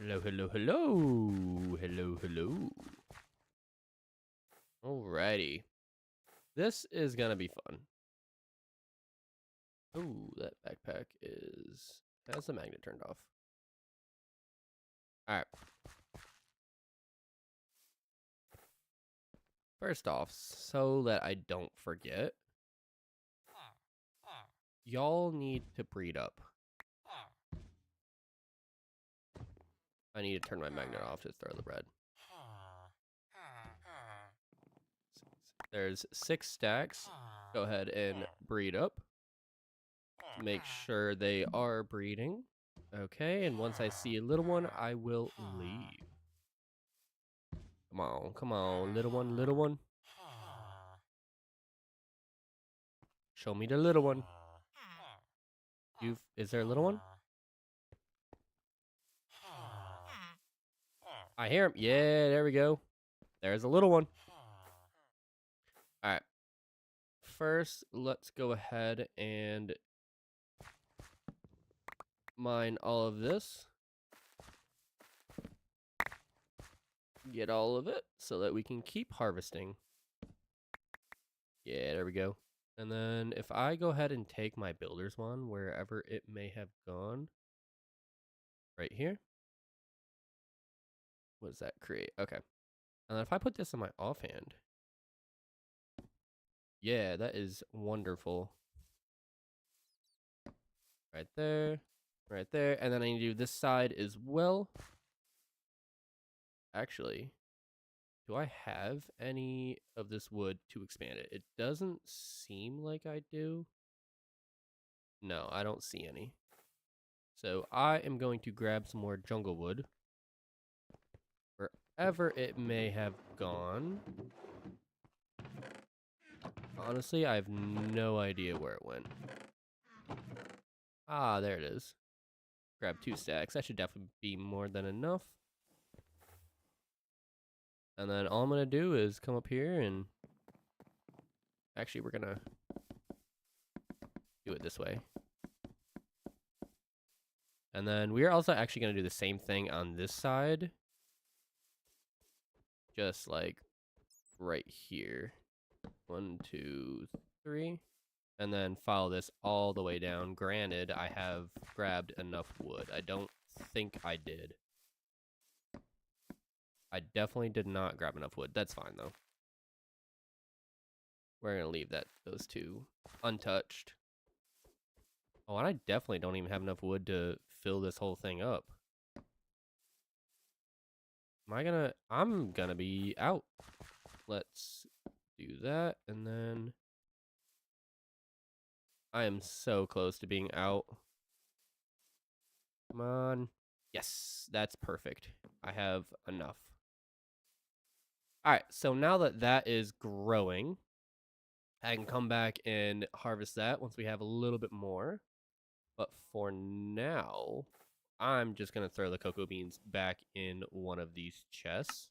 Hello, hello, hello. Hello, hello. Alrighty. This is gonna be fun. Oh, that backpack has the magnet turned off. Alright. First off, so that I don't forget, y'all need to breed up. I need to turn my magnet off to throw the bread. There's 6 stacks. Go ahead and breed up. Make sure they are breeding. Okay, and once I see a little one, I will leave. Come on, little one, little one. Show me the little one. Is there a little one? I hear him. Yeah, there we go. There's a little one. Alright. First, let's go ahead and mine all of this. Get all of it so that we can keep harvesting. Yeah, there we go. And then if I go ahead and take my builder's wand wherever it may have gone. Right here. What does that create? Okay. And then if I put this in my offhand. Yeah, that is wonderful. Right there. Right there. And then I need to do this side as well. Actually, do I have any of this wood to expand it? It doesn't seem like I do. No, I don't see any. So I am going to grab some more jungle wood. Wherever it may have gone. Honestly, I have no idea where it went. Ah, there it is. Grab 2 stacks. That should definitely be more than enough. And then all I'm going to do is come up here and... Actually, we're going to do it this way. And then we're also actually going to do the same thing on this side. Just like right here. 1, 2, 3. And then follow this all the way down. Granted, I have grabbed enough wood. I don't think I did. I definitely did not grab enough wood. That's fine, though. We're going to leave those 2 untouched. Oh, and I definitely don't even have enough wood to fill this whole thing up. I'm going to be out. Let's do that, and then... I am so close to being out. Come on. Yes, that's perfect. I have enough. Alright, so now that that is growing, I can come back and harvest that once we have a little bit more. But for now, I'm just going to throw the cocoa beans back in one of these chests.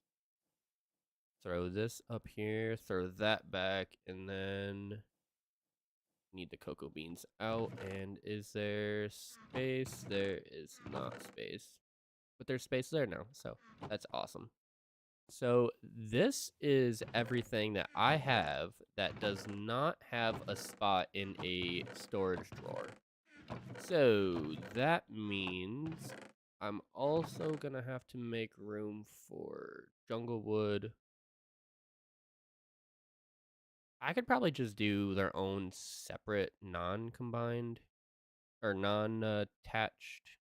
Throw this up here, throw that back, and then... Need the cocoa beans out. And is there space? There is not space, but there's space there now, so that's awesome. So this is everything that I have that does not have a spot in a storage drawer. So that means I'm also gonna have to make room for jungle wood. I could probably just do their own separate non-combined or non-attached,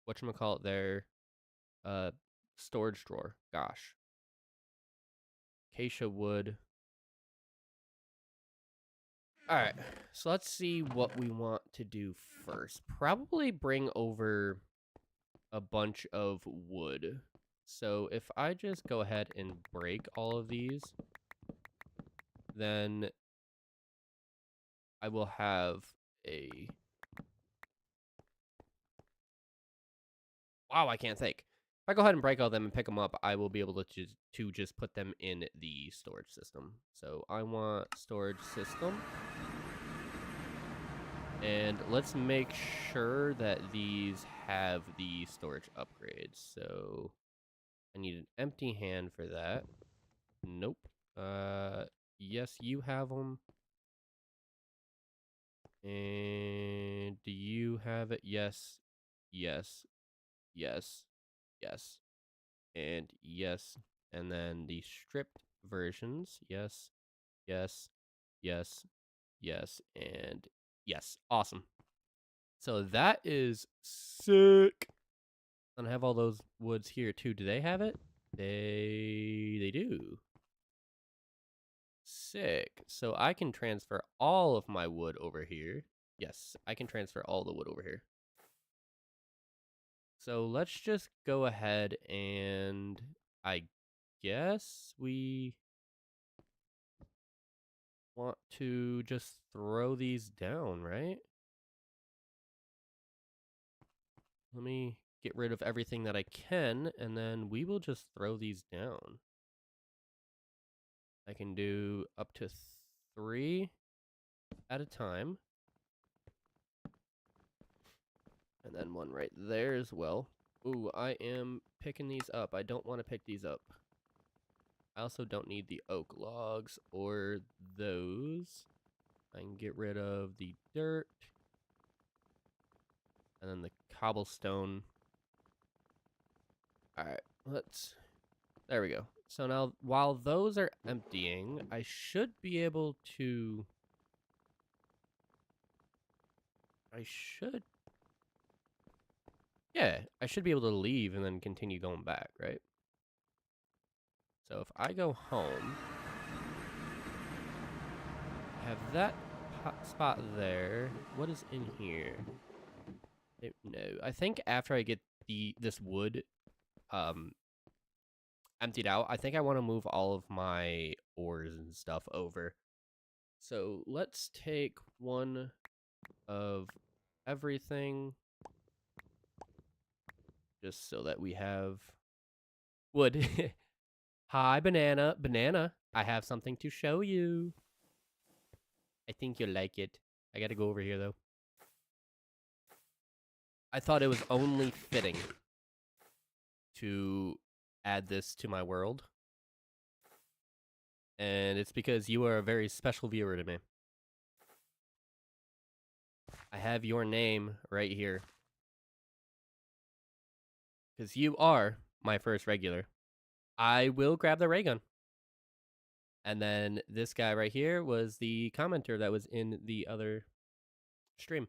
whatchamacallit, their storage drawer. Gosh. Acacia wood. Alright, so let's see what we want to do first. Probably bring over a bunch of wood. So if I just go ahead and break all of these, then I will have a... Wow, I can't think. If I go ahead and break all of them and pick them up, I will be able to just put them in the storage system. So I want storage system. And let's make sure that these have the storage upgrades. So I need an empty hand for that. Nope. Yes, you have them. And do you have it? Yes, yes, yes, yes, and yes. And then the stripped versions. Yes, yes, yes, yes, and yes. Awesome. So that is sick. And I have all those woods here too. Do they have it? They do. Sick. So I can transfer all of my wood over here. Yes, I can transfer all the wood over here. So let's just go ahead and I guess we want to just throw these down, right? Let me get rid of everything that I can, and then we will just throw these down. I can do up to 3 at a time. And then one right there as well. Ooh, I am picking these up. I don't want to pick these up. I also don't need the oak logs or those. I can get rid of the dirt. And then the cobblestone. Alright, there we go. So now, while those are emptying, I should be able to... Yeah, I should be able to leave and then continue going back, right? So if I go home, I have that spot there. What is in here? No, I think after I get this wood emptied out, I think I want to move all of my ores and stuff over. So let's take one of everything, just so that we have wood. Hi, Banana. Banana, I have something to show you. I think you'll like it. I gotta go over here, though. I thought it was only fitting to add this to my world. And it's because you are a very special viewer to me. I have your name right here. Because you are my first regular. I will grab the ray gun. And then this guy right here was the commenter that was in the other stream.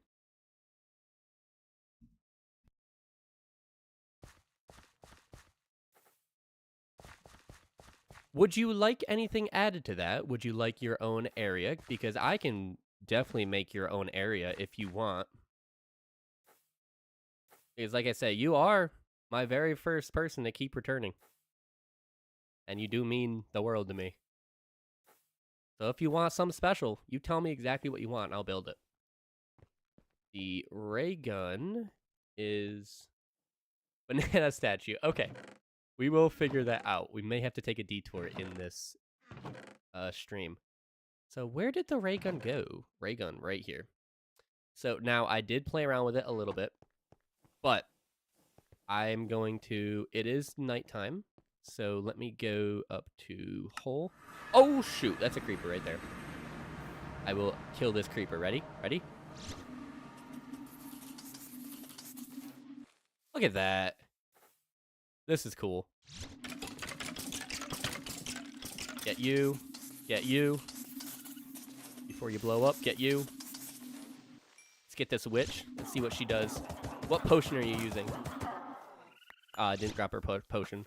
Would you like anything added to that? Would you like your own area? Because I can definitely make your own area if you want. Because like I said, you are my very first person to keep returning. And you do mean the world to me. So if you want something special, you tell me exactly what you want and I'll build it. The ray gun is banana statue. Okay. We will figure that out. We may have to take a detour in this stream. So where did the ray gun go? Ray gun right here. So now I did play around with it a little bit, but I'm going to... It is nighttime, so let me go up to hole. Oh, shoot. That's a creeper right there. I will kill this creeper. Ready? Ready? Look at that. This is cool. Get you. Get you. Before you blow up, get you. Let's get this witch. Let's see what she does. What potion are you using? I didn't drop her potion.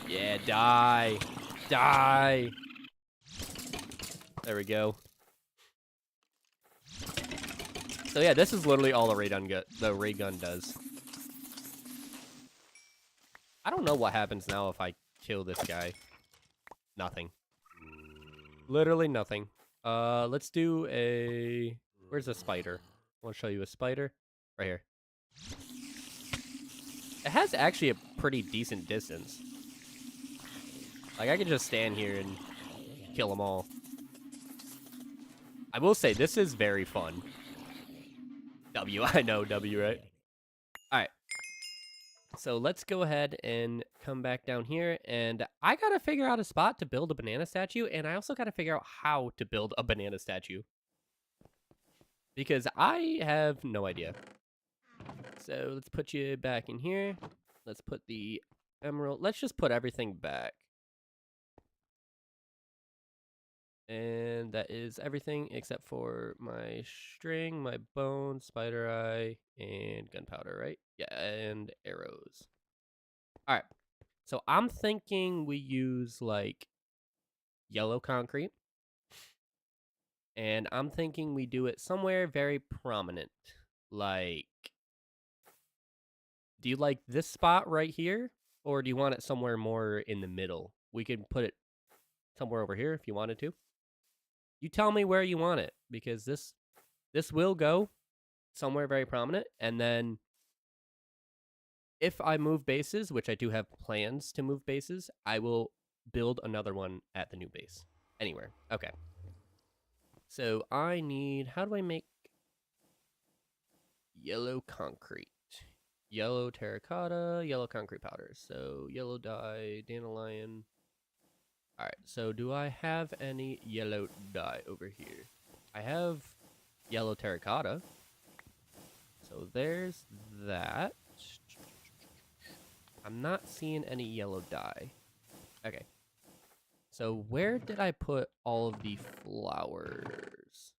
Yeah, die. Die. There we go. So yeah, this is literally all the ray gun does. I don't know what happens now if I kill this guy. Nothing. Literally nothing. Let's do a... Where's the spider? I want to show you a spider. Right here. It has actually a pretty decent distance. Like, I could just stand here and kill them all. I will say, this is very fun. W, I know, W, right? All right. So let's go ahead and come back down here, and I gotta figure out a spot to build a banana statue, and I also gotta figure out how to build a banana statue. Because I have no idea. So let's put you back in here. Let's put the emerald. Let's just put everything back. And that is everything except for my string, my bone, spider eye, and gunpowder, right? Yeah, and arrows. All right. So I'm thinking we use like yellow concrete. And I'm thinking we do it somewhere very prominent. Like, do you like this spot right here? Or do you want it somewhere more in the middle? We could put it somewhere over here if you wanted to. You tell me where you want it, because this will go somewhere very prominent, and then if I move bases, which I do have plans to move bases, I will build another one at the new base. Anywhere. Okay. So I need, how do I make yellow concrete? Yellow terracotta, yellow concrete powder. So yellow dye, dandelion. All right, so do I have any yellow dye over here? I have yellow terracotta. So there's that. I'm not seeing any yellow dye. Okay. So where did I put all of the flowers?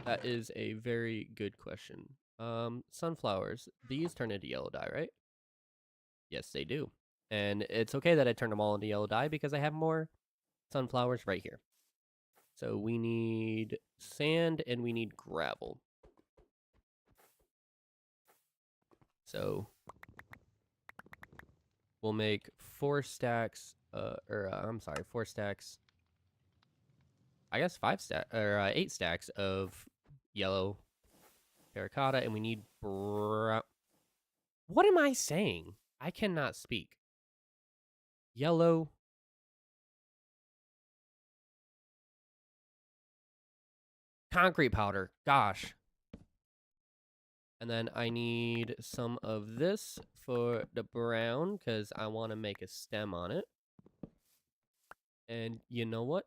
That is a very good question. Sunflowers. These turn into yellow dye, right? Yes, they do. And it's okay that I turned them all into yellow dye because I have more sunflowers right here. So we need sand and we need gravel. So we'll make 4 stacks, 4 stacks. I guess 8 stacks of yellow terracotta, and we need brown. What am I saying? I cannot speak. Yellow. Concrete powder. Gosh. And then I need some of this for the brown, because I want to make a stem on it. And you know what?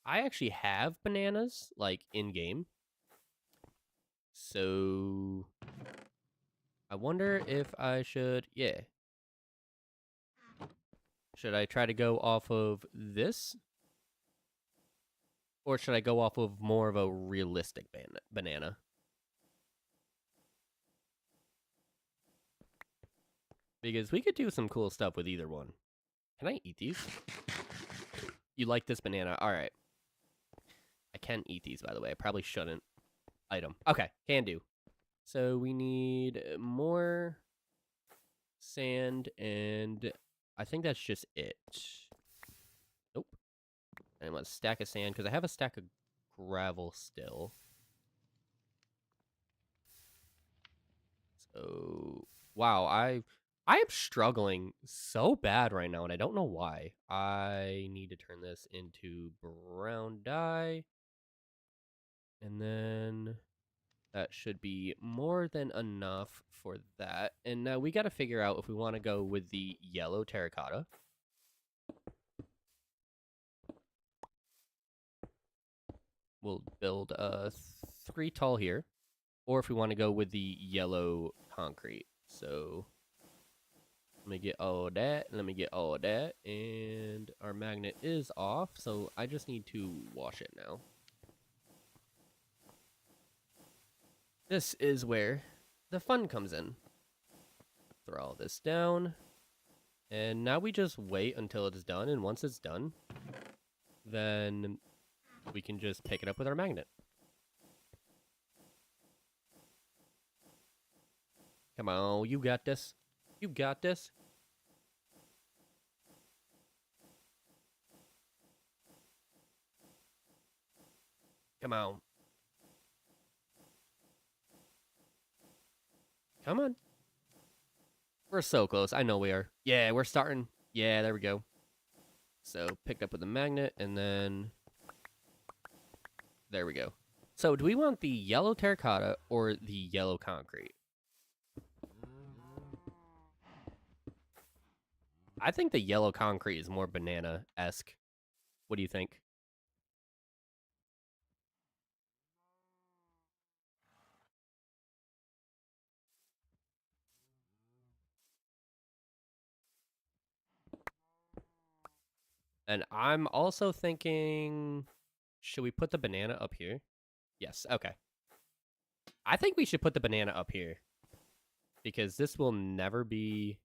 I actually have bananas, like, in-game. So I wonder if I should, yeah. Should I try to go off of this? Or should I go off of more of a realistic banana? Because we could do some cool stuff with either one. Can I eat these? You like this banana? All right. I can eat these, by the way. I probably shouldn't. Item. Okay, can do. So we need more sand, and I think that's just it. Nope. And I want a stack of sand, because I have a stack of gravel still. So, wow, I am struggling so bad right now, and I don't know why. I need to turn this into brown dye. And then that should be more than enough for that. And now we got to figure out if we want to go with the yellow terracotta. We'll build 3 tall here. Or if we want to go with the yellow concrete. So let me get all of that. Let me get all of that. And our magnet is off. So I just need to wash it now. This is where the fun comes in. Throw all this down. And now we just wait until it's done. And once it's done, then we can just pick it up with our magnet. Come on, you got this. You got this. Come on. Come on. We're so close. I know we are. Yeah, we're starting. Yeah, there we go. So, picked up with the magnet, and then There we go. So do we want the yellow terracotta or the yellow concrete? I think the yellow concrete is more banana-esque. What do you think? And I'm also thinking, should we put the banana up here? Yes, okay. I think we should put the banana up here because this will never be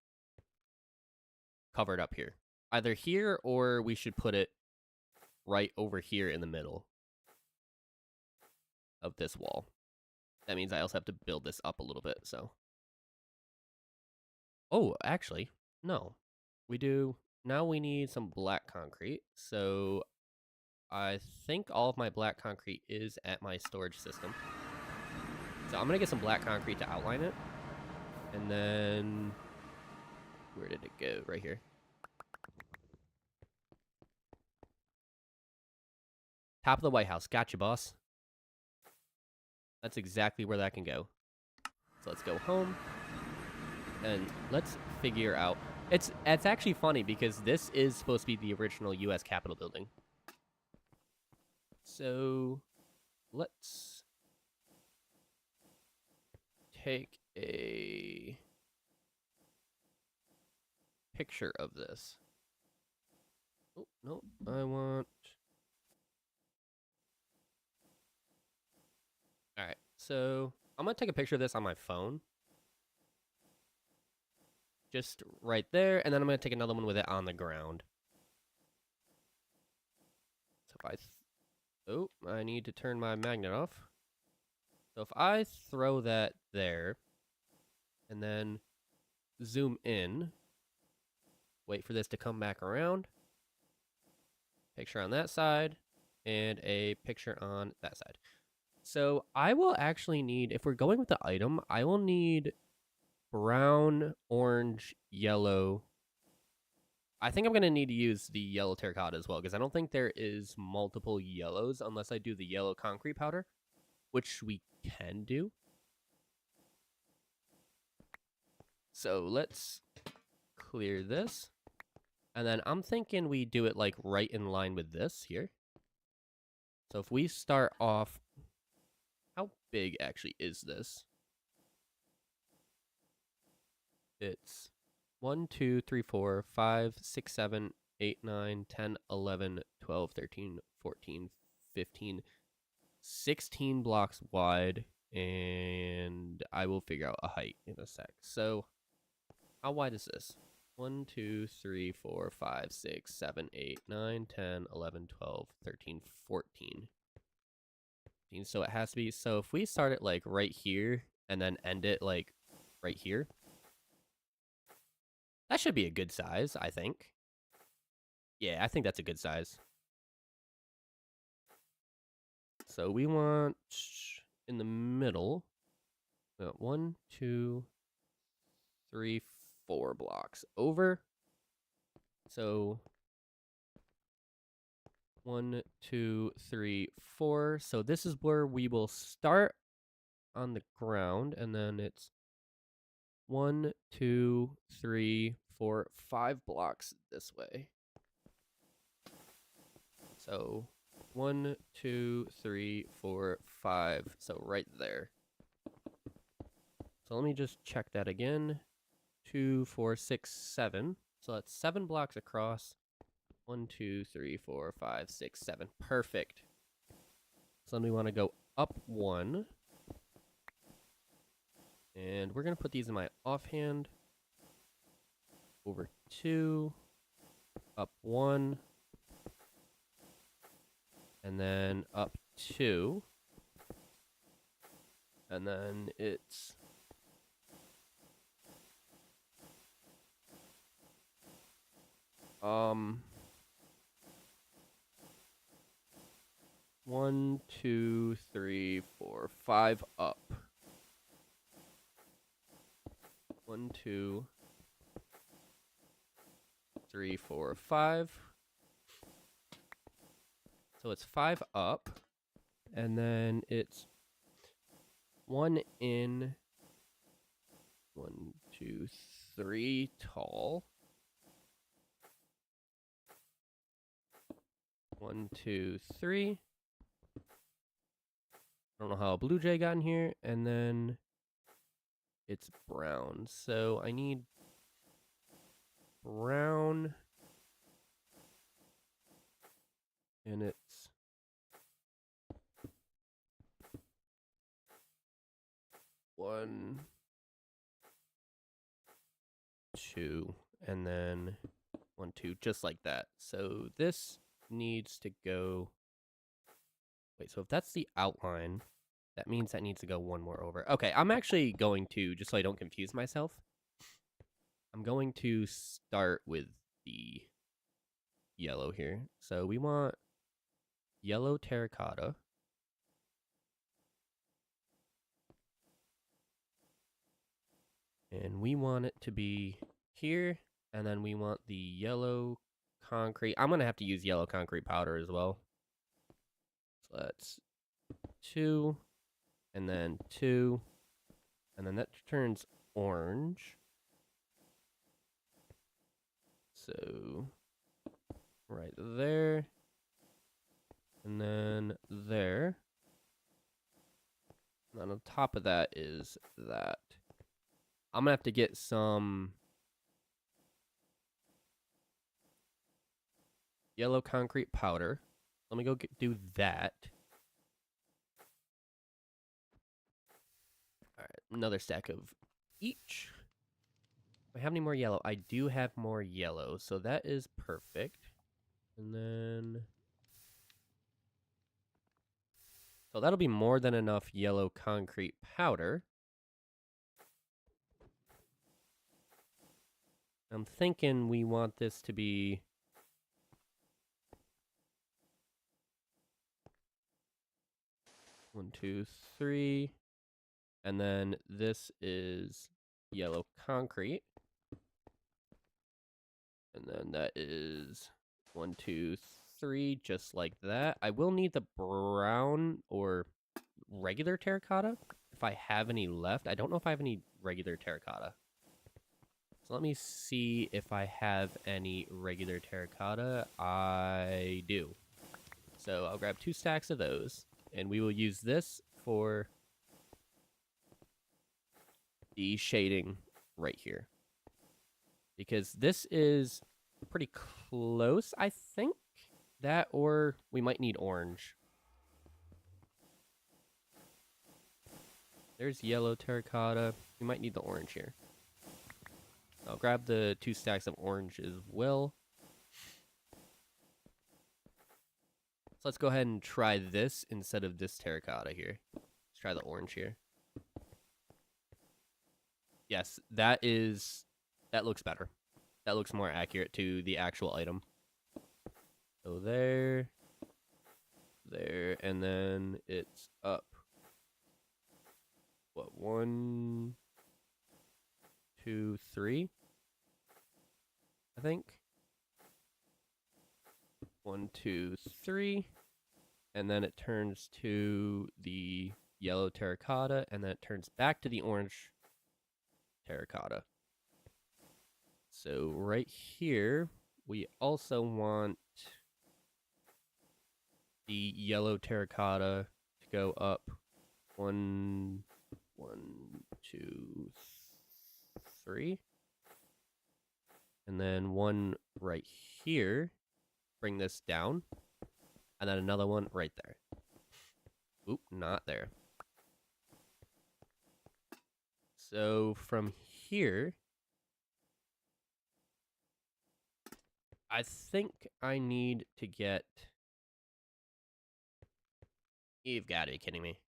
covered up here. Either here or we should put it right over here in the middle of this wall. That means I also have to build this up a little bit, so. Oh, actually, no. We do. Now we need some black concrete. So I think all of my black concrete is at my storage system. So I'm going to get some black concrete to outline it. And then, where did it go? Right here. Top of the White House. Gotcha, boss. That's exactly where that can go. So let's go home. And let's figure out. It's actually funny because this is supposed to be the original U.S. Capitol building. So let's take a picture of this. Oh, no, I want... All right, so I'm going to take a picture of this on my phone. Just right there, and then I'm going to take another one with it on the ground. So if I need to turn my magnet off. So if I throw that there, and then zoom in, wait for this to come back around, picture on that side, and a picture on that side. So I will actually need, if we're going with the item, I will need brown, orange, yellow. I think I'm going to need to use the yellow terracotta as well, because I don't think there is multiple yellows unless I do the yellow concrete powder, which we can do. So let's clear this. And then I'm thinking we do it like right in line with this here. So if we start off, how big actually is this? It's 1, 2, 3, 4, 5, 6, 7, 8, 9, 10, 11, 12, 13, 14, 15, 16 blocks wide, and I will figure out a height in a sec. So how wide is this? 1, 2, 3, 4, 5, 6, 7, 8, 9, 10, 11, 12, 13, 14. So it has to be, so if we start it like right here and then end it like right here, that should be a good size, I think. Yeah, I think that's a good size. So we want in the middle, 1, 2, 3, 4 blocks over. So 1, 2, 3, 4. So this is where we will start on the ground, and then it's 1, 2, 3, 4, 5 blocks this way. So 1, 2, 3, 4, 5. So right there. So let me just check that again. 2, 4, 6, 7. So that's 7 blocks across. 1, 2, 3, 4, 5, 6, 7. Perfect. So then we want to go up 1. And we're going to put these in my offhand. Over 2. Up 1. And then up 2. And then it's... One, 2, 3, 4, 5 up. 1, 2, 3, 4, 5. So it's 5 up. And then it's 1 in, 1, 2, 3 tall. 1, 2, 3. I don't know how a blue jay got in here. And then it's brown. So I need brown. And it's 1, 2, and then 1, 2, just like that. So this needs to go. Wait, so if that's the outline, that means that needs to go one more over. Okay, I'm actually going to, just so I don't confuse myself, I'm going to start with the yellow here. So we want yellow terracotta. And we want it to be here, and then we want the yellow concrete. I'm going to have to use yellow concrete powder as well. So that's 2, and then 2, and then that turns orange. So right there, and then there. And then on top of that is that. I'm going to have to get some yellow concrete powder. Let me go do that. All right, another stack of each. Do I have any more yellow? I do have more yellow, so that is perfect. And then... so that'll be more than enough yellow concrete powder. I'm thinking we want this to be... 1, 2, 3. And then this is yellow concrete. And then that is 1, 2, 3, just like that. I will need the brown or regular terracotta if I have any left. I don't know if I have any regular terracotta. So let me see if I have any regular terracotta. I do. So I'll grab 2 stacks of those, and we will use this for the shading right here. Because this is pretty close, I think. That, or we might need orange. There's yellow terracotta. We might need the orange here. I'll grab the 2 stacks of orange as well. So let's go ahead and try this instead of this terracotta here. Let's try the orange here. Yes, that looks better. That looks more accurate to the actual item. So there, and then it's up. What, 1, 2, 3? I think. 1, 2, 3. And then it turns to the yellow terracotta, and then it turns back to the orange terracotta. So right here, we also want the yellow terracotta to go up 1, 2, 3. And then 1 right here. Bring this down. And then another one right there. Oop, not there. So from here, I think I need to get... You've got to be kidding me.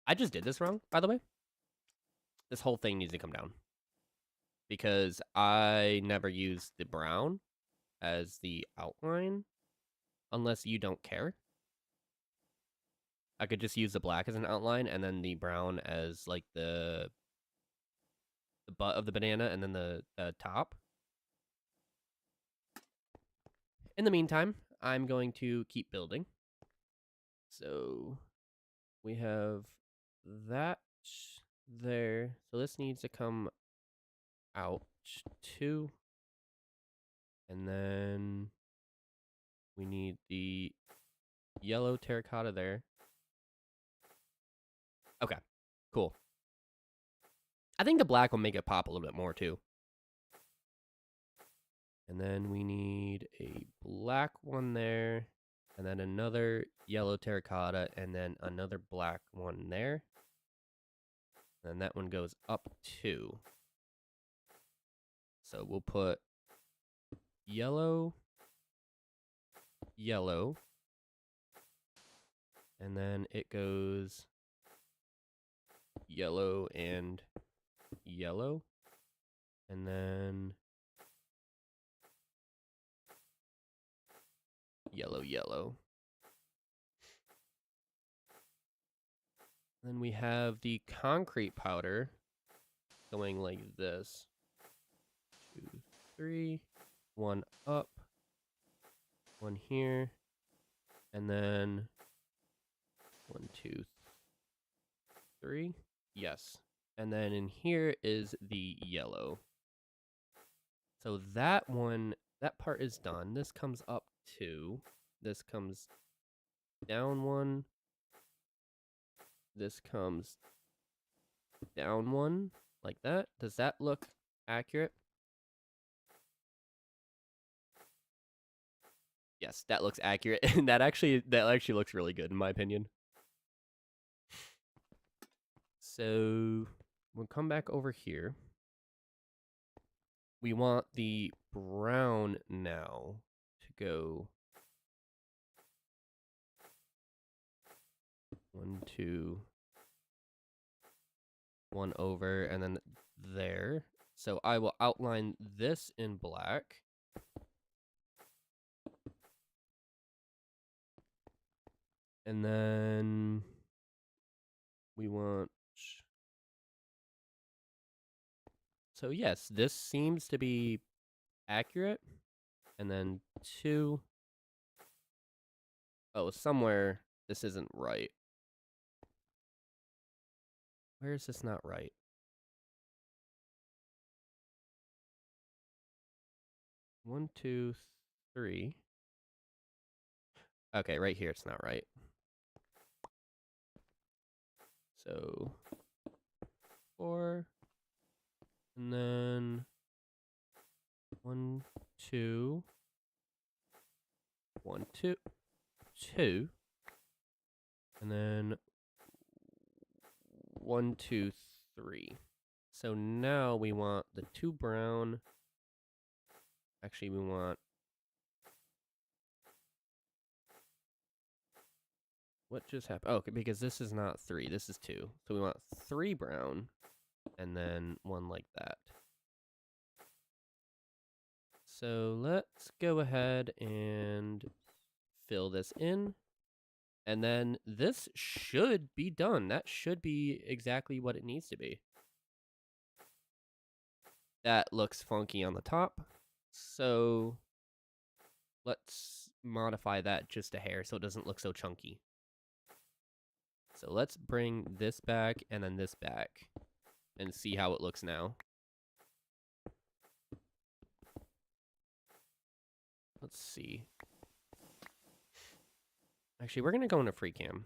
I just did this wrong, by the way. This whole thing needs to come down. Because I never used the brown as the outline. Unless you don't care. I could just use the black as an outline and then the brown as like the butt of the banana and then the top. In the meantime, I'm going to keep building. So we have that there. So this needs to come out 2. And then we need the yellow terracotta there. Okay, cool. I think the black will make it pop a little bit more too. And then we need a black one there. And then another yellow terracotta. And then another black one there. And that one goes up 2. So we'll put yellow, yellow. And then it goes yellow and yellow. And then yellow, yellow. Then we have the concrete powder going like this. 2, 3, 1 up, 1 here, and then 1, 2, 3. Yes. And then in here is the yellow. So that one, that part is done. This comes up 2. This comes down 1. This comes down 1, like that. Does that look accurate? Yes, that looks accurate. And that actually looks really good in my opinion. So we'll come back over here. We want the brown now to go 1, 2, 1 over, and then there. So I will outline this in black. And then we want... So yes, this seems to be accurate. And then 2. Oh, somewhere this isn't right. Where is this not right? One, 2, 3. Okay, right here it's not right. So 4. And then 1, 2. 1, 2. 2. And then 1, 2, 3. So now we want the 2 brown. Actually, we want... What just happened? Oh, because this is not 3. This is 2. So we want 3 brown. And then 1 like that. So let's go ahead and fill this in. And then this should be done. That should be exactly what it needs to be. That looks funky on the top. So let's modify that just a hair so it doesn't look so chunky. So let's bring this back and then this back and see how it looks now. Let's see. Actually, we're going to go into free cam.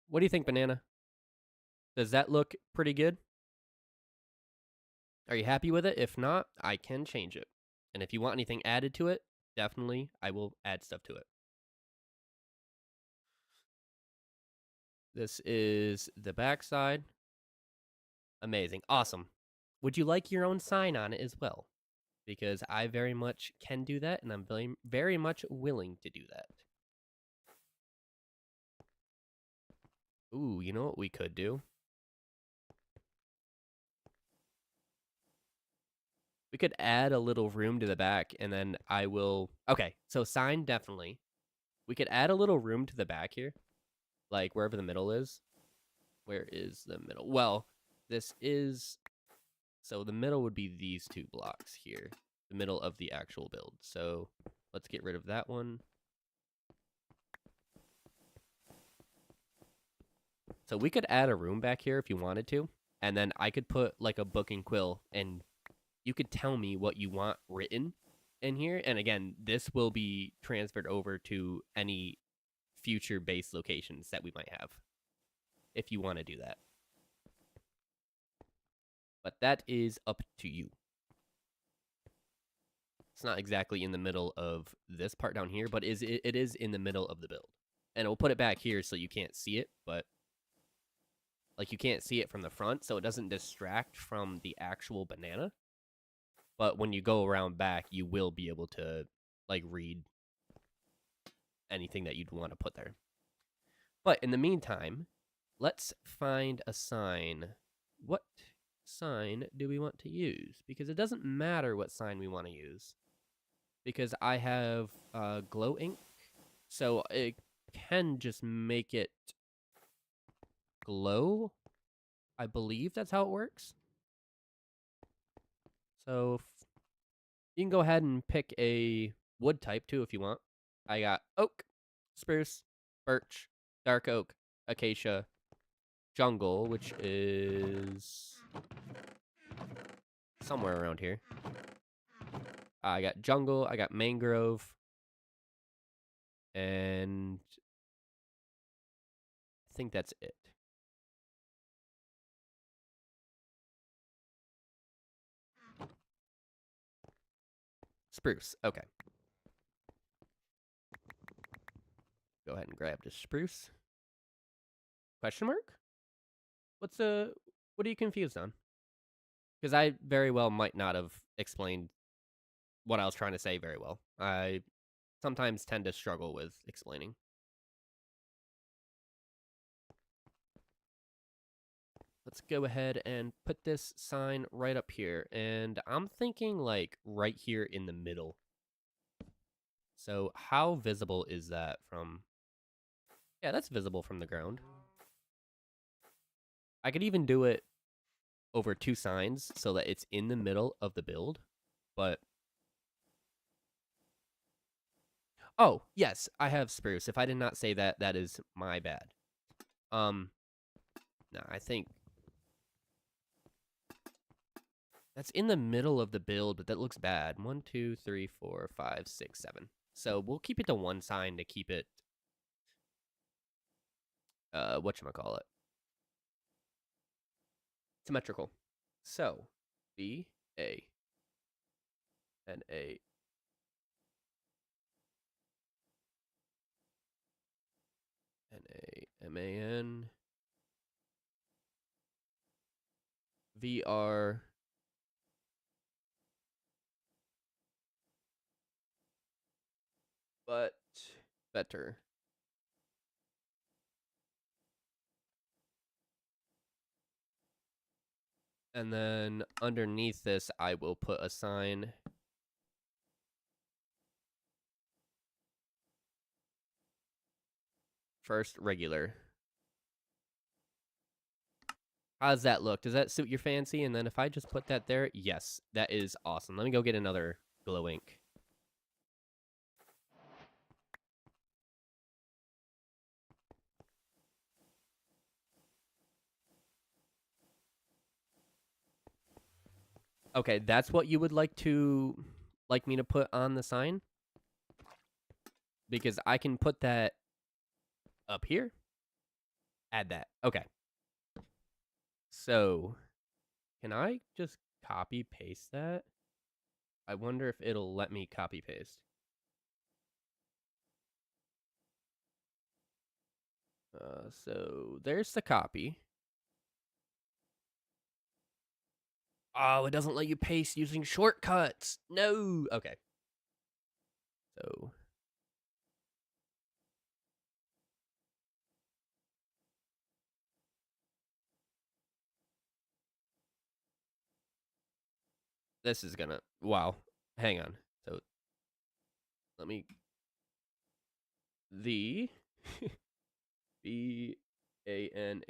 What do you think, Banana? Does that look pretty good? Are you happy with it? If not, I can change it. And if you want anything added to it, definitely I will add stuff to it. This is the back side. Amazing. Awesome. Would you like your own sign on it as well? Because I very much can do that, and I'm very, very much willing to do that. Ooh, you know what we could do? We could add a little room to the back, and then I will... Okay, so sign, definitely. We could add a little room to the back here. Like, wherever the middle is. Where is the middle? Well, this is... So the middle would be these 2 blocks here. The middle of the actual build. So let's get rid of that one. So we could add a room back here if you wanted to, and then I could put like a book and quill, and you could tell me what you want written in here. And again, this will be transferred over to any future base locations that we might have if you want to do that. But that is up to you. It's not exactly in the middle of this part down here, but it is in the middle of the build. And we'll put it back here so you can't see it, but like you can't see it from the front, so it doesn't distract from the actual banana. But when you go around back, you will be able to like read anything that you'd want to put there. But in the meantime, let's find a sign. What sign do we want to use? Because it doesn't matter what sign we want to use. Because I have glow ink, so it can just make it glow. I believe that's how it works. So you can go ahead and pick a wood type too if you want. I got oak, spruce, birch, dark oak, acacia, jungle, which is somewhere around here. I got jungle, I got mangrove, and I think that's it. Spruce, okay. Go ahead and grab the spruce. Question mark? What are you confused on? Because I very well might not have explained what I was trying to say very well. I sometimes tend to struggle with explaining. Let's go ahead and put this sign right up here. And I'm thinking like right here in the middle. So how visible is that from... Yeah, that's visible from the ground. I could even do it over two signs so that it's in the middle of the build. But... Oh, yes, I have spruce. If I did not say that, that is my bad. No, I think that's in the middle of the build, but that looks bad. 1, 2, 3, 4, 5, 6, 7. So we'll keep it to one sign to keep it, whatchamacallit, symmetrical. So, B, A, N, A, N, A, M, A, N, V, R, but better. And then underneath this, I will put a sign. First, regular. How does that look? Does that suit your fancy? And then if I just put that there, yes, that is awesome. Let me go get another glow ink. Okay, that's what you would like me to put on the sign? Because I can put that up here. Add that. Okay. So, can I just copy paste that? I wonder if it'll let me copy paste. So there's the copy. Oh, it doesn't let you paste using shortcuts. No. Okay. So this is gonna... Wow. Hang on. So let me... The BANACING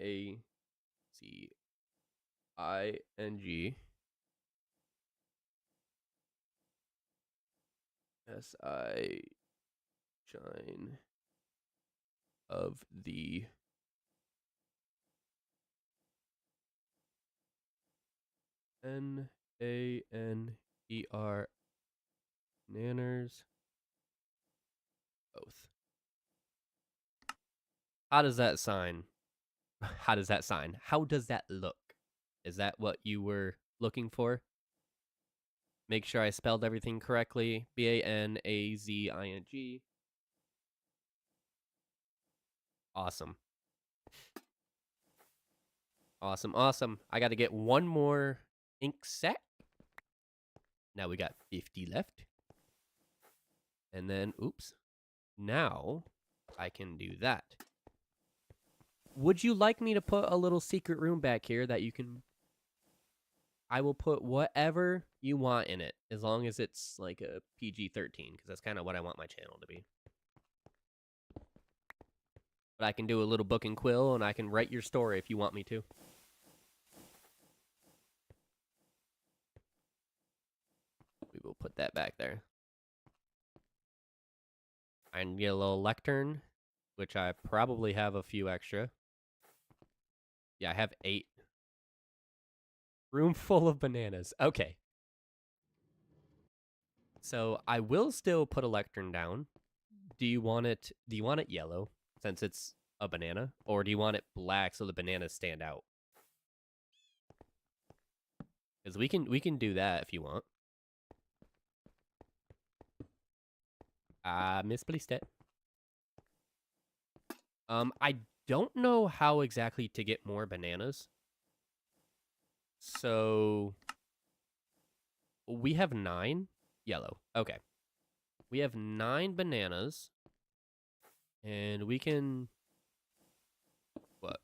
SI shine of the N-A-N-E-R. Nanners. Both. How does that sign? How does that sign? How does that look? Is that what you were looking for? Make sure I spelled everything correctly. B-A-N-A-Z-I-N-G. Awesome. Awesome, awesome. I got to get one more ink set. Now we got 50 left. And then, oops. Now I can do that. Would you like me to put a little secret room back here that you can... I will put whatever you want in it, as long as it's like a PG-13, because that's kind of what I want my channel to be. But I can do a little book and quill, and I can write your story if you want me to. We will put that back there. I can get a little lectern, which I probably have a few extra. Yeah, I have 8. Room full of bananas. Okay. So I will still put a lectern down. Do you want it yellow, since it's a banana? Or do you want it black so the bananas stand out? Because we can do that if you want. I misplaced it. I don't know how exactly to get more bananas. So we have 9 yellow. Okay. We have 9 bananas. And we can... What?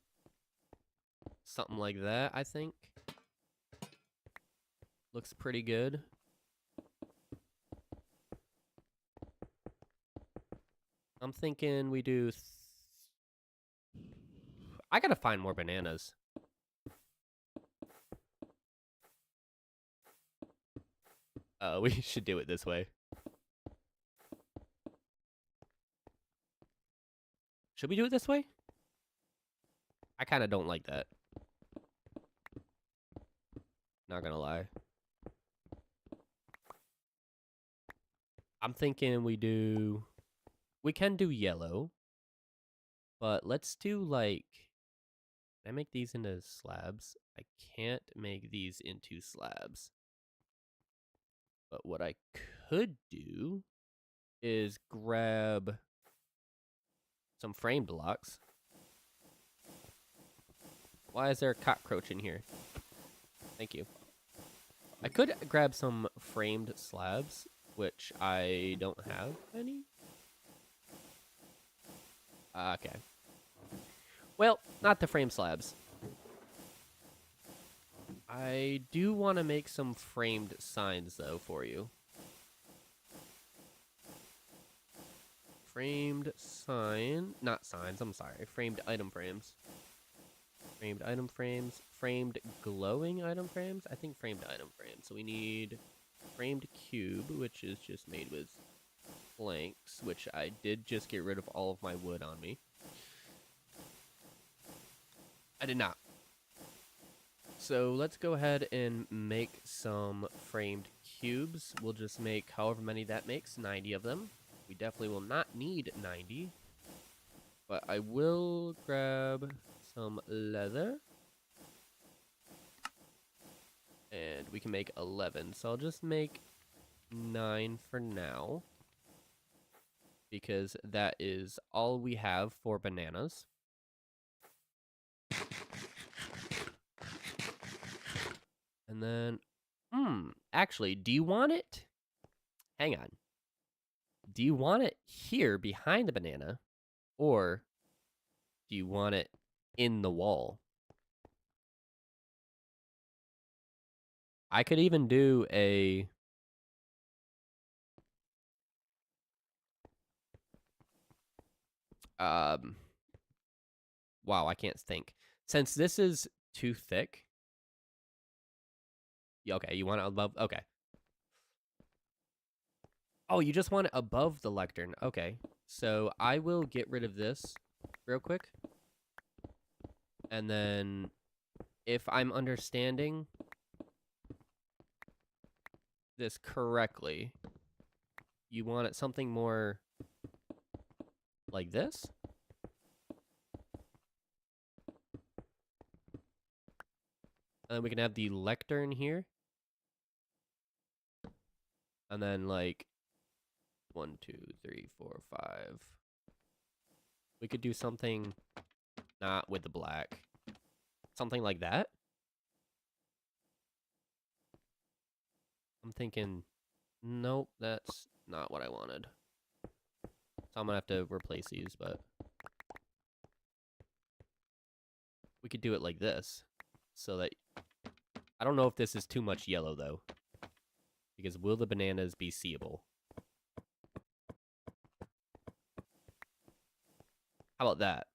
Something like that, I think. Looks pretty good. I'm thinking we do... I gotta find more bananas. We should do it this way. Should we do it this way? I kind of don't like that. Not gonna lie. I'm thinking we can do yellow. But let's do like... Can I make these into slabs? I can't make these into slabs. But what I could do is grab some framed blocks. Why is there a cockroach in here? Thank you. I could grab some framed slabs, which I don't have any. Okay. Well, not the frame slabs. I do want to make some framed signs, though, for you. Framed sign... Not signs, I'm sorry. Framed item frames. Framed item frames. Framed glowing item frames? I think framed item frames. So we need framed cube, which is just made with planks, which I did just get rid of all of my wood on me. I did not. So let's go ahead and make some framed cubes. We'll just make however many that makes, 90 of them. We definitely will not need 90. But I will grab some leather. And we can make 11. So I'll just make 9 for now. Because that is all we have for bananas. And then, actually, do you want it? Hang on. Do you want it here behind the banana? Or do you want it in the wall? I could even do a... Wow, I can't think. Since this is too thick... Okay, you want it above? Okay. Oh, you just want it above the lectern. Okay. So I will get rid of this real quick. And then, if I'm understanding, this correctly, you want it something more like this. And then we can have the lectern here. And then like 1, 2, 3, 4, 5. We could do something not with the black. Something like that. I'm thinking, nope, that's not what I wanted. So I'm gonna have to replace these, but we could do it like this. So that, I don't know if this is too much yellow though. Because will the bananas be seeable? How about that?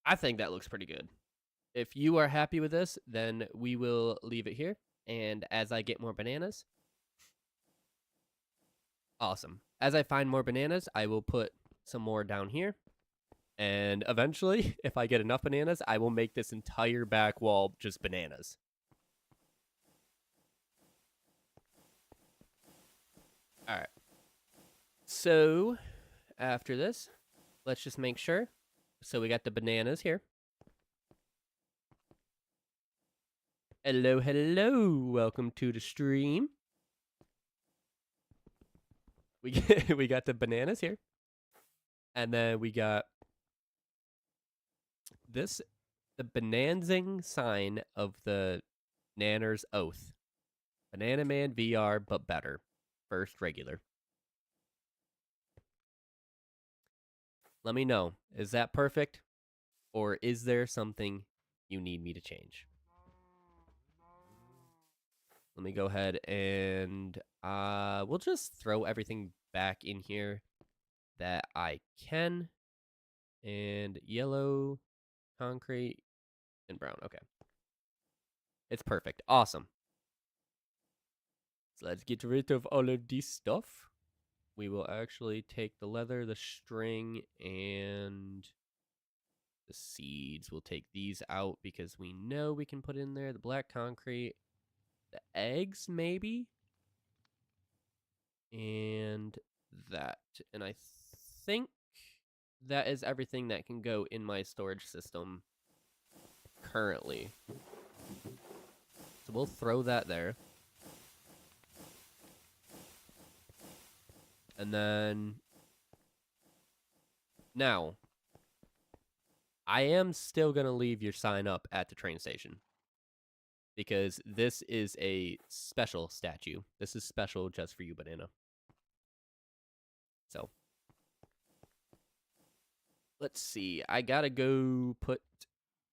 I think that looks pretty good. If you are happy with this, then we will leave it here. And as I get more bananas, awesome. As I find more bananas, I will put some more down here. And eventually, if I get enough bananas, I will make this entire back wall just bananas. All right. So after this, let's just make sure. So we got the bananas here. Hello, hello. Welcome to the stream. We got the bananas here. And then we got this, the Bonanzing sign of the Nanner's Oath. Banana Man VR, but better. First regular. Let me know. Is that perfect? Or is there something you need me to change? Let me go ahead and we'll just throw everything back in here that I can. And yellow, concrete, and brown. Okay. It's perfect. Awesome. So let's get rid of all of this stuff. We will actually take the leather, the string, and the seeds. We'll take these out because we know we can put in there the black concrete, the eggs maybe, and that. And I think that is everything that can go in my storage system currently. So we'll throw that there. And then now I am still going to leave your sign up at the train station because this is a special statue. This is special just for you, Banana. So let's see. I got to go put...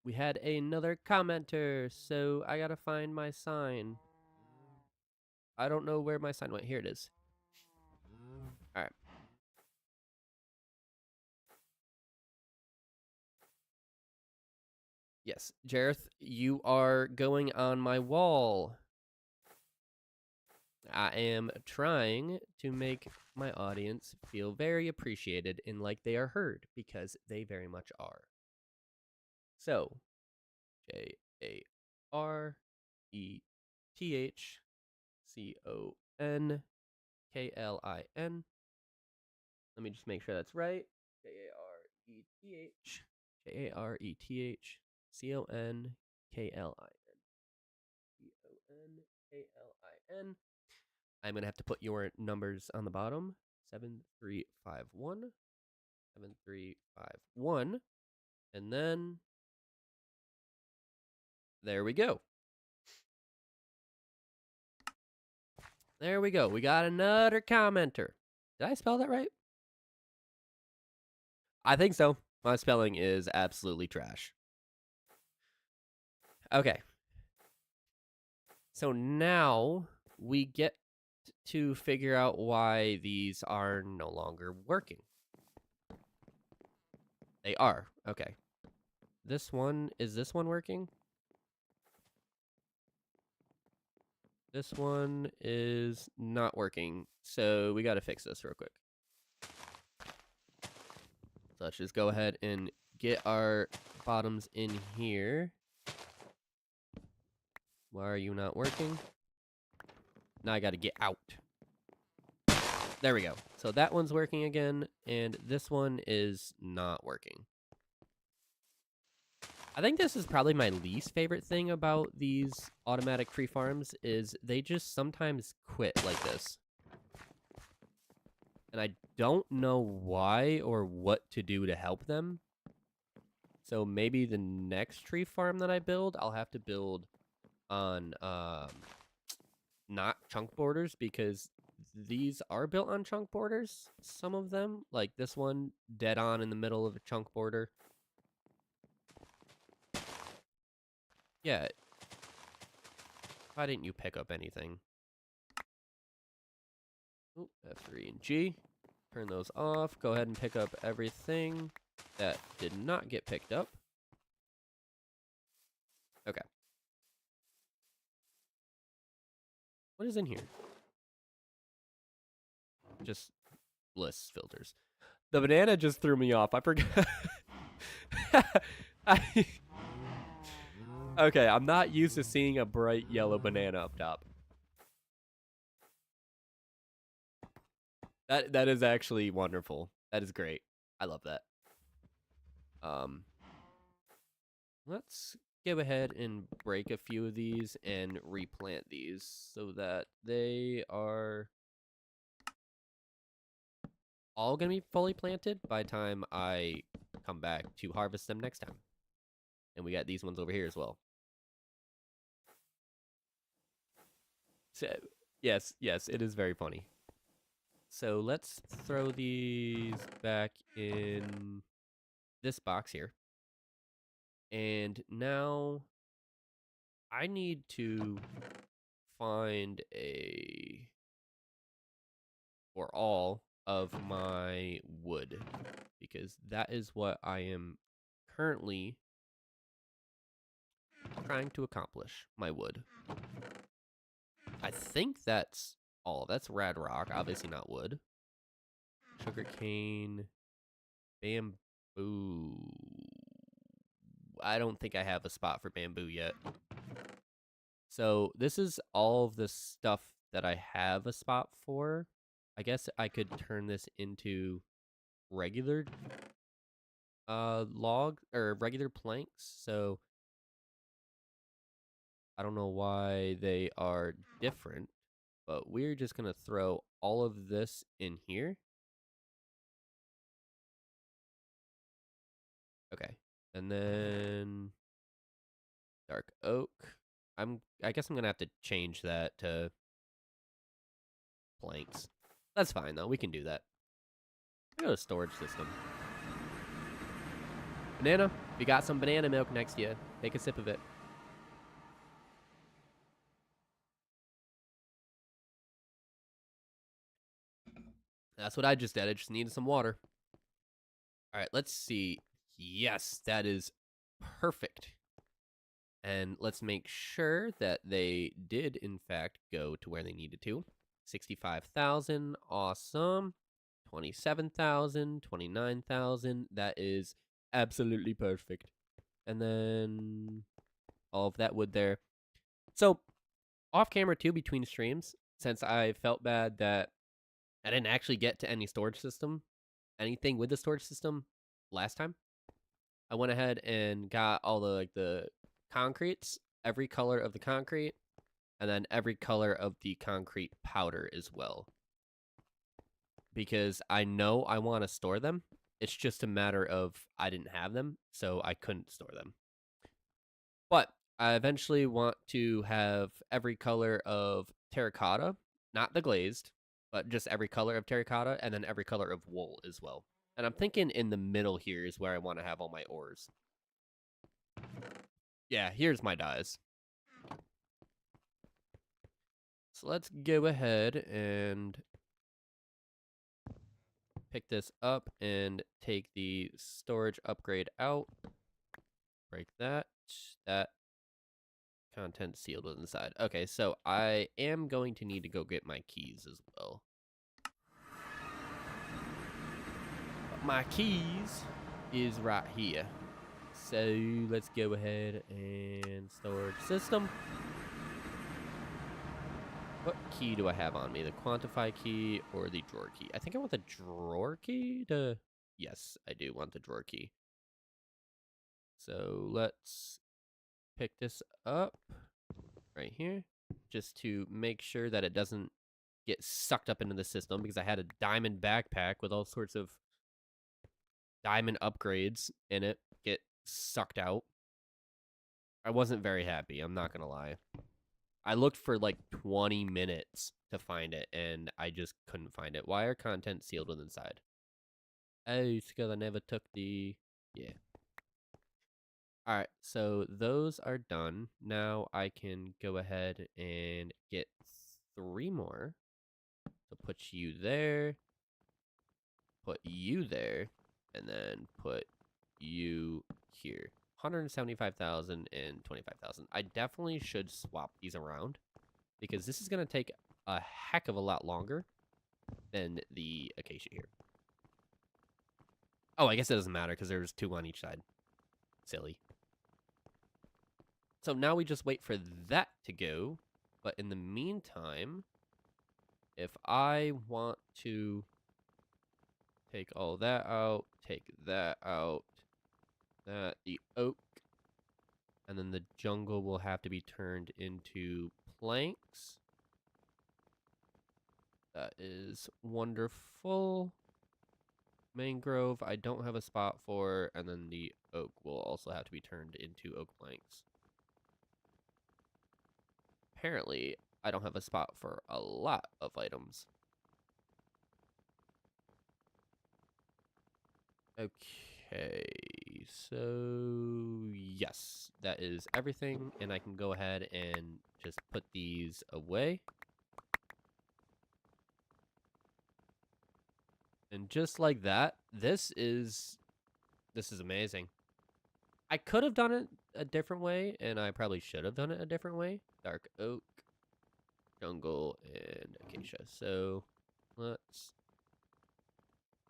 We had another commenter, so I got to find my sign. I don't know where my sign went. Here it is. All right. Yes, Jareth, you are going on my wall. I am trying to make my audience feel very appreciated and like they are heard, because they very much are. So, JARETHCONKLIN. Let me just make sure that's right. JARETHCONKLIN. I'm going to have to put your numbers on the bottom. 7351. 7351. And then there we go. There we go. We got another commenter. Did I spell that right? I think so. My spelling is absolutely trash. Okay. So now we get to figure out why these are no longer working. They are. Okay. This one, is this one working? This one is not working, so we got to fix this real quick. So let's just go ahead and get our bottoms in here. Why are you not working? Now I got to get out. There we go. So that one's working again, and this one is not working. I think this is probably my least favorite thing about these automatic tree farms is they just sometimes quit like this. And I don't know why or what to do to help them. So maybe the next tree farm that I build, I'll have to build on not chunk borders, because these are built on chunk borders, some of them. Like this one, dead on in the middle of a chunk border. Yeah. Why didn't you pick up anything? Ooh, F3 and G. Turn those off. Go ahead and pick up everything that did not get picked up. Okay. What is in here? Just list filters. The banana just threw me off. I forgot. Okay, I'm not used to seeing a bright yellow banana up top. That is actually wonderful. That is great. I love that. Let's go ahead and break a few of these and replant these so that they are all going to be fully planted by the time I come back to harvest them next time. And we got these ones over here as well. So, yes, it is very funny. So let's throw these back in this box here. And now I need to find or all of my wood, because that is what I am currently trying to accomplish, my wood. I think that's all. That's rad rock, obviously not wood. Sugarcane, bamboo. I don't think I have a spot for bamboo yet. So this is all of the stuff that I have a spot for. I guess I could turn this into regular log or regular planks. So I don't know why they are different, but we're just gonna throw all of this in here. Okay, and then dark oak. I guess I'm gonna have to change that to planks. That's fine though. We can do that. I go to storage system. Banana. If you got some banana milk next to you, take a sip of it. That's what I just did. I just needed some water. All right, let's see. Yes, that is perfect. And let's make sure that they did, in fact, go to where they needed to. 65,000. Awesome. 27,000. 29,000. That is absolutely perfect. And then all of that wood there. So, off camera, too, between streams, since I felt bad that I didn't actually get to any storage system, anything with the storage system last time, I went ahead and got all the concretes, every color of the concrete, and then every color of the concrete powder as well. Because I know I want to store them. It's just a matter of I didn't have them, so I couldn't store them. But I eventually want to have every color of terracotta, not the glazed, but just every color of terracotta, and then every color of wool as well. And I'm thinking in the middle here is where I want to have all my ores. Yeah, here's my dyes. So let's go ahead and pick this up and take the storage upgrade out. Break that. That Content sealed with inside. Okay, so I am going to need to go get my keys as well. But my keys is right here. So let's go ahead and storage system. What key do I have on me? The quantify key or the drawer key? I think I want the drawer key to... Yes, I do want the drawer key. So let's pick this up right here just to make sure that it doesn't get sucked up into the system, because I had a diamond backpack with all sorts of diamond upgrades in it get sucked out. I wasn't very happy, I'm not gonna lie. I looked for like 20 minutes to find it, and I just couldn't find it. Why are content sealed with inside? Oh, it's because I never took the... Yeah. Alright, so those are done. Now I can go ahead and get 3 more. So put you there, put you there, and then put you here. 175,000 and 25,000. I definitely should swap these around, because this is going to take a heck of a lot longer than the acacia here. Oh, I guess it doesn't matter because there's 2 on each side. Silly. So now we just wait for that to go. But in the meantime, if I want to take all that out, take that out, the oak, and then the jungle will have to be turned into planks. That is wonderful. Mangrove, I don't have a spot for, and then the oak will also have to be turned into oak planks. Apparently, I don't have a spot for a lot of items. Okay, so yes, that is everything, and I can go ahead and just put these away. And just like that, this is amazing. I could have done it a different way, and I probably should have done it a different way. Dark oak, jungle, and acacia. So let's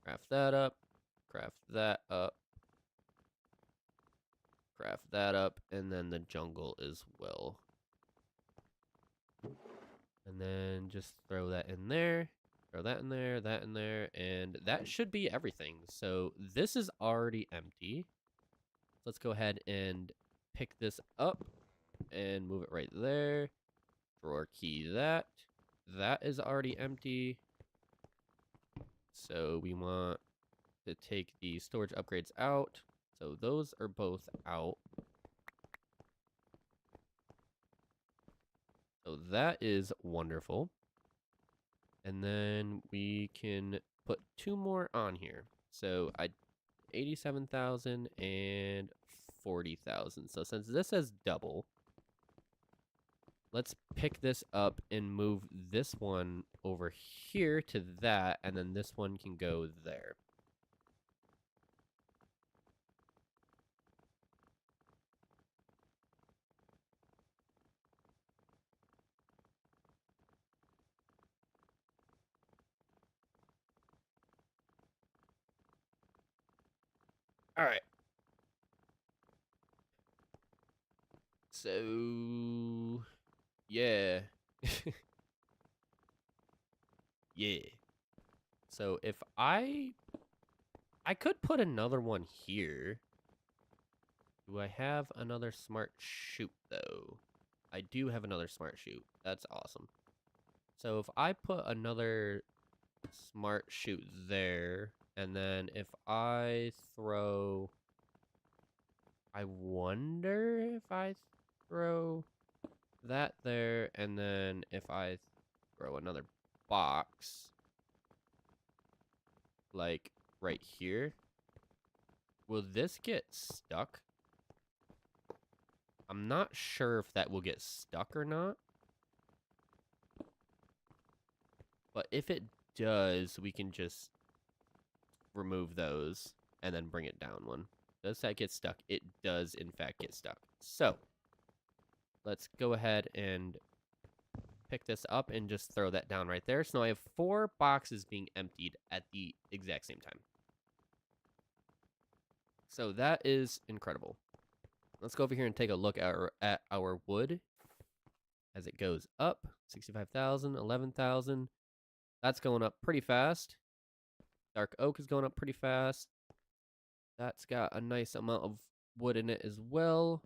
craft that up, craft that up, craft that up, and then the jungle as well. And then just throw that in there, throw that in there, that in there, and that should be everything. So this is already empty. Let's go ahead and pick this up and move it right there. Drawer key that. That is already empty. So we want to take the storage upgrades out. So those are both out. So that is wonderful. And then we can put 2 more on here. So 87,000 and 40,000. So since this has double, let's pick this up and move this one over here to that, and then this one can go there. All right. So, yeah. Yeah. So if I could put another one here. Do I have another smart chute, though? I do have another smart chute. That's awesome. So if I put another smart chute there, and then if I throw... I wonder if I throw that there, and then if I throw another box, like right here, will this get stuck? I'm not sure if that will get stuck or not. But if it does, we can just remove those and then bring it down one. Does that get stuck? It does, in fact, get stuck. So, let's go ahead and pick this up and just throw that down right there. So now I have 4 boxes being emptied at the exact same time. So that is incredible. Let's go over here and take a look at our wood as it goes up. 65,000, 11,000. That's going up pretty fast. Dark oak is going up pretty fast. That's got a nice amount of wood in it as well.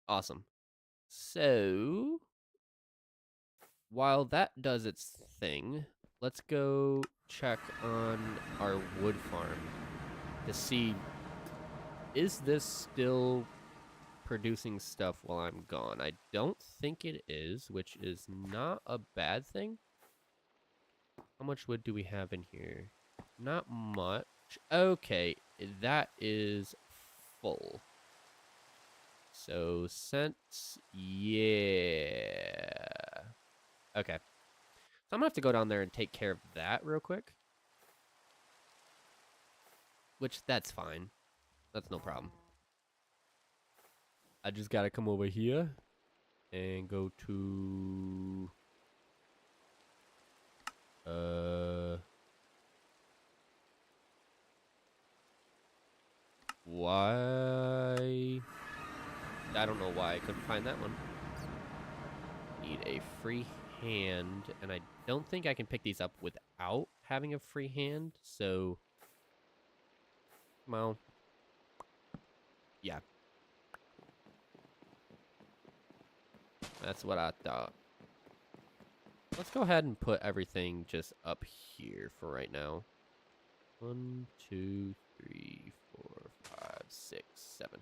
Awesome. So, while that does its thing, let's go check on our wood farm to see, is this still producing stuff while I'm gone? I don't think it is, which is not a bad thing. How much wood do we have in here? Not much. Okay, that is full. So, since, yeah. Okay. So I'm going to have to go down there and take care of that real quick. Which, that's fine. That's no problem. I just got to come over here and go to... Why? I don't know why I couldn't find that one. Need a free hand, and I don't think I can pick these up without having a free hand, so... Well... Yeah. That's what I thought. Let's go ahead and put everything just up here for right now. 1, 2, 3, 4, 5, 6, 7.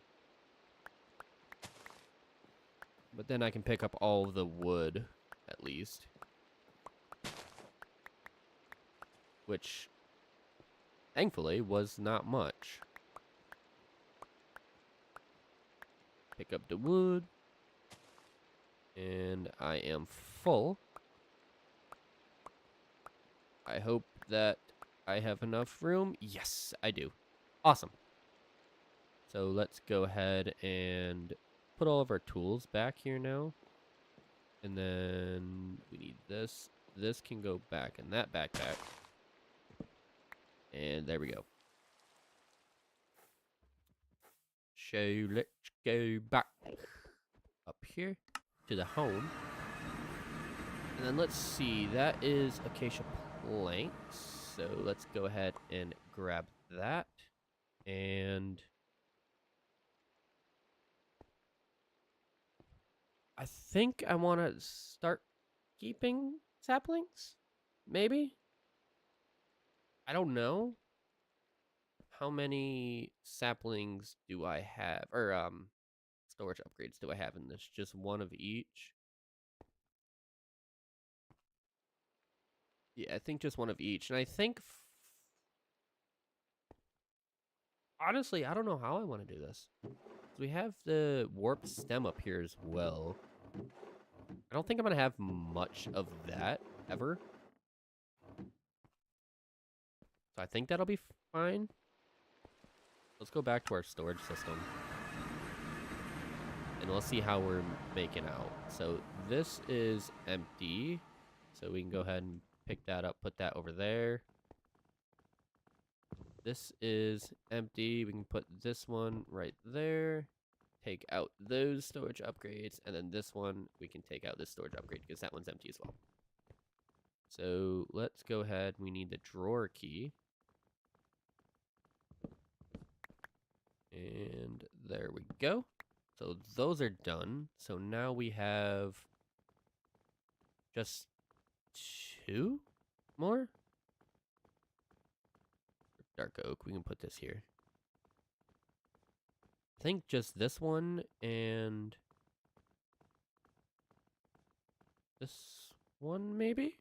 But then I can pick up all of the wood, at least. Which, thankfully, was not much. Pick up the wood. And I am full. I hope that I have enough room. Yes, I do. Awesome. So let's go ahead and put all of our tools back here now. And then we need this. This can go back in that backpack. And there we go. So let's go back up here to the home. And then let's see, that is acacia planks. So let's go ahead and grab that. And I think I want to start keeping saplings. Maybe. I don't know. How many saplings do I have? Or storage upgrades do I have in this? Just one of each. Yeah, I think just one of each. And I think... honestly, I don't know how I want to do this. We have the warped stem up here as well. I don't think I'm going to have much of that ever. So I think that'll be fine. Let's go back to our storage system. And let's see how we're making out. So this is empty. So we can go ahead and pick that up, put that over there. This is empty. We can put this one right there. Take out those storage upgrades. And then this one, we can take out this storage upgrade because that one's empty as well. So let's go ahead. We need the drawer key. And there we go. So those are done. So now we have just 2 more. Dark oak, we can put this here. I think just this one and this one maybe?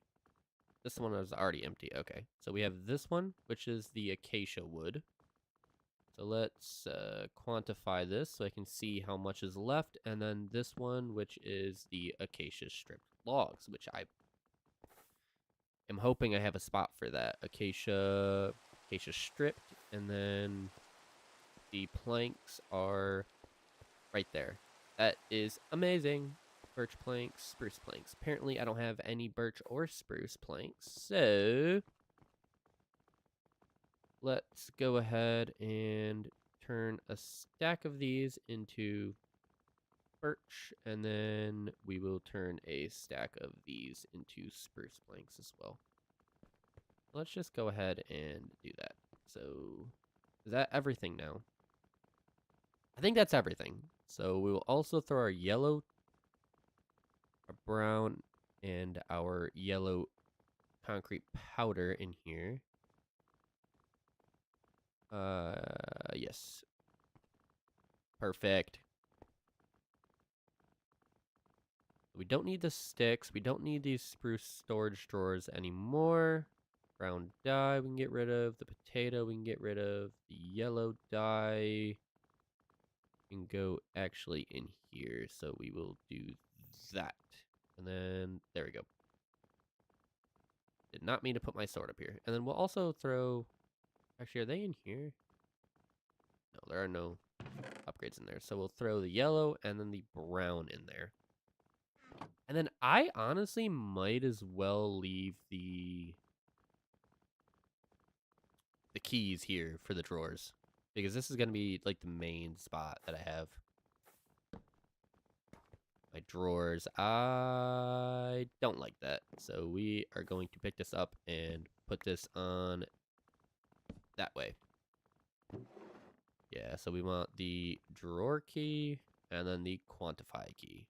This one is already empty. Okay, so we have this one, which is the acacia wood. So let's quantify this so I can see how much is left. And then this one, which is the acacia stripped logs, which I am hoping I have a spot for that. Acacia stripped. And then the planks are right there. That is amazing. Birch planks, spruce planks. Apparently, I don't have any birch or spruce planks, so let's go ahead and turn a stack of these into birch, and then we will turn a stack of these into spruce planks as well. Let's just go ahead and do that. So, is that everything now? I think that's everything. So we will also throw our yellow, our brown, and our yellow concrete powder in here. Yes. Perfect. We don't need the sticks. We don't need these spruce storage drawers anymore. Brown dye we can get rid of. The potato we can get rid of. The yellow dye can go actually in here. So we will do that. And then, there we go. Did not mean to put my sword up here. And then we'll also throw... Actually, are they in here? No, there are no upgrades in there. So we'll throw the yellow and then the brown in there. And then I honestly might as well leave the keys here for the drawers. Because this is going to be like the main spot that I have. My drawers, I don't like that. So we are going to pick this up and put this on that way. Yeah, so we want the drawer key and then the quantify key.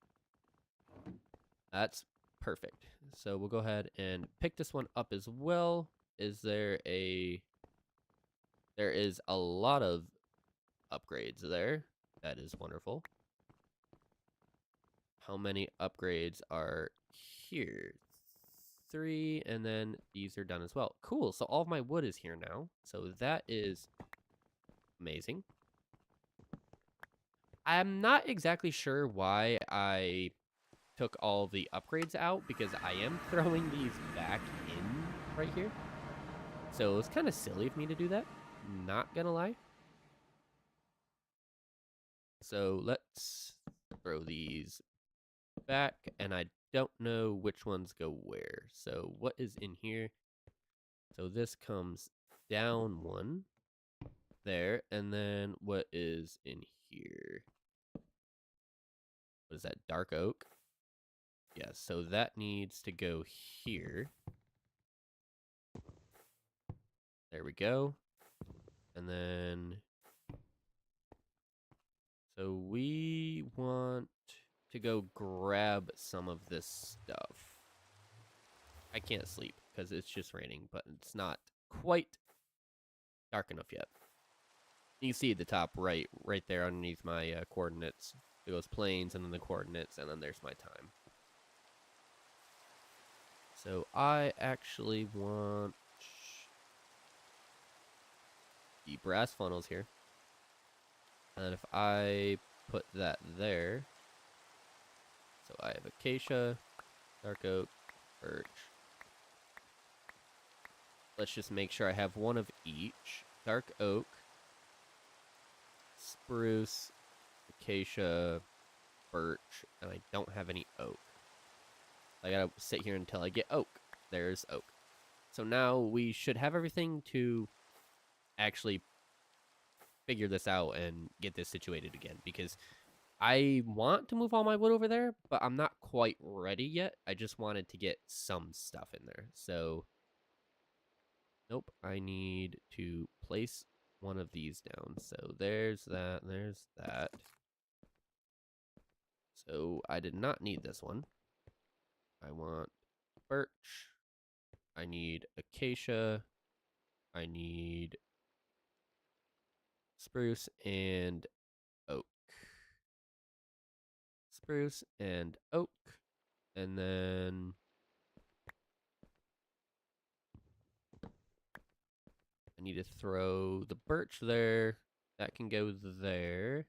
That's perfect. So we'll go ahead and pick this one up as well. There is a lot of upgrades there. That is wonderful. How many upgrades are here? 3, and then these are done as well. Cool, so all of my wood is here now. So that is amazing. I'm not exactly sure why I took all the upgrades out, because I am throwing these back in right here. So it's kind of silly of me to do that. Not gonna lie. So let's throw these back, and I don't know which ones go where. So what is in here? So this comes down one there, and then what is in here? What is that? Dark oak? Yeah, so that needs to go here. There we go. And then, so we want to go grab some of this stuff. I can't sleep because it's just raining, but it's not quite dark enough yet. You can see at the top right there underneath my coordinates. It goes planes and then the coordinates, and then there's my time. So I actually want the brass funnels here. And if I put that there, so I have acacia, dark oak, birch. Let's just make sure I have one of each. Dark oak, spruce, acacia, birch, and I don't have any oak. I gotta sit here until I get oak. There's oak. So now we should have everything to actually figure this out and get this situated again, because I want to move all my wood over there, but I'm not quite ready yet. I just wanted to get some stuff in there. So, nope, I need to place one of these down. So there's that, there's that. So I did not need this one. I want birch. I need acacia. I need spruce and oak. Spruce and oak. And then I need to throw the birch there. That can go there.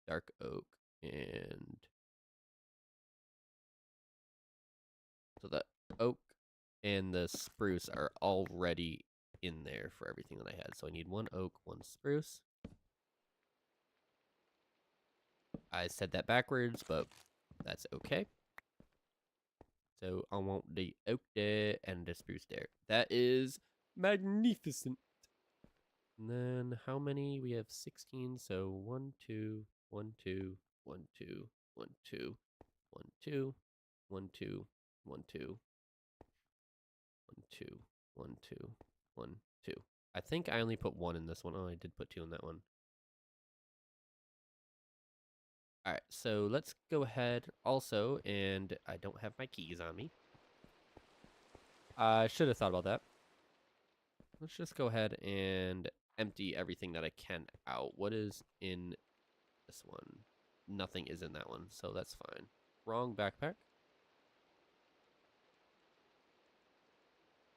Dark oak. And so the oak and the spruce are already in there for everything that I had. So I need one oak, one spruce. I said that backwards, but that's okay. So I want the oak there and the spruce there. That is magnificent. And then how many? We have 16. So 1, 2, 1, 2, 1, 2, 1, 2, 1, 2, 1, 2, 1, 2, 1, 2, 1, 2, 1, 2. I think I only put 1 in this one. Oh, I did put 2 in that one. All right, so let's go ahead also, and I don't have my keys on me. I should have thought about that. Let's just go ahead and empty everything that I can out. What is in this one? Nothing is in that one, so that's fine. Wrong backpack.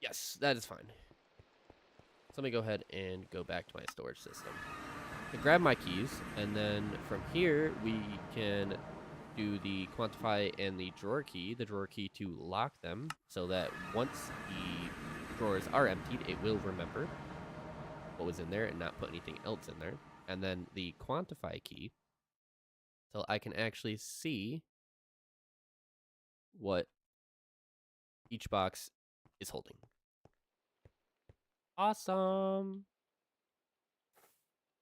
Yes, that is fine. So let me go ahead and go back to my storage system. I grab my keys, and then from here, we can do the quantify and the drawer key to lock them so that once the drawers are emptied, it will remember what was in there and not put anything else in there. And then the quantify key so I can actually see what each box is holding. Awesome.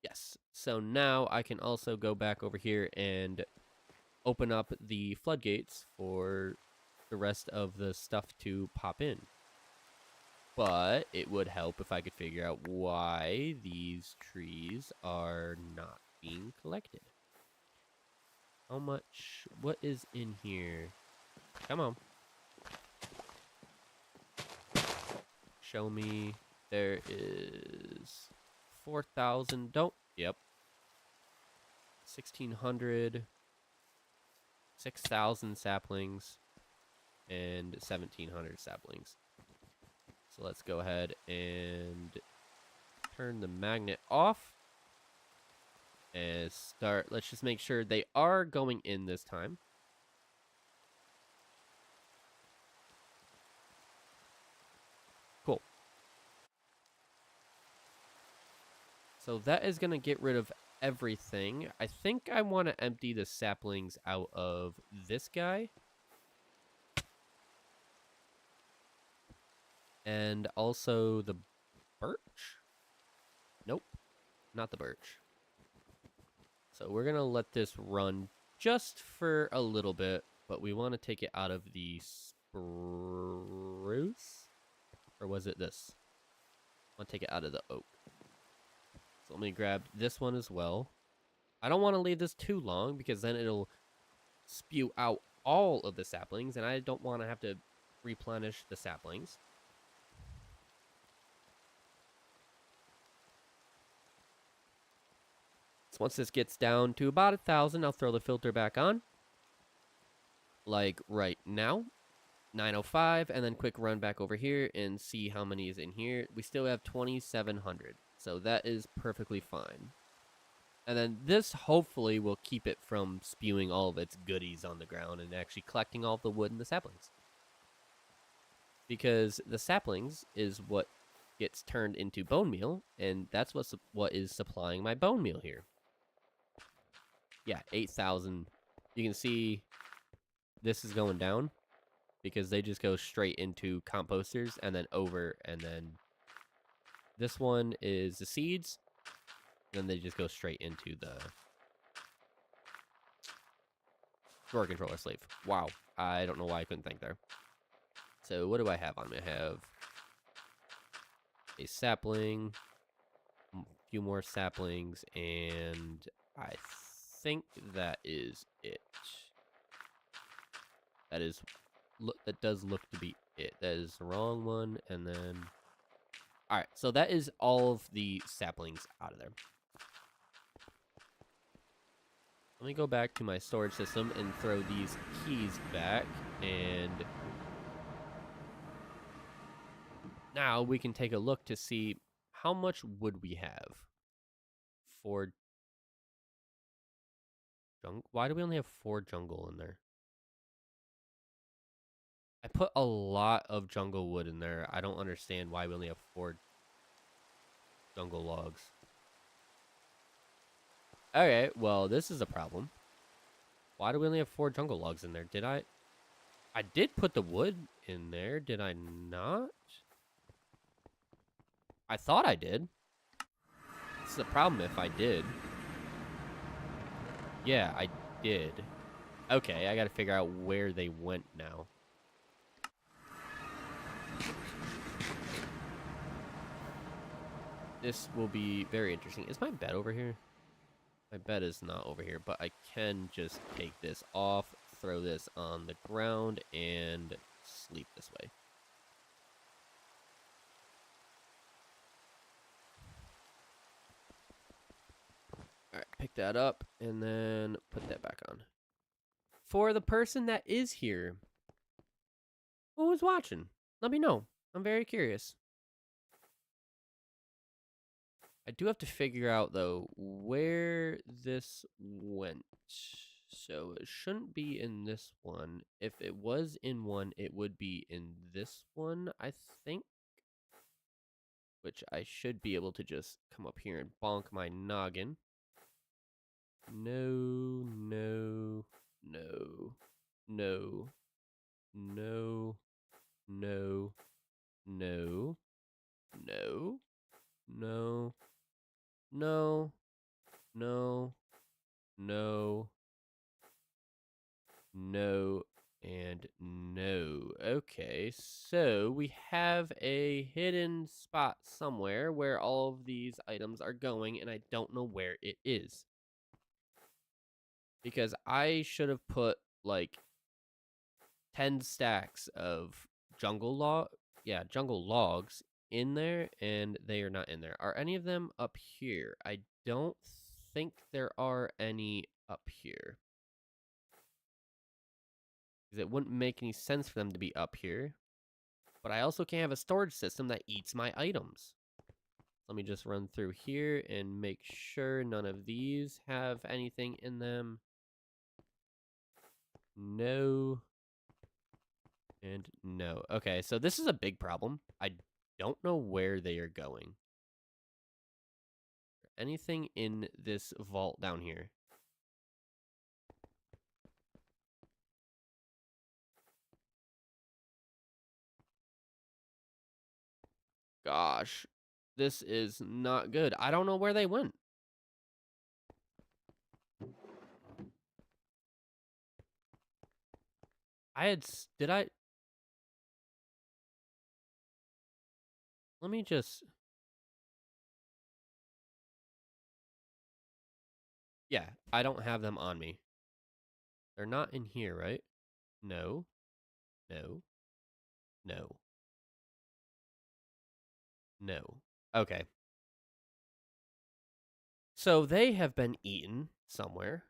Yes. So now I can also go back over here and open up the floodgates for the rest of the stuff to pop in. But it would help if I could figure out why these trees are not being collected. How much? What is in here? Come on. Show me. There is 4,000. Don't. Yep. 1,600. 6,000 saplings. And 1,700 saplings. So let's go ahead and turn the magnet off. And start. Let's just make sure they are going in this time. Cool. So that is going to get rid of everything. I think I want to empty the saplings out of this guy. And also the birch? Nope, not the birch. So we're going to let this run just for a little bit, but we want to take it out of the spruce? Or was it this? I want to take it out of the oak. So let me grab this one as well. I don't want to leave this too long because then it'll spew out all of the saplings, and I don't want to have to replenish the saplings. So once this gets down to about 1,000, I'll throw the filter back on. Like right now. 905, and then quick run back over here and see how many is in here. We still have 2,700, so that is perfectly fine. And then this hopefully will keep it from spewing all of its goodies on the ground and actually collecting all of the wood and the saplings. Because the saplings is what gets turned into bone meal, and that's what is supplying my bone meal here. Yeah, 8,000. You can see this is going down because they just go straight into composters and then over, and then this one is the seeds, and then they just go straight into the drawer controller slave. Wow, I don't know why I couldn't think there. So what do I have on me? I have a sapling, a few more saplings, and I think that is it. That does look to be it. That is the wrong one, and then... Alright, so that is all of the saplings out of there. Let me go back to my storage system and throw these keys back, and... now we can take a look to see how much wood we have for jungle. Why do we only have 4 jungle in there? I put a lot of jungle wood in there. I don't understand why we only have 4 jungle logs. Okay, well, this is a problem. Why do we only have 4 jungle logs in there? Did I did put the wood in there, did I not? I thought I did. This is the problem if I did. Yeah, I did. Okay, I gotta figure out where they went now. This will be very interesting. Is my bed over here? My bed is not over here, but I can just take this off, throw this on the ground, and sleep this way. Alright, pick that up, and then put that back on. For the person that is here, who was watching? Let me know. I'm very curious. I do have to figure out, though, where this went. So it shouldn't be in this one. If it was in one, it would be in this one, I think. Which I should be able to just come up here and bonk my noggin. No, no, no, no, no, no, no, no, no, no, no, no, no, and no. Okay, so we have a hidden spot somewhere where all of these items are going, and I don't know where it is. Because I should have put, like, 10 stacks of jungle logs in there, and they are not in there. Are any of them up here? I don't think there are any up here. Because it wouldn't make any sense for them to be up here. But I also can't have a storage system that eats my items. Let me just run through here and make sure none of these have anything in them. No. And no. Okay, so this is a big problem. I don't know where they are going. Anything in this vault down here? Gosh, this is not good. I don't know where they went. Did I? Let me just. Yeah, I don't have them on me. They're not in here, right? No. No. No. No. Okay. So they have been eaten somewhere.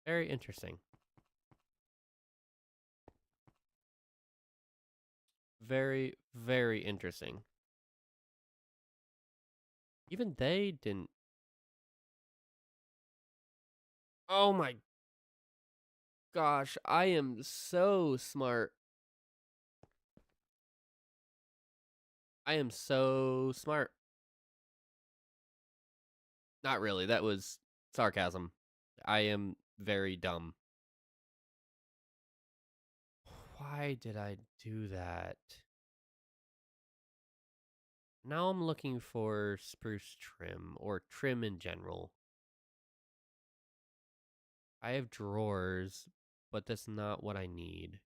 Very interesting. Very, very interesting. Even they didn't. Oh my gosh, I am so smart. I am so smart. Not really, that was sarcasm. I am very dumb. Why did I do that? Now I'm looking for spruce trim, or trim in general. I have drawers, but that's not what I need.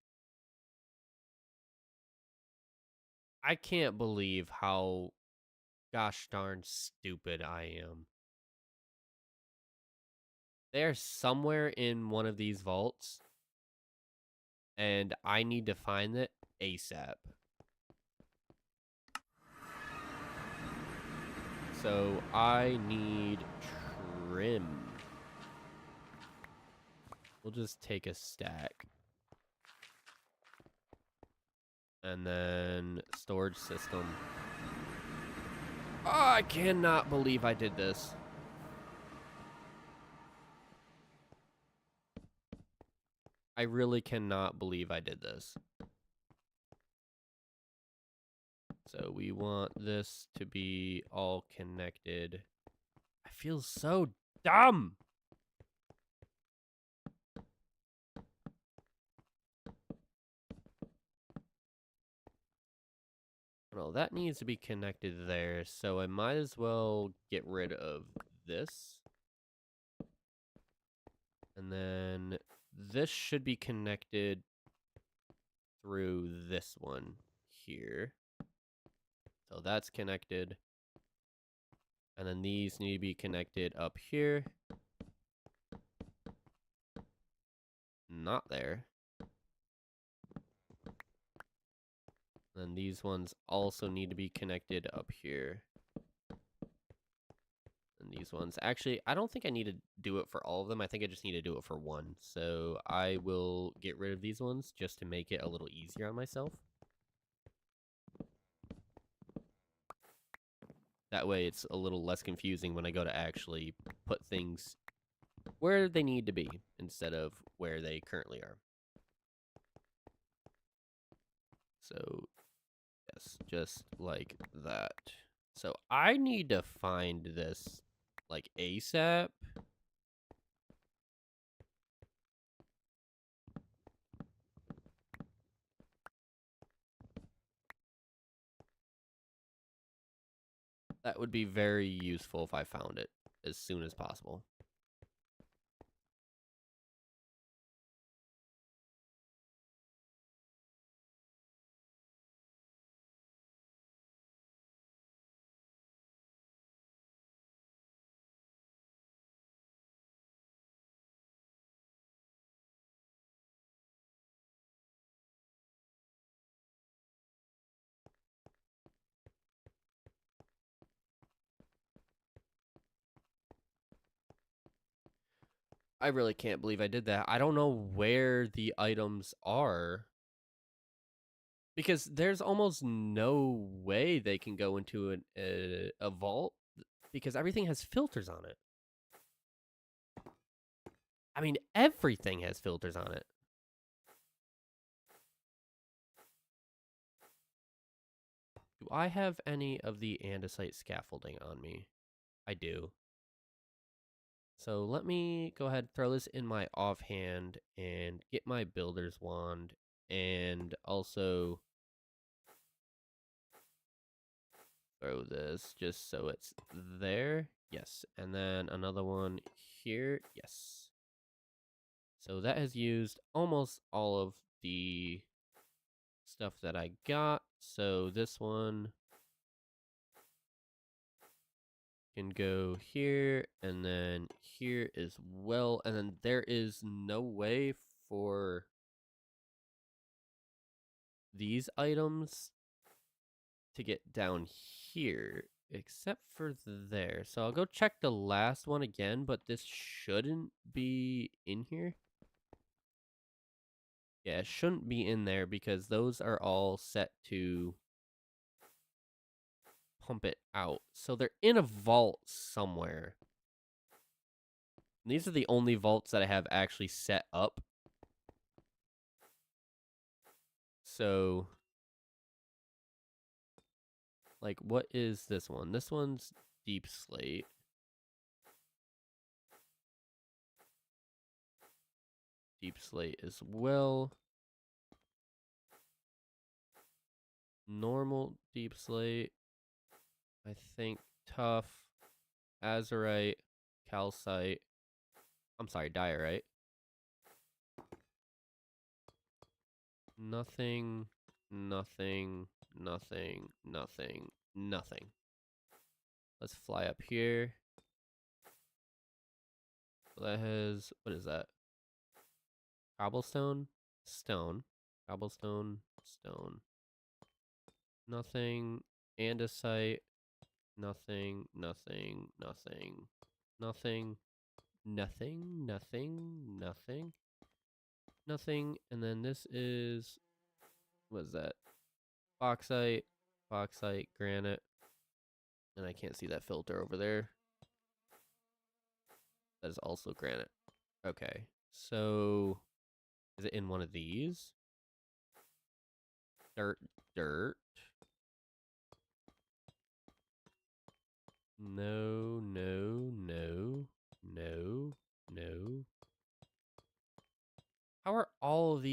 I can't believe how gosh darn stupid I am. They're somewhere in one of these vaults, and I need to find it ASAP. So I need trim. We'll just take a stack. And then storage system. Oh, I cannot believe I did this. I really cannot believe I did this. So we want this to be all connected I feel so dumb. Well, that needs to be connected there, so I might as well get rid of this. And then this should be connected through this one here. So that's connected. And then these need to be connected up here. Not there. And these ones also need to be connected up here. And these ones, actually, I don't think I need to do it for all of them. I think I just need to do it for one. So I will get rid of these ones just to make it a little easier on myself. That way it's a little less confusing when I go to actually put things where they need to be instead of where they currently are. So, yes, just like that. So I need to find this, like, ASAP. That would be very useful if I found it as soon as possible. I really can't believe I did that. I don't know where the items are. Because there's almost no way they can go into a vault because everything has filters on it. I mean, everything has filters on it. Do I have any of the andesite scaffolding on me? I do. So let me go ahead and throw this in my offhand and get my builder's wand and also throw this just so it's there. Yes. And then another one here. Yes. So that has used almost all of the stuff that I got. So this one can go here and then here as well. And then there is no way for these items to get down here except for there. So I'll go check the last one again, but this shouldn't be in here. Yeah, it shouldn't be in there because those are all set to pump it out. So they're in a vault somewhere. And these are the only vaults that I have actually set up. So, like, what is this one? This one's deep slate. Deep slate as well. Normal deep slate. I think tough. Azurite. Calcite. I'm sorry, diorite. Nothing. Nothing. Nothing. Nothing. Nothing. Let's fly up here. So that has, what is that? Cobblestone? Stone. Cobblestone. Stone. Nothing. Andesite. Nothing. Nothing. Nothing. Nothing. Nothing. Nothing. Nothing. Nothing. And then this is, what is that? Bauxite. Bauxite. Granite. And I can't see that filter over there. That is also granite. Okay. So, is it in one of these? Dirt. Dirt. No, no,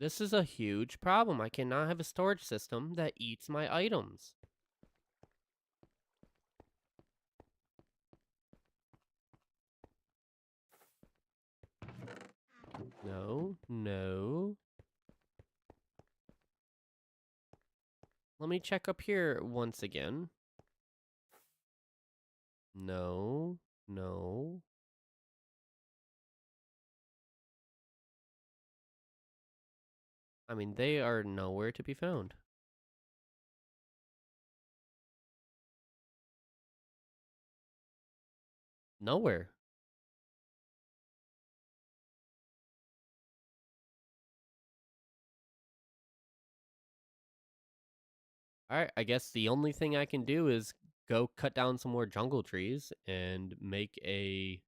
This is a huge problem. I cannot have a storage system that eats my items. No, no. Let me check up here once again. No, no. I mean, they are nowhere to be found. Nowhere. Alright, I guess the only thing I can do is go cut down some more jungle trees and make a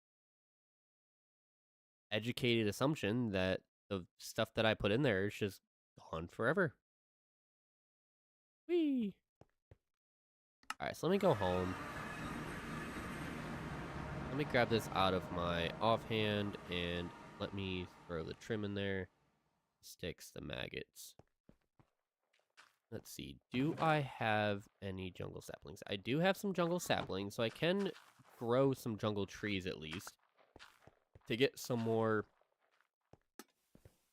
educated assumption that the stuff that I put in there is just gone forever. Whee! Alright, so let me go home. Let me grab this out of my offhand and let me throw the trim in there. Sticks, the maggots. Let's see. Do I have any jungle saplings? I do have some jungle saplings, so I can grow some jungle trees at least to get some more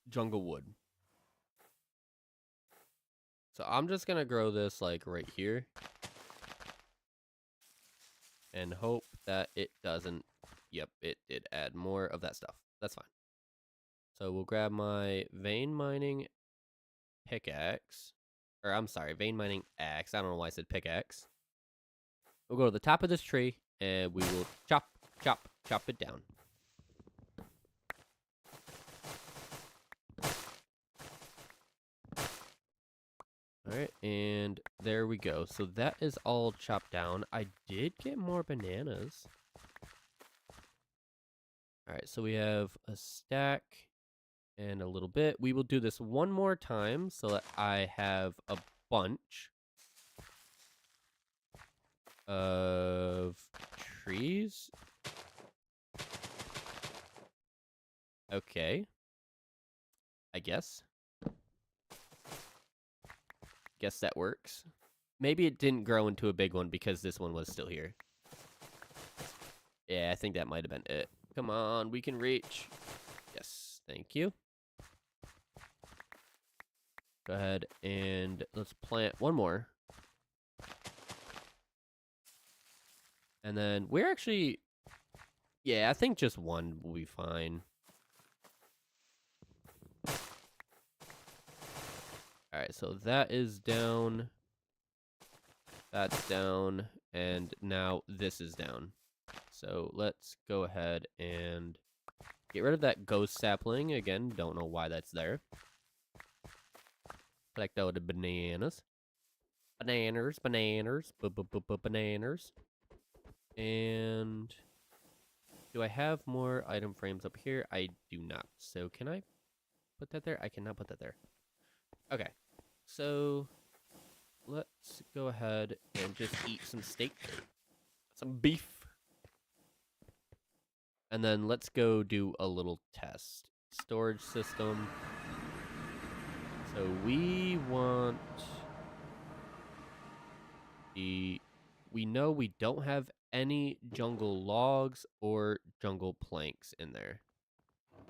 jungle wood. So I'm just going to grow this like right here and hope that it doesn't. Yep, it did add more of that stuff. That's fine. So we'll grab my vein mining pickaxe. Or I'm sorry, vein mining axe. I don't know why I said pickaxe. We'll go to the top of this tree and we will chop, chop, chop it down. Alright, and there we go. So that is all chopped down. I did get more bananas. Alright, so we have a stack and a little bit. We will do this one more time so that I have a bunch of trees. Okay. I guess. Guess that works. Maybe it didn't grow into a big one because this one was still here. Yeah, I think that might have been it. Come on, we can reach. Yes, thank you. Go ahead and let's plant one more. And then we're actually... Yeah, I think just one will be fine. Alright, so that is down. That's down. And now this is down. So let's go ahead and get rid of that ghost sapling. Again, don't know why that's there. Collect all the bananas. Bananas, bananas, bananas. And do I have more item frames up here? I do not. So can I put that there? I cannot put that there. Okay. So let's go ahead and just eat some steak. Some beef. And then let's go do a little test. Storage system. So we want the... We know we don't have any jungle logs or jungle planks in there.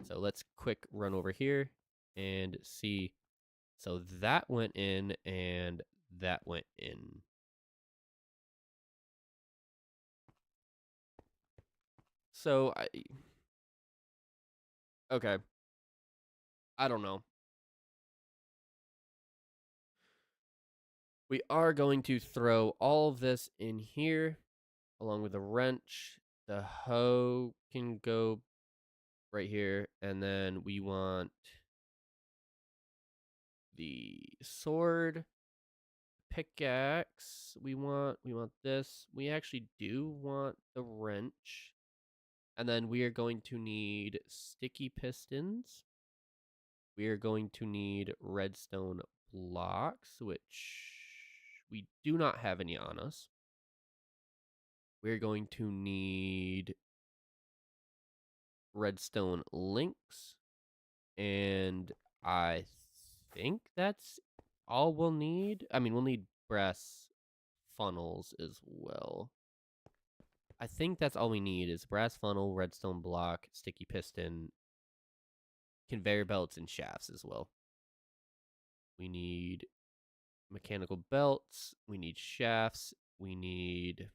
So let's quick run over here and see. So that went in and that went in. So okay. I don't know. We are going to throw all of this in here along with the wrench. The hoe can go right here, and then we want the sword, pickaxe. We want this. We actually do want the wrench. And then we are going to need sticky pistons. We are going to need redstone blocks, which we do not have any on us. We're going to need redstone links. And I think that's all we'll need. I mean, we'll need brass funnels as well. I think that's all we need is brass funnel, redstone block, sticky piston, conveyor belts, and shafts as well. We need mechanical belts. We need shafts. We need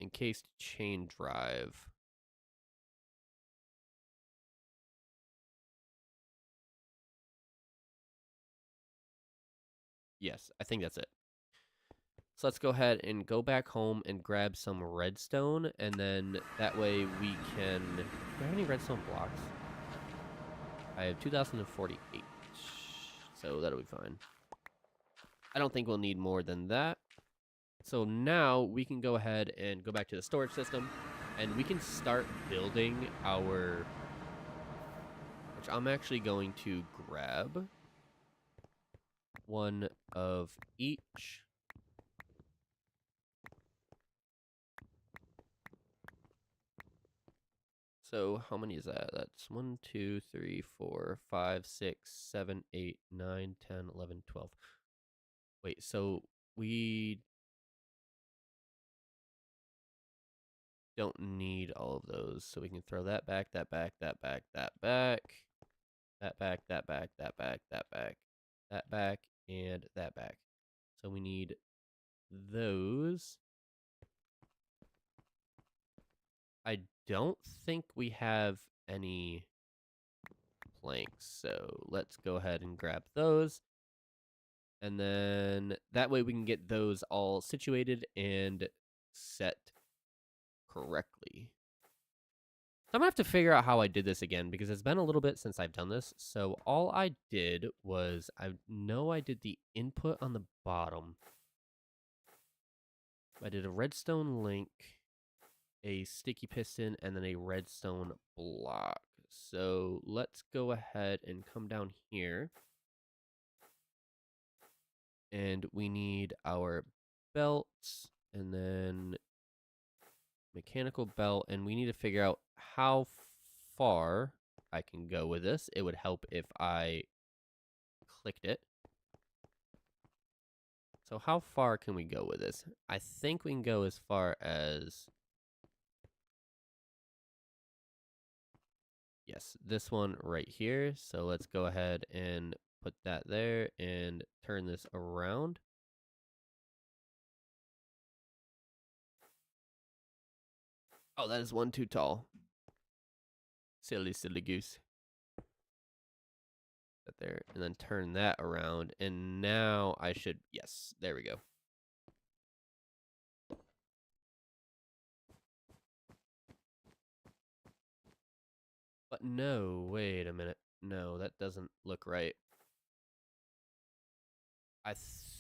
encased chain drive. Yes, I think that's it. So let's go ahead and go back home and grab some redstone, and then that way we can... Do I have any redstone blocks? I have 2048, so that'll be fine. I don't think we'll need more than that. So now we can go ahead and go back to the storage system, and we can start building our... Which I'm actually going to grab one of each. So how many is that? That's 1, 2, 3, 4, 5, 6, 7, 8, 9, 10, 11, 12. Wait, so we don't need all of those. So we can throw that back, that back, that back, that back, that back, that back, that back, that back, that back, and that back. So we need those. I don't think we have any planks, so let's go ahead and grab those. And then that way we can get those all situated and set correctly. So I'm gonna have to figure out how I did this again because it's been a little bit since I've done this. So all I did was, I know I did the input on the bottom. I did a redstone link, a sticky piston, and then a redstone block. So let's go ahead and come down here. And we need our belts, and then mechanical belt, and we need to figure out how far I can go with this. It would help if I clicked it. So how far can we go with this? I think we can go as far as... Yes, this one right here. So let's go ahead and put that there and turn this around. Oh, that is one too tall. Silly, silly goose. That there, and then turn that around, and now I should... Yes, there we go. But no, wait a minute. No, that doesn't look right. I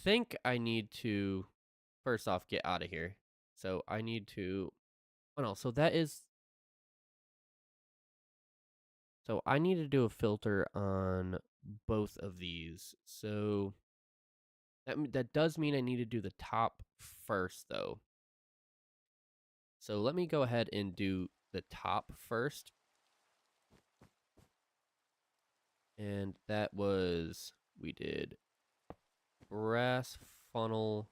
think I need to, first off, get out of here. So I need to... Oh no, so that is... So I need to do a filter on both of these. So that does mean I need to do the top first, though. So let me go ahead and do the top first. And that was... We did brass funnel...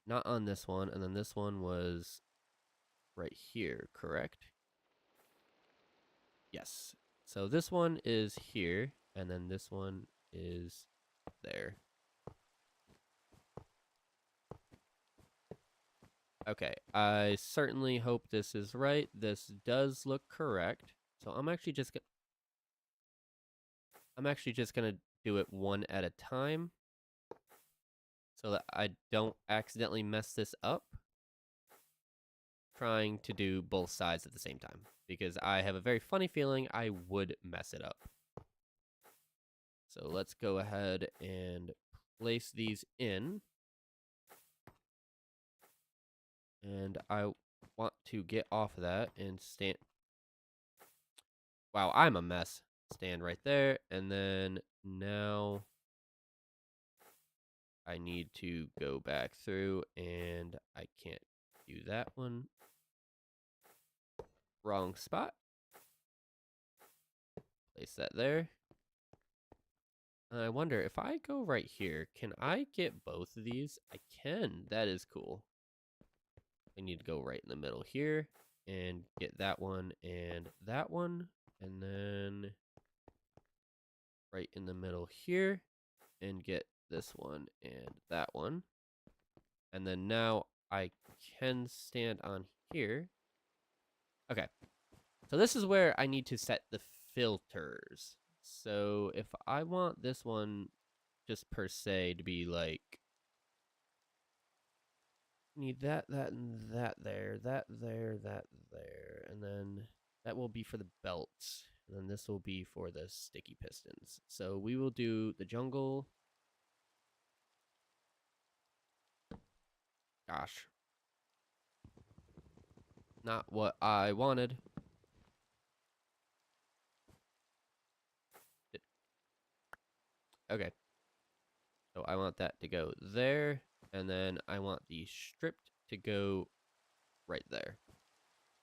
Not on this one, and then this one was right here, correct? Yes. So this one is here, and then this one is there. Okay, I certainly hope this is right. This does look correct. So I'm actually just gonna do it one at a time, so that I don't accidentally mess this up trying to do both sides at the same time, because I have a very funny feeling I would mess it up. So let's go ahead and place these in. And I want to get off of that and stand... Wow, I'm a mess. Stand right there, and then now I need to go back through, and I can't do that one. Wrong spot. Place that there. I wonder if I go right here, can I get both of these? I can. That is cool. I need to go right in the middle here and get that one and that one. And then right in the middle here and get this one and that one. And then now I can stand on here. Okay. So this is where I need to set the filters. So if I want this one just per se to be like, need that, and that there, that there, that there. And then that will be for the belts. And then this will be for the sticky pistons. So we will do the jungle. Gosh. Not what I wanted. Okay. So I want that to go there. And then I want the stripped to go right there.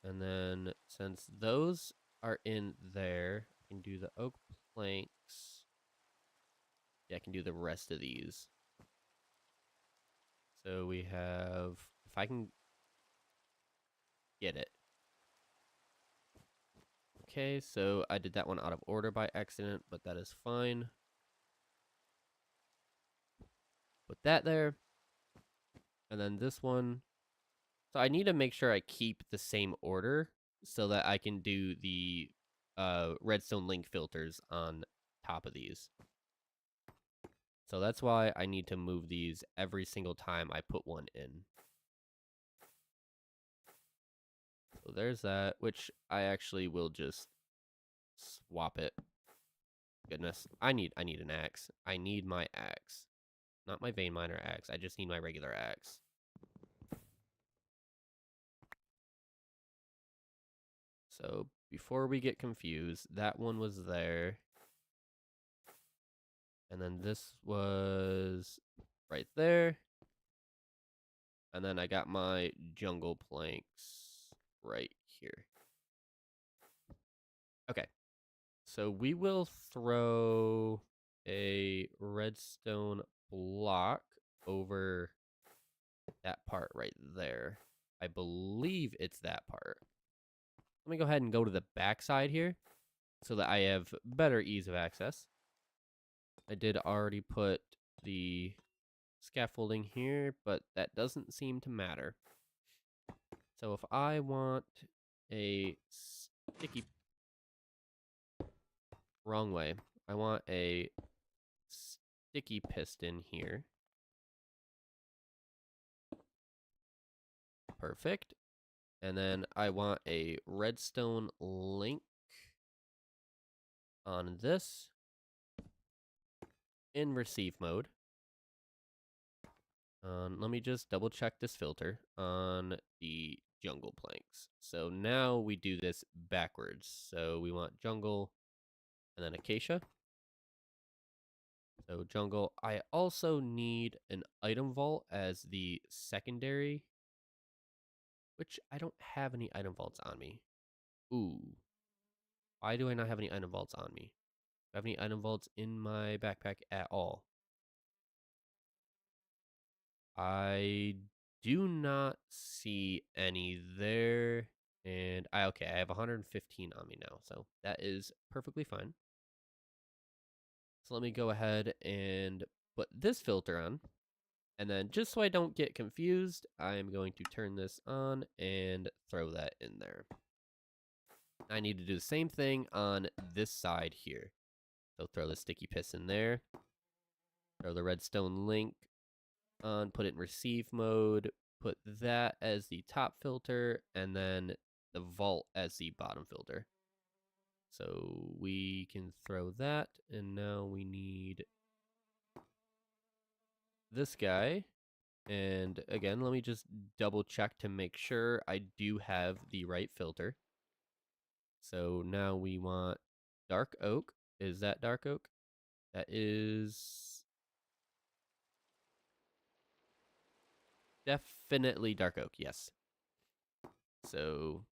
And then since those are in there, I can do the oak planks. Yeah, I can do the rest of these. So we have, if I can get it. Okay, so I did that one out of order by accident, but that is fine. Put that there. And then this one. So I need to make sure I keep the same order so that I can do the redstone link filters on top of these. So that's why I need to move these every single time I put one in. So there's that, which I actually will just swap it. Goodness, I need an axe. I need my axe. Not my vein miner axe. I just need my regular axe. So before we get confused, that one was there. And then this was right there. And then I got my jungle planks right here. Okay. So we will throw a redstone block over that part right there. I believe it's that part. Let me go ahead and go to the back side here so that I have better ease of access. I did already put the scaffolding here, but that doesn't seem to matter. So if I want a sticky... Wrong way. I want a sticky piston here. Perfect. And then I want a redstone link on this in receive mode. Let me just double check this filter on the jungle planks. So now we do this backwards. So we want jungle and then acacia. So jungle. I also need an item vault as the secondary, which I don't have any item vaults on me. Ooh. Why do I not have any item vaults on me? Do I have any item vaults in my backpack at all? I do not see any there. And okay, I have 115 on me now, so that is perfectly fine. So let me go ahead and put this filter on. And then just so I don't get confused, I'm going to turn this on and throw that in there. I need to do the same thing on this side here. So throw the sticky piston there. Throw the redstone link on, put it in receive mode, put that as the top filter, and then the vault as the bottom filter. So we can throw that, and now we need this guy. And again, let me just double check to make sure I do have the right filter. So now we want dark oak. Is that dark oak? That is definitely dark oak, yes. So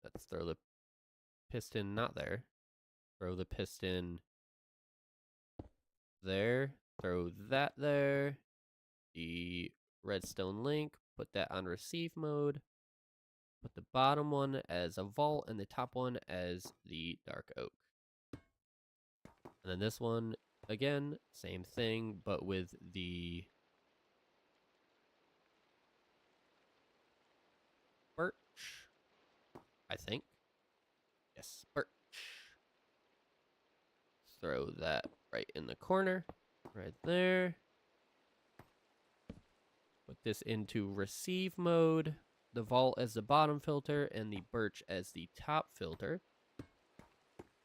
let's throw the piston not there. Throw the piston there. Throw that there. The redstone link, put that on receive mode. Put the bottom one as a vault and the top one as the dark oak. And then this one, again, same thing, but with the birch, I think. Yes, birch. Throw that right in the corner, right there. Put this into receive mode, the vault as the bottom filter, and the birch as the top filter.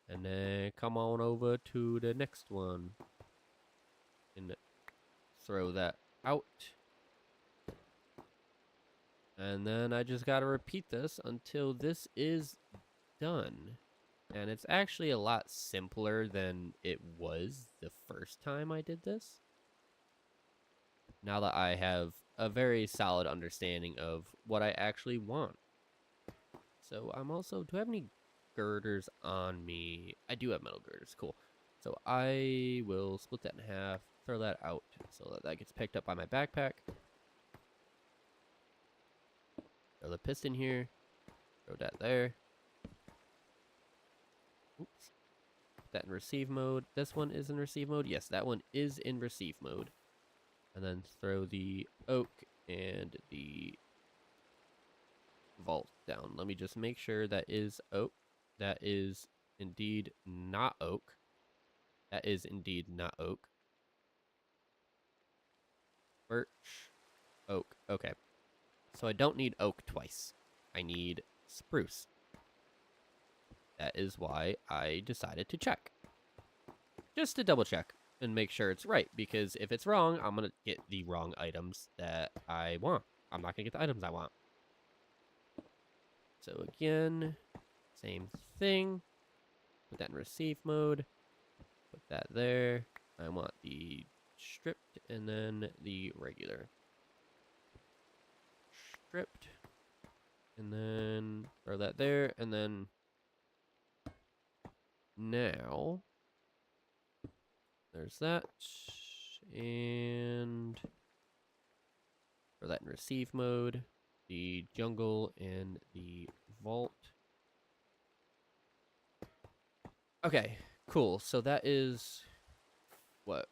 And then come on over to the next one. And throw that out. And then I just gotta repeat this until this is done. And it's actually a lot simpler than it was the first time I did this. Now that I have a very solid understanding of what I actually want. So I'm also, do I have any girders on me? I do have metal girders, cool. So I will split that in half, throw that out so that that gets picked up by my backpack. Throw the piston here, throw that there. Oops. Put that in receive mode. This one is in receive mode. Yes, that one is in receive mode. And then throw the oak and the vault down. Let me just make sure that is oak. That is indeed not oak. That is indeed not oak. Birch, oak. Okay. So I don't need oak twice. I need spruce. That is why I decided to check. Just to double check and make sure it's right, because if it's wrong, I'm going to get the wrong items that I want. I'm not going to get the items I want. So again, same thing. Put that in receive mode. Put that there. I want the stripped and then the regular. Stripped. And then throw that there. And then now there's that. And throw that in receive mode. The jungle and the vault. Okay, cool. So that is what?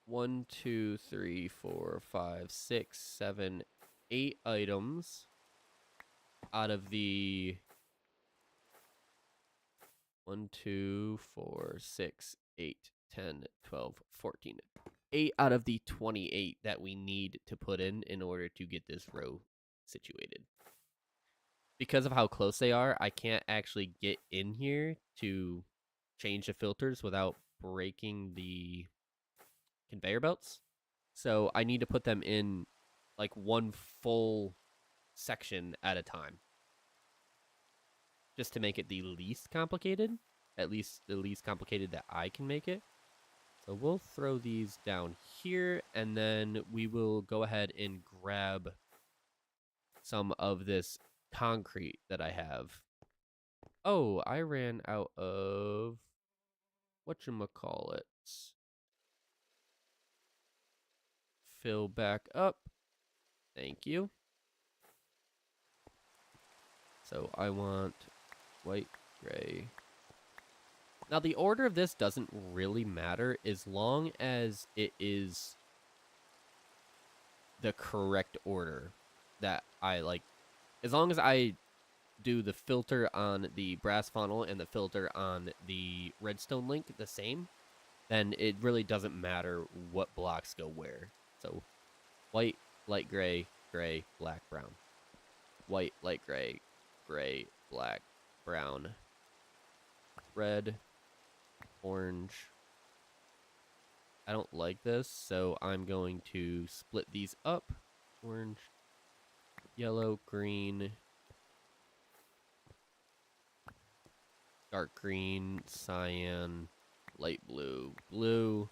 1, 2, 3, 4, 5, 6, 7, 8 items out of the 1, 2, 4, 6, 8, 10, 12, 14. 8 out of the 28 that we need to put in order to get this row situated. Because of how close they are, I can't actually get in here to change the filters without breaking the conveyor belts. So I need to put them in like one full section at a time. Just to make it the least complicated. At least the least complicated that I can make it. So we'll throw these down here, and then we will go ahead and grab some of this concrete that I have. Oh, I ran out of whatchamacallit. Fill back up. Thank you. So I want white, gray. Now the order of this doesn't really matter as long as it is the correct order that I like. As long as I do the filter on the brass funnel and the filter on the redstone link the same, then it really doesn't matter what blocks go where. So white, light gray, gray, black, brown. White, light gray, gray, black, brown, red, orange. I don't like this, so I'm going to split these up. Orange, yellow, green, dark green, cyan, light blue, blue,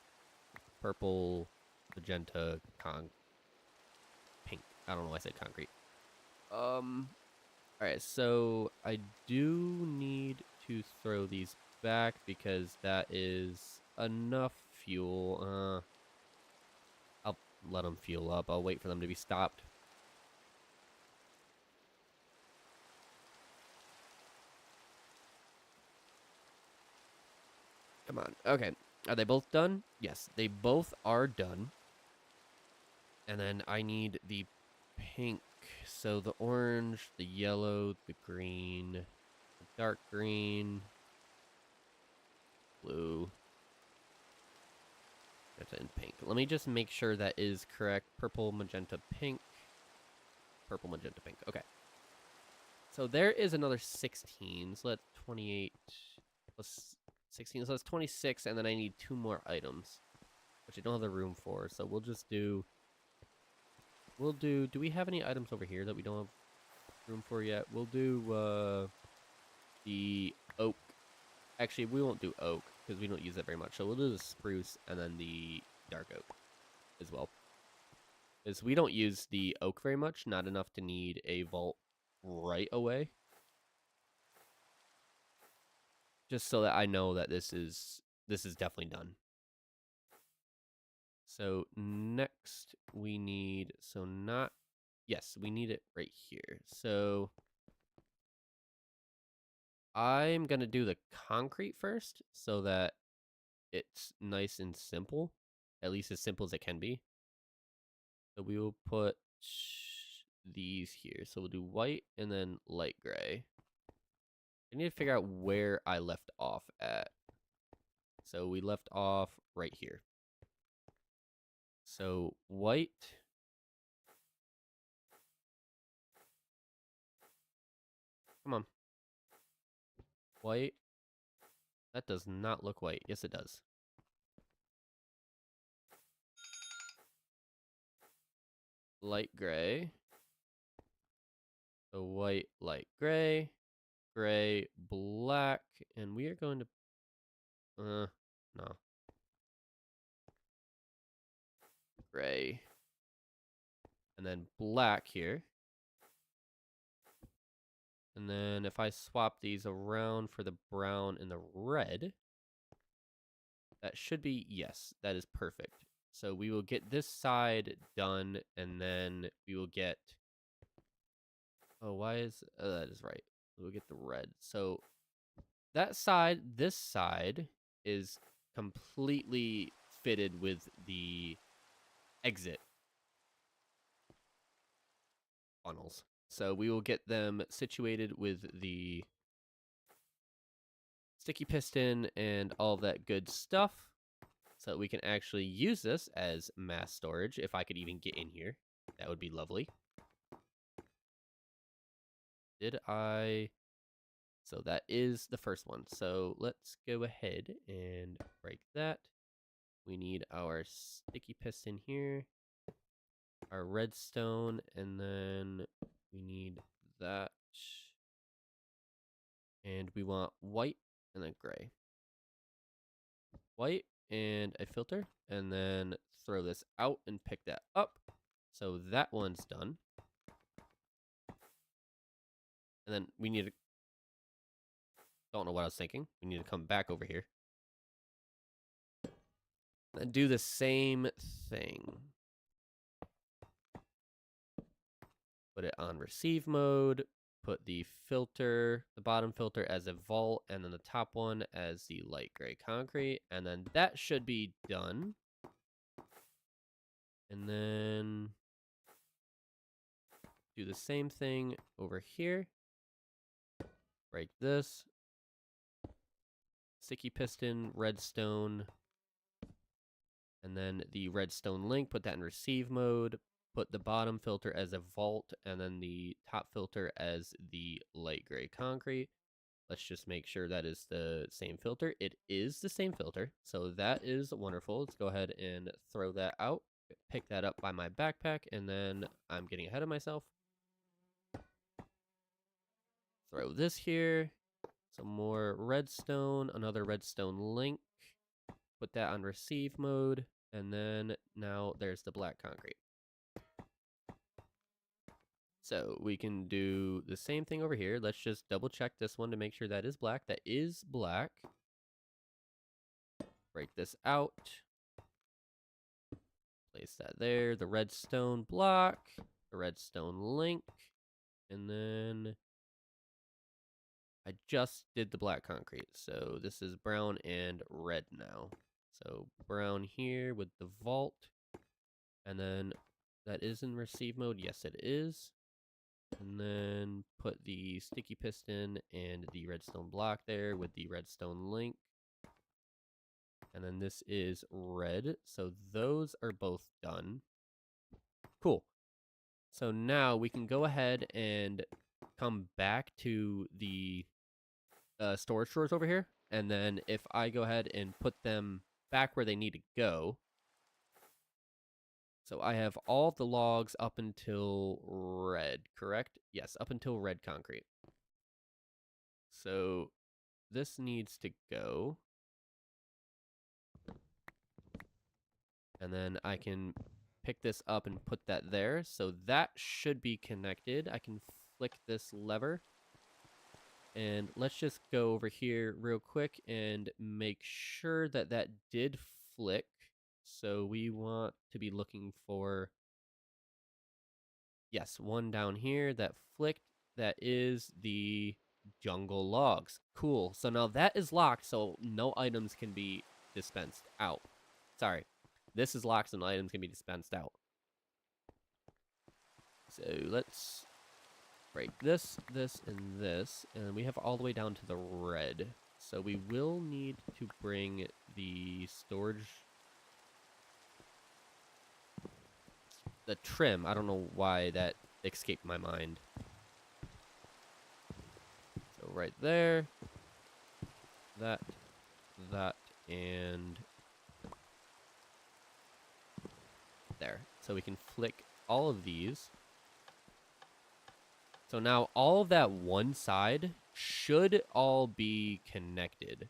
purple, magenta, pink. I don't know why I said concrete. All right, so I do need to throw these back because that is enough fuel. I'll let them fuel up. I'll wait for them to be stopped. Come on. Okay. Are they both done? Yes, they both are done. And then I need the pink. So the orange, the yellow, the green, the dark green, blue, and pink. Let me just make sure that is correct. Purple, magenta, pink. Purple, magenta, pink. Okay. So there is another 16. So that's 28 plus 16. So that's 26. And then I need 2 more items, which I don't have the room for. So we'll just do... do we have any items over here that we don't have room for yet? We'll do the oak. Actually, we won't do oak because we don't use it very much. So we'll do the spruce and then the dark oak as well. Because we don't use the oak very much, not enough to need a vault right away. Just so that I know that this is definitely done. So next we need, yes, we need it right here. So I'm going to do the concrete first so that it's nice and simple, at least as simple as it can be. So we will put these here. So we'll do white and then light gray. I need to figure out where I left off at. So we left off right here. So white. Come on. White. That does not look white. Yes, it does. Light gray. So white, light gray. Gray, black. And we are going to... no. Gray. And then black here. And then if I swap these around for the brown and the red, that should be, yes, that is perfect. So we will get this side done, and then we will get, oh, why is, that is right. We'll get the red. So that side, this side is completely fitted with the exit funnels. So we will get them situated with the sticky piston and all that good stuff so that we can actually use this as mass storage. If I could even get in here, that would be lovely. So that is the first one. So let's go ahead and break that. We need our sticky piston here, our redstone, and then we need that. And we want white and then gray. White and a filter, and then throw this out and pick that up. So that one's done. And then we need to, don't know what I was thinking. We need to come back over here and do the same thing. Put it on receive mode, put the filter, the bottom filter as a vault, and then the top one as the light gray concrete, and then that should be done. And then do the same thing over here. Break this. Sticky piston, redstone, and then the redstone link, put that in receive mode, put the bottom filter as a vault, and then the top filter as the light gray concrete. Let's just make sure that is the same filter. It is the same filter, so that is wonderful. Let's go ahead and throw that out, pick that up by my backpack, and then I'm getting ahead of myself. Throw this here, some more redstone, another redstone link, put that on receive mode, and then now there's the black concrete. So we can do the same thing over here. Let's just double check this one to make sure that is black. That is black. Break this out. Place that there. The redstone block. The redstone link. And then I just did the black concrete. So this is brown and red now. So brown here with the vault. And then that is in receive mode. Yes, it is. And then put the sticky piston and the redstone block there with the redstone link. And then this is red. So those are both done. Cool. So now we can go ahead and come back to the storage drawers over here. And then if I go ahead and put them back where they need to go. So I have all of the logs up until red, correct? Yes, up until red concrete. So this needs to go. And then I can pick this up and put that there. So that should be connected. I can flick this lever. And let's just go over here real quick and make sure that that did flick. So we want to be looking for, yes, one down here that flicked. That is the jungle logs. Cool. So now that is locked, so no items can be dispensed out. Sorry. This is locked, so no items can be dispensed out. So let's break this, this, and this. And we have all the way down to the red. So we will need to bring the storage... the trim. I don't know why that escaped my mind. So right there. That, and... there. So we can flick all of these. So now all of that one side should all be connected.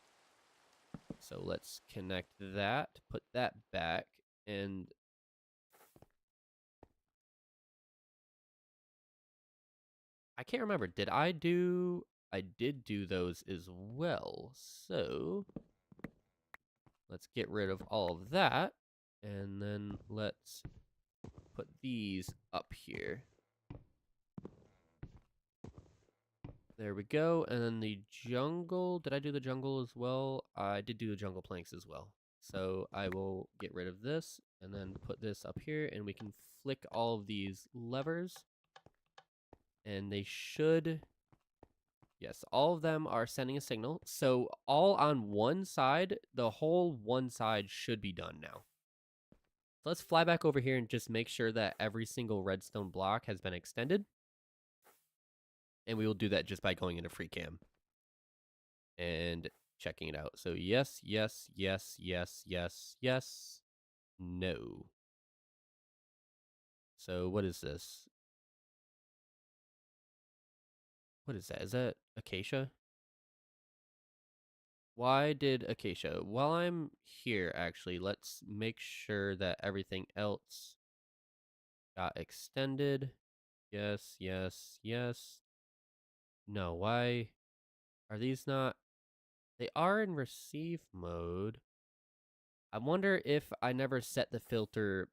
So let's connect that, put that back, and I can't remember. Did I do... I did do those as well. So let's get rid of all of that. And then let's put these up here. There we go. And then the jungle. Did I do the jungle as well? I did do the jungle planks as well. So I will get rid of this and then put this up here. And we can flick all of these levers. And they should... yes, all of them are sending a signal. So all on one side, the whole one side should be done now. So let's fly back over here and just make sure that every single redstone block has been extended. And we will do that just by going into free cam and checking it out. So yes, yes, yes, yes, yes, yes, no. So what is this? What is that? Is that acacia? Why did acacia? While I'm here, actually, let's make sure that everything else got extended. Yes, yes, yes. No, why are these not? They are in receive mode. I wonder if I never set the filter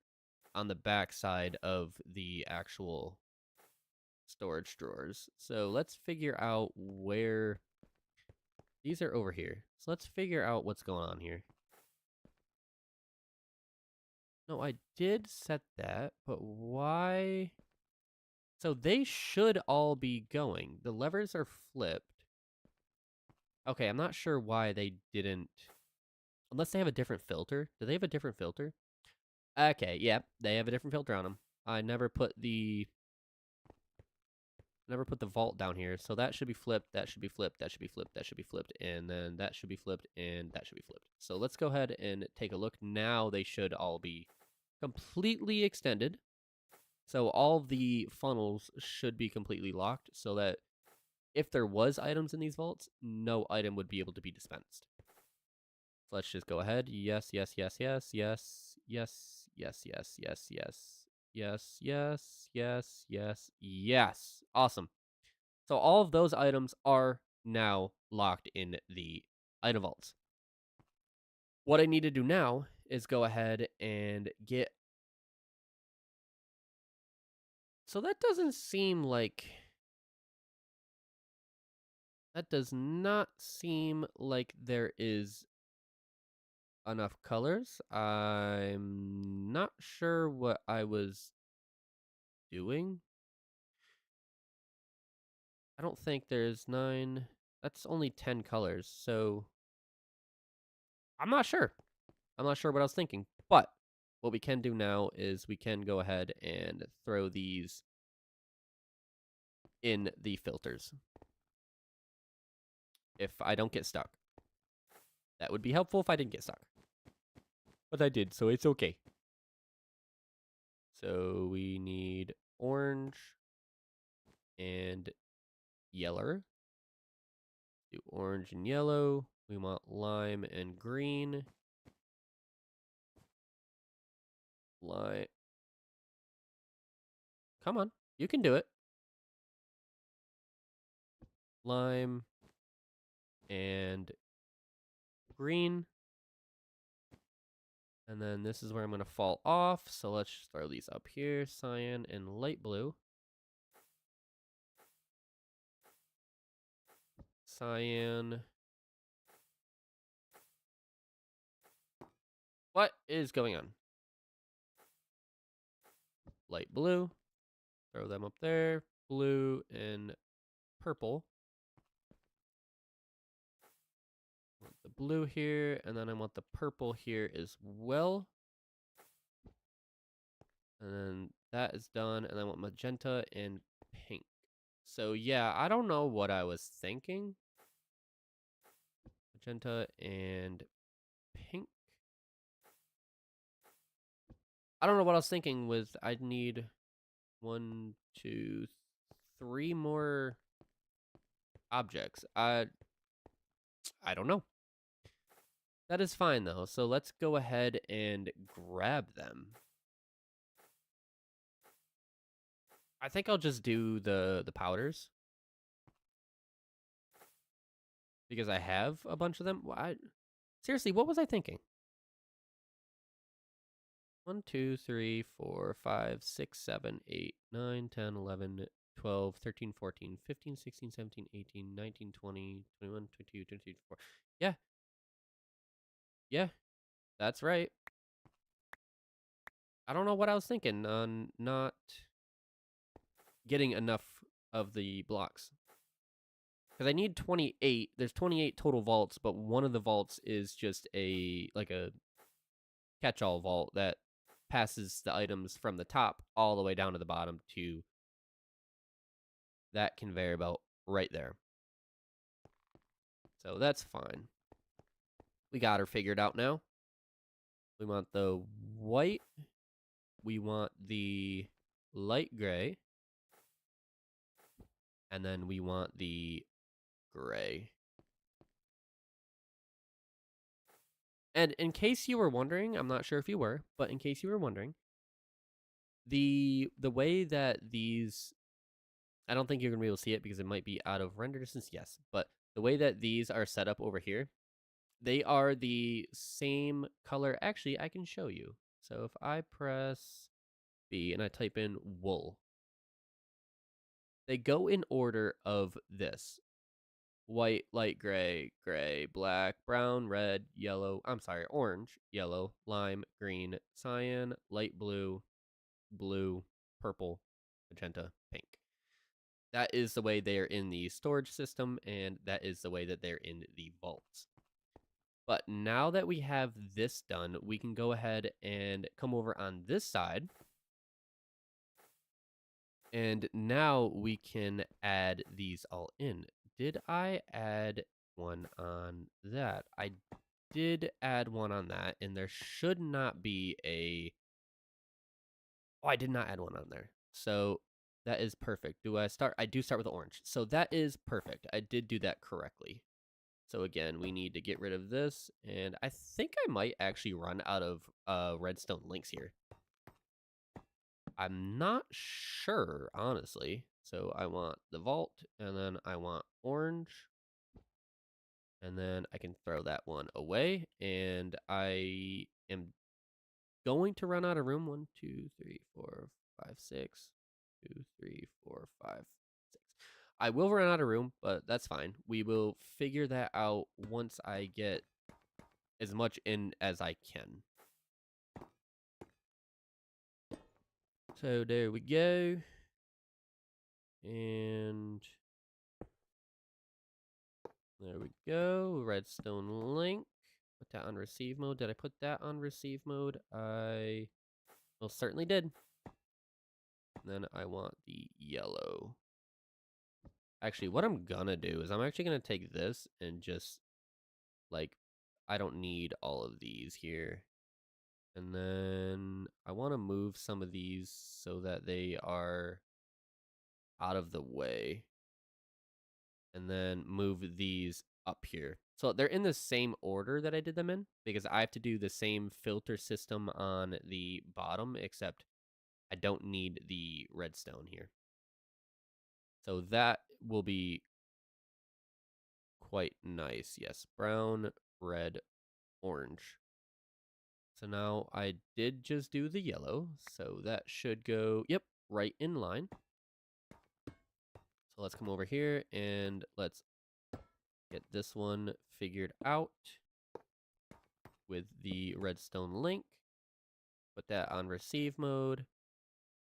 on the back side of the actual storage drawers. So let's figure out where... these are over here. So let's figure out what's going on here. No, I did set that, but why? So they should all be going. The levers are flipped. Okay, I'm not sure why they didn't... unless they have a different filter. Do they have a different filter? Okay, yeah, they have a different filter on them. I never put the vault down here, so that should be flipped, that should be flipped, that should be flipped, that should be flipped, and then that should be flipped, and that should be flipped. So let's go ahead and take a look. Now they should all be completely extended. So all the funnels should be completely locked so that if there was items in these vaults, no item would be able to be dispensed. So let's just go ahead. Yes, yes, yes, yes, yes, yes, yes, yes, yes, yes, yes, yes, yes, yes, yes. Awesome. So all of those items are now locked in the item vaults. What I need to do now is go ahead and get... So that doesn't seem like... That does not seem like there is enough colors. I'm not sure what I was doing. I don't think there's 9. That's only 10 colors, so I'm not sure. I'm not sure what I was thinking. But what we can do now is we can go ahead and throw these in the filters if I don't get stuck. That would be helpful if I didn't get stuck. But I did, so it's okay. So we need orange and yellow. Do orange and yellow. We want lime and green. Lime. Come on, you can do it. Lime and green. And then this is where I'm going to fall off. So let's just throw these up here. Cyan and light blue. Cyan. What is going on? Light blue. Throw them up there. Blue and purple. I want the blue here, and then I want the purple here as well. And then that is done, and I want magenta and pink. So yeah, I don't know what I was thinking. Magenta and pink. I don't know what I was thinking with I'd need 1, 2, 3 more objects. I don't know. That is fine though. So let's go ahead and grab them. I think I'll just do the powders because I have a bunch of them. Seriously, what was I thinking? 1, 2, 3, 4, 5, 6, 7, 8, 9, 10, 11, 12, 13, 14, 15, 16, 17, 18, 19, 20, 21, 22, 23, 24. Yeah. Yeah, that's right. I don't know what I was thinking on not getting enough of the blocks. Because I need 28. There's 28 total vaults, but one of the vaults is just a catch-all vault that passes the items from the top all the way down to the bottom to that conveyor belt right there. So that's fine. We got her figured out now. We want the white. We want the light gray. And then we want the gray. And in case you were wondering, I'm not sure if you were, but in case you were wondering, the way that these, I don't think you're going to be able to see it because it might be out of render distance, yes, but the way that these are set up over here, they are the same color. Actually, I can show you. So if I press B and I type in wool, they go in order of this. White, light gray, gray, black, brown, red, yellow, orange, yellow, lime, green, cyan, light blue, blue, purple, magenta, pink. That is the way they are in the storage system, and that is the way that they're in the vaults. But now that we have this done, we can go ahead and come over on this side. And now we can add these all in. Did I add one on that? I did add one on that, and there should not be a... Oh, I did not add one on there. So that is perfect. Do I start? I do start with orange. So that is perfect. I did do that correctly. So again, we need to get rid of this, and I think I might actually run out of redstone links here. I'm not sure, honestly. So I want the vault, and then I want orange. And then I can throw that one away. And I am going to run out of room. 1, 2, 3, 4, 5, 6. 2, 3, 4, 5, 6. I will run out of room, but that's fine. We will figure that out once I get as much in as I can. So there we go. And there we go. Redstone link. Put that on receive mode. Did I put that on receive mode? I most certainly did. And then I want the yellow. Actually, what I'm gonna do is I'm actually gonna take this and just, like, I don't need all of these here. And then I want to move some of these so that they are out of the way. And then move these up here. So they're in the same order that I did them in, because I have to do the same filter system on the bottom, except I don't need the redstone here. So that will be quite nice. Yes, brown, red, orange. So now I did just do the yellow, so that should go, yep, right in line. So let's come over here and let's get this one figured out with the redstone link. Put that on receive mode.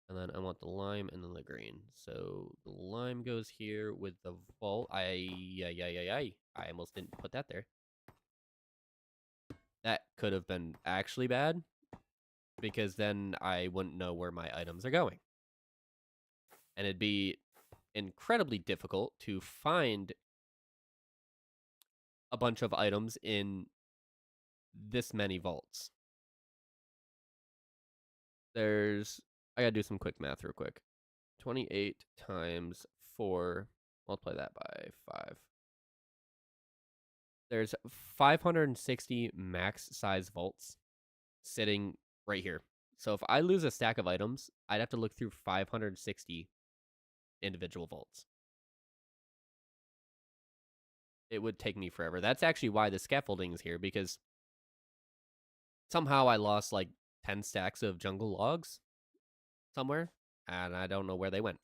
And then I want the lime and then the green. So the lime goes here with the vault. I almost didn't put that there. That could have been actually bad, because then I wouldn't know where my items are going. And it'd be incredibly difficult to find a bunch of items in this many vaults. I gotta do some quick math real quick. 28 times 4, multiply that by 5. There's 560 max size vaults sitting right here. So if I lose a stack of items, I'd have to look through 560 individual vaults. It would take me forever. That's actually why the scaffolding is here, because somehow I lost like 10 stacks of jungle logs somewhere, and I don't know where they went.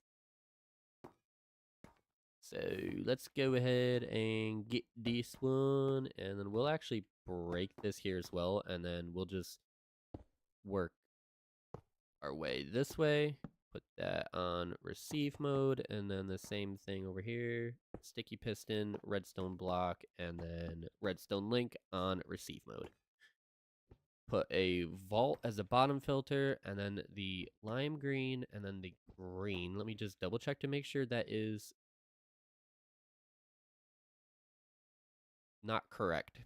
So let's go ahead and get this one, and then we'll actually break this here as well, and then we'll just work our way this way. Put that on receive mode, and then the same thing over here. Sticky piston, redstone block, and then redstone link on receive mode. Put a vault as a bottom filter, and then the lime green, and then the green. Let me just double check to make sure that is not correct.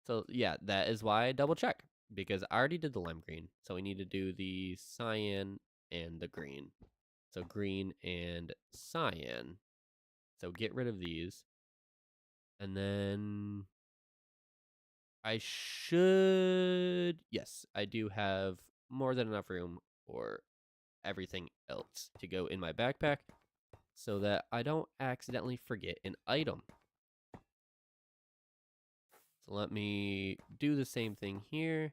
So yeah, that is why I double check, because I already did the lime green. So we need to do the cyan and the green. So green and cyan. So get rid of these. And then I should, yes, I do have more than enough room for everything else to go in my backpack so that I don't accidentally forget an item. So let me do the same thing here.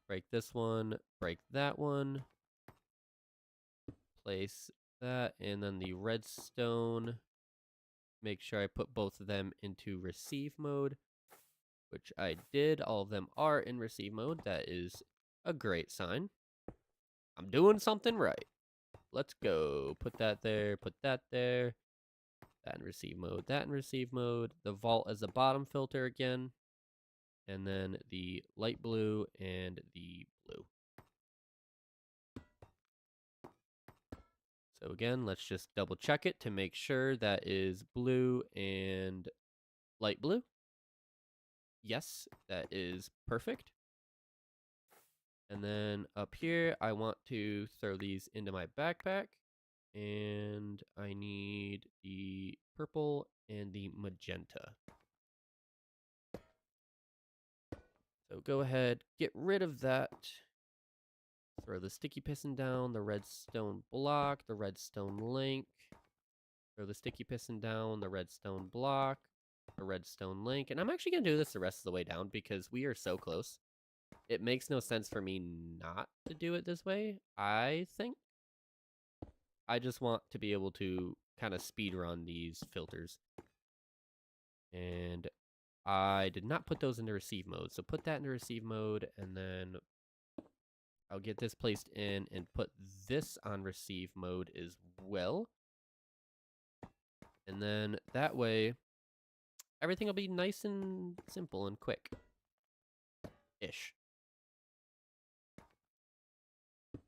Break this one, break that one. Place that, and then the redstone. Make sure I put both of them into receive mode, which I did. All of them are in receive mode. That is a great sign. I'm doing something right. Let's go. Put that there, put that there. That in receive mode, that in receive mode. The vault as the bottom filter again. And then the light blue and the blue. So again, let's just double check it to make sure that is blue and light blue. Yes, that is perfect. And then up here, I want to throw these into my backpack. And I need the purple and the magenta. So go ahead, get rid of that. Throw the sticky piston down, the redstone block, the redstone link. Throw the sticky piston down, the redstone block, the redstone link. And I'm actually going to do this the rest of the way down because we are so close. It makes no sense for me not to do it this way, I think. I just want to be able to kind of speed run these filters. And I did not put those into receive mode. So put that into receive mode, and then I'll get this placed in and put this on receive mode as well. And then that way, everything will be nice and simple and quick-ish.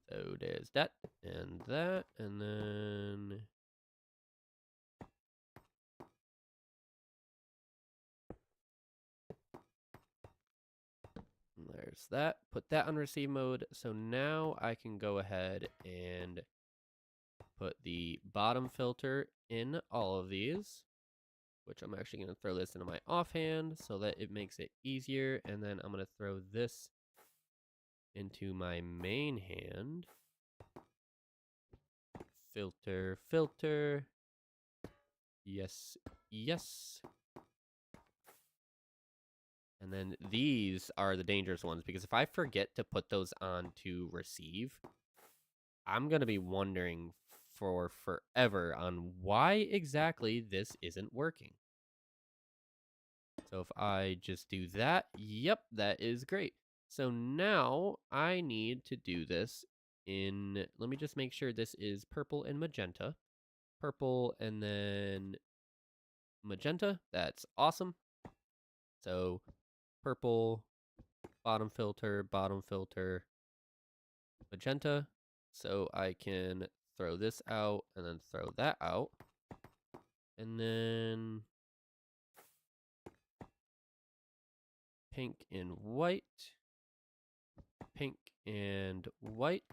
So there's that, and then... There's that. Put that on receive mode. So now I can go ahead and put the bottom filter in all of these, which I'm actually going to throw this into my offhand so that it makes it easier. And then I'm going to throw this into my main hand. Filter, filter. Yes, yes. And then these are the dangerous ones, because if I forget to put those on to receive, I'm going to be wondering for forever on why exactly this isn't working. So if I just do that, yep, that is great. So now I need to do this in, let me just make sure this is purple and magenta. Purple and then magenta, that's awesome. So purple, bottom filter, magenta. So I can throw this out and then throw that out. And then pink and white, pink and white.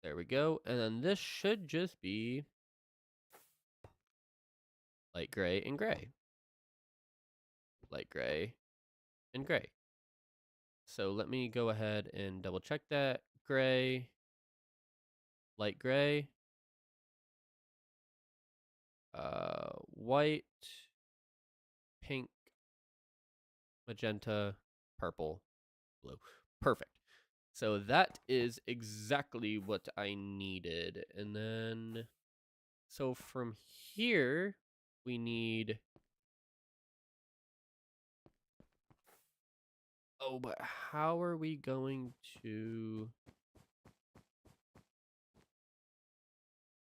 There we go. And then this should just be light gray and gray. Light gray and gray. So let me go ahead and double check that. Gray, light gray, white, pink, magenta, purple, blue. Perfect. So that is exactly what I needed. And then, so from here, we need... Oh, but how are we going to...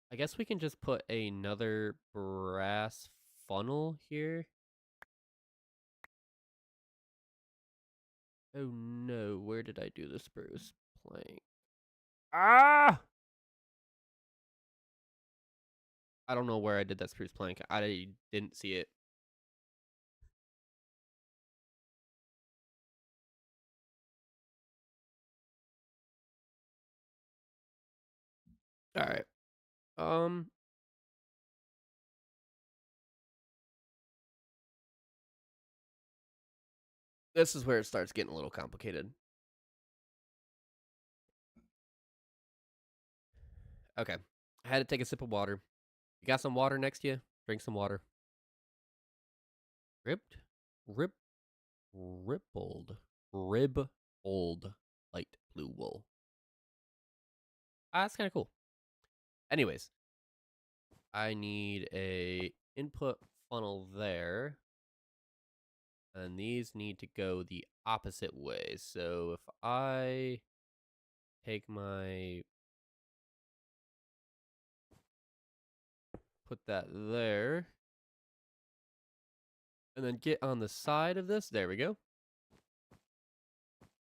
I guess we can just put another brass funnel here. Oh no, where did I do the spruce plank? Ah! I don't know where I did that spruce plank. I didn't see it. All right. This is where it starts getting a little complicated. Okay. I had to take a sip of water. You got some water next to you? Drink some water. Ribbled light blue wool. That's kind of cool. Anyways, I need a input funnel there. And these need to go the opposite way. So if I take my... Put that there. And then get on the side of this. There we go.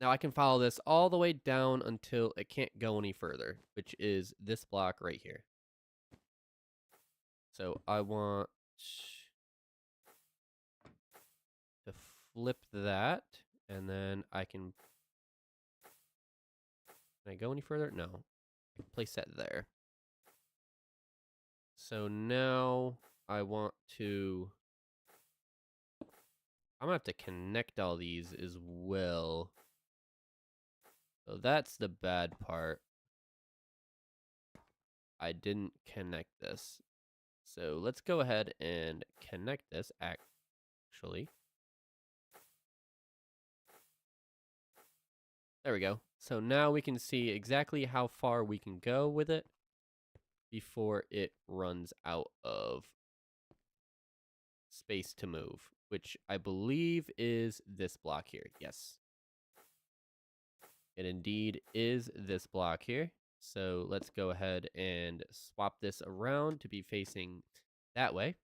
Now I can follow this all the way down until it can't go any further, which is this block right here. So I want to flip that, and then I can... Can I go any further? No. I can place that there. So now I want to... I'm going to have to connect all these as well. So that's the bad part. I didn't connect this. So let's go ahead and connect this actually. There we go. So now we can see exactly how far we can go with it before it runs out of space to move, which I believe is this block here. Yes. It indeed is this block here. So let's go ahead and swap this around to be facing that way.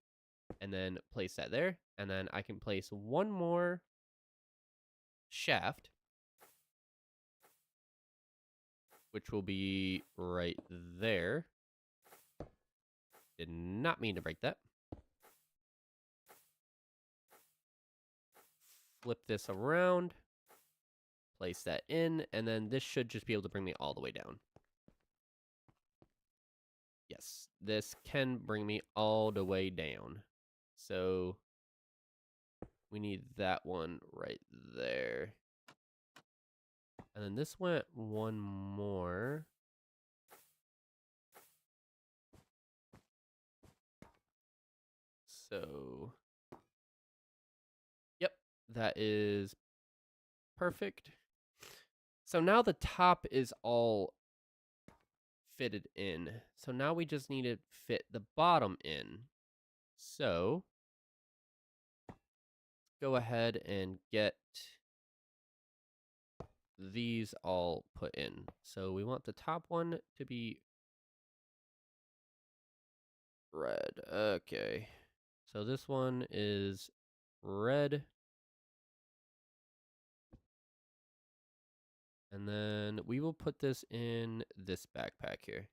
And then place that there. And then I can place one more shaft, which will be right there. Did not mean to break that. Flip this around. Place that in. And then this should just be able to bring me all the way down. Yes, this can bring me all the way down. So we need that one right there. And then this went one more. So, yep, that is perfect. So now the top is all fitted in. So now we just need to fit the bottom in. So, go ahead and get these all put in. So we want the top one to be red. Okay. So this one is red. And then we will put this in this backpack here.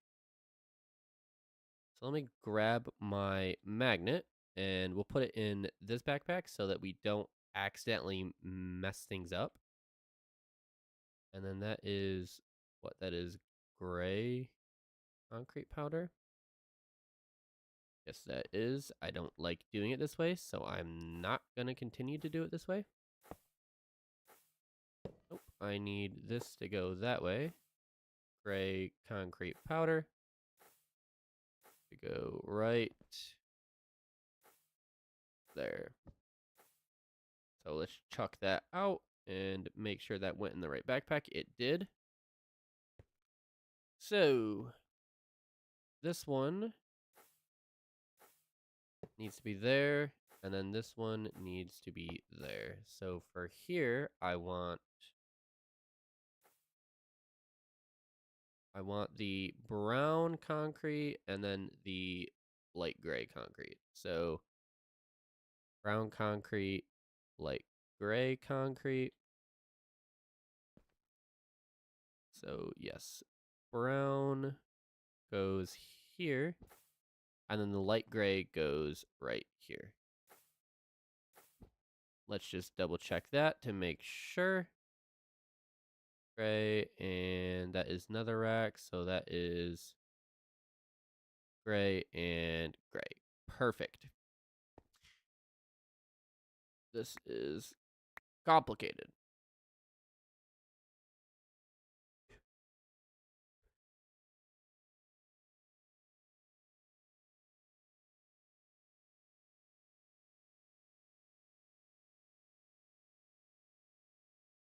So let me grab my magnet and we'll put it in this backpack so that we don't accidentally mess things up. And then that is what that is, gray concrete powder. Yes, that is. I don't like doing it this way, so I'm not going to continue to do it this way. Nope, I need this to go that way. Gray concrete powder to go right there. So let's chuck that out and make sure that went in the right backpack. It did. So this one needs to be there, and then this one needs to be there. So for here, I want the brown concrete and then the light gray concrete. So brown concrete, light gray concrete. So yes, brown goes here, and then the light gray goes right here. Let's just double check that to make sure. Gray, and that is another rack, so that is gray and gray. Perfect. This is complicated.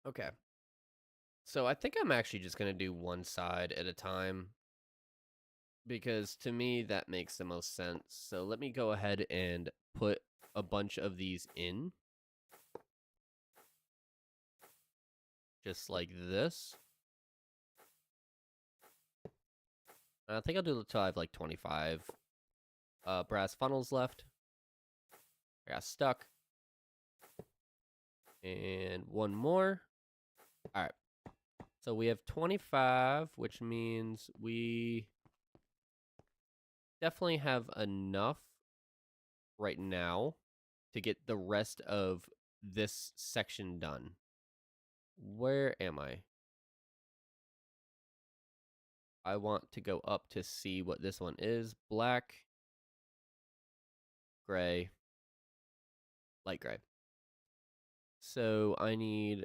Okay. So I think I'm actually just going to do one side at a time, because to me that makes the most sense. So let me go ahead and put a bunch of these in. Just like this. I think I'll do it until I have like 25 brass funnels left. I got stuck. And one more. All right. So we have 25, which means we definitely have enough right now to get the rest of this section done. Where am I? I want to go up to see what this one is. Black, gray, light gray. So I need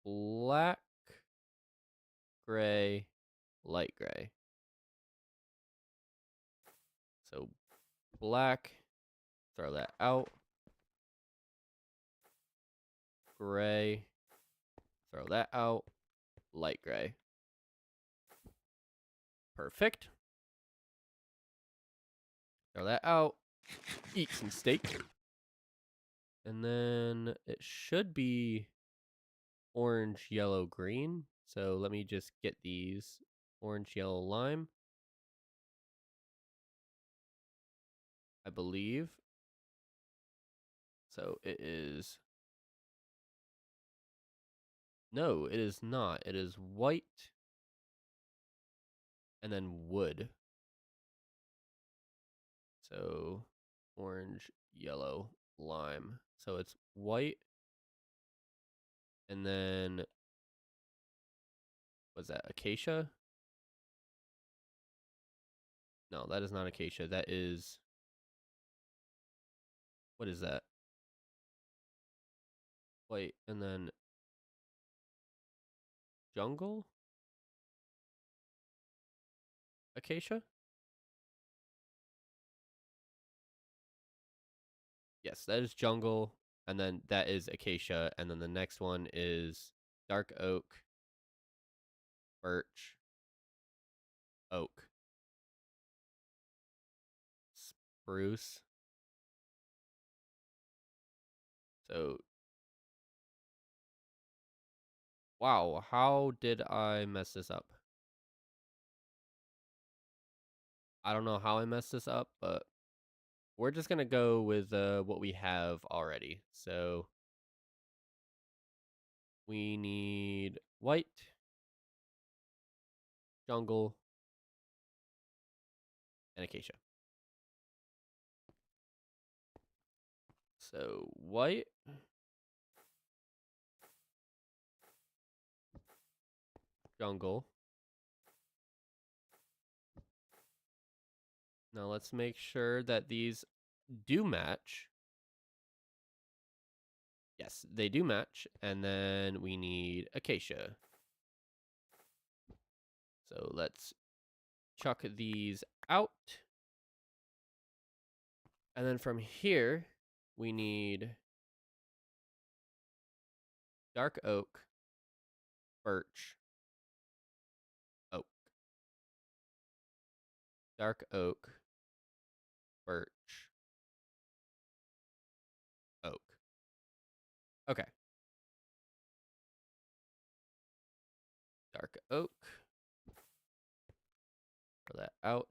black, gray, light gray. So black, throw that out. Gray, throw that out. Light gray. Perfect. Throw that out. Eat some steak. And then it should be orange, yellow, green. So let me just get these. Orange, yellow, lime. I believe. So it is... No, it is not. It is white. And then wood. So orange, yellow, lime. So it's white. And then... Was that acacia? No, that is not acacia. That is... What is that? White, and then... Jungle? Acacia? Yes, that is jungle, and then that is acacia, and then the next one is dark oak, birch, oak, spruce. So, wow, how did I mess this up? I don't know how I messed this up, but we're just gonna go with what we have already. So, we need white, jungle, and acacia. So, white, jungle. Now let's make sure that these do match. Yes, they do match. And then we need acacia. So let's chuck these out. And then from here, we need dark oak, birch, oak. Dark oak, birch, oak. Okay. Dark oak. Throw that out.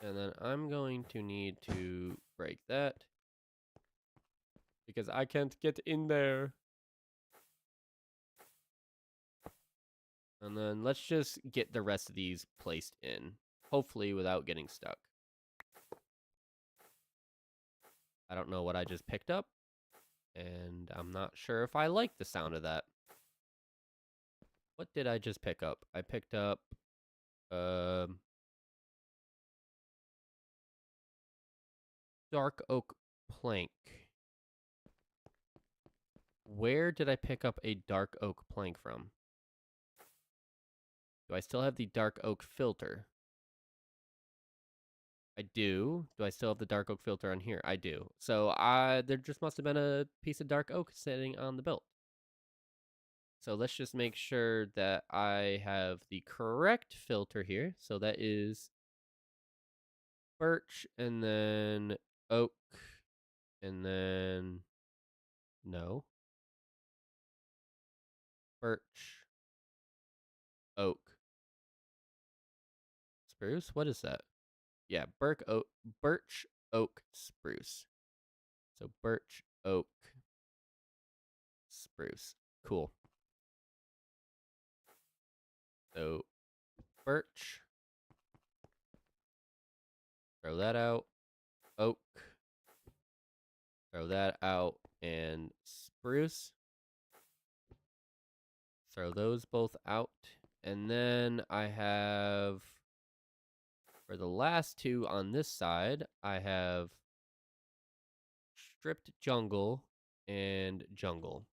And then I'm going to need to break that because I can't get in there. And then let's just get the rest of these placed in, hopefully without getting stuck. I don't know what I just picked up, and I'm not sure if I like the sound of that. What did I just pick up? I picked up dark oak plank. Where did I pick up a dark oak plank from? Do I still have the dark oak filter? I do. Do I still have the dark oak filter on here? I do. So there just must have been a piece of dark oak sitting on the build. So let's just make sure that I have the correct filter here. So that is birch, and then oak, and then no. Birch, oak, spruce. What is that? Yeah, birch, oak, spruce. So birch, oak, spruce. Cool. So birch. Throw that out. Oak. Throw that out. And spruce. Throw those both out. And then I have, for the last two on this side, I have stripped jungle and jungle.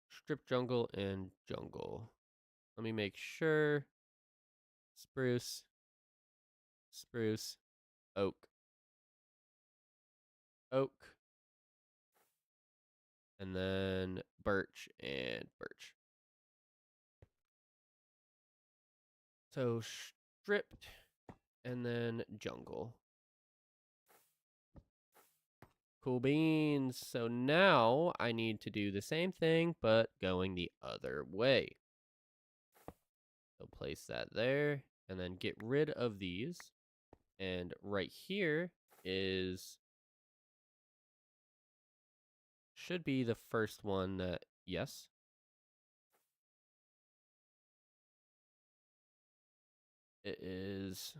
Strip jungle and jungle. Let me make sure. Spruce, spruce, oak, oak, and then birch and birch. So stripped and then jungle. Cool beans. So now I need to do the same thing, but going the other way. So place that there and then get rid of these. And right here is, should be the first one that, yes. It is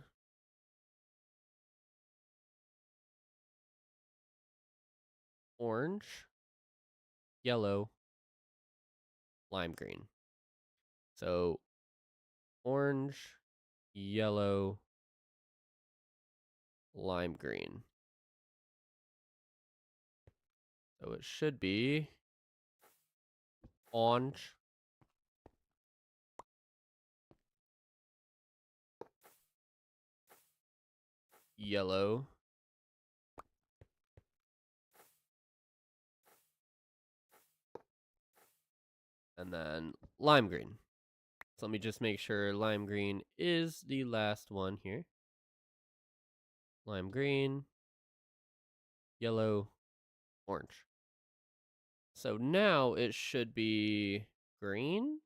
orange, yellow, lime green. So orange, yellow, lime green. So it should be orange, yellow, and then lime green. So let me just make sure lime green is the last one here. Lime green, yellow, orange. So now it should be green,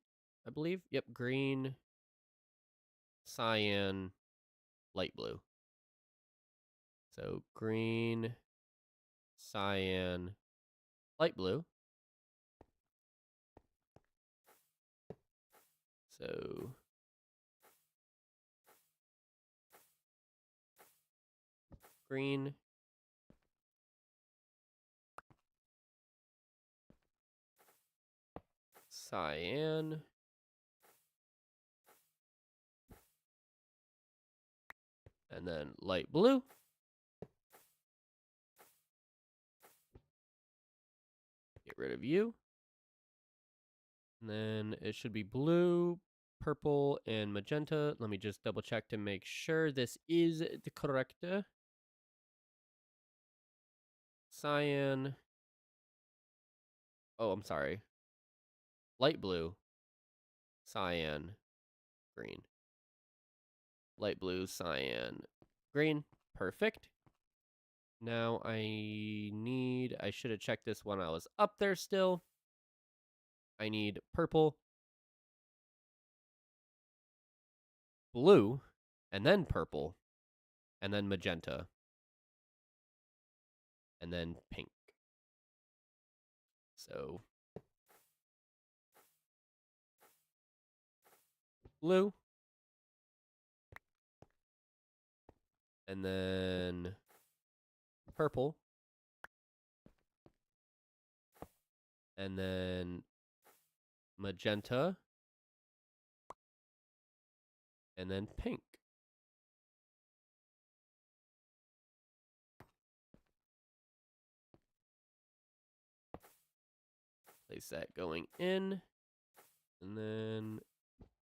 I believe. Yep, green, cyan, light blue. So green, cyan, light blue. So green, cyan, and then light blue. Get rid of you. And then it should be blue, purple, and magenta. Let me just double check to make sure this is the correct. Cyan. Oh, I'm sorry. Light blue, cyan, green. Light blue, cyan, green. Perfect. Now I should have checked this when I was up there still. I need purple, blue, and then purple, and then magenta, and then pink. So blue, and then purple, and then magenta, and then pink. Place that going in, and then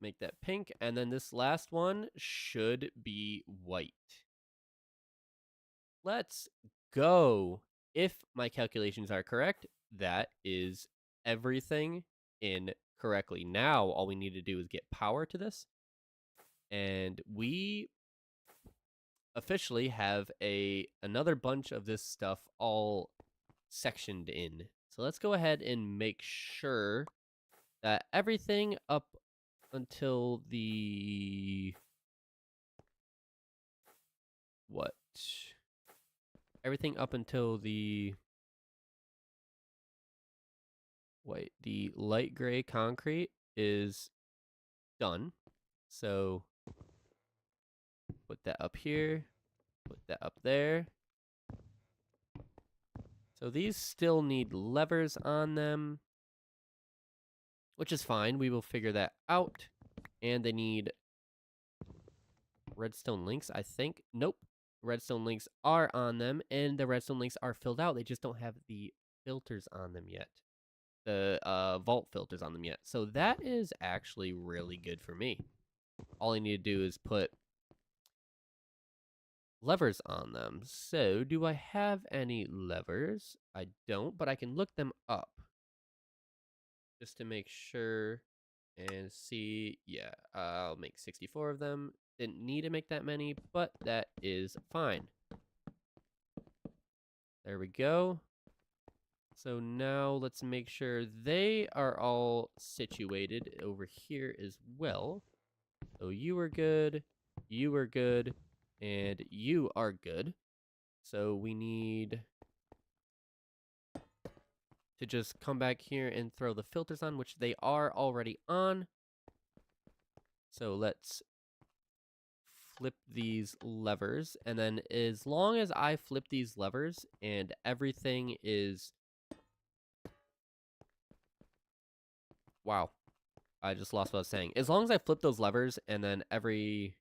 make that pink, and then this last one should be white. Let's go. If my calculations are correct, that is everything in correctly. Now, all we need to do is get power to this. And we officially have another bunch of this stuff all sectioned in. So let's go ahead and make sure that everything up until the... What? Everything up until the... Wait, the light gray concrete is done. So put that up here, put that up there. So these still need levers on them, which is fine. We will figure that out. And they need redstone links, I think. Nope. Redstone links are on them, and the redstone links are filled out. They just don't have the filters on them yet. The vault filters on them yet. So that is actually really good for me. All I need to do is put levers on them. So do I have any levers? I don't, but I can look them up just to make sure and see. Yeah, I'll make 64 of them. Didn't need to make that many, but that is fine. There we go. So now let's make sure they are all situated over here as well. So you are good, you are good, and you are good. So we need to just come back here and throw the filters on, which they are already on. So let's flip these levers, and then as long as I flip these levers and everything is... Wow, I just lost what I was saying. As long as I flip those levers and then every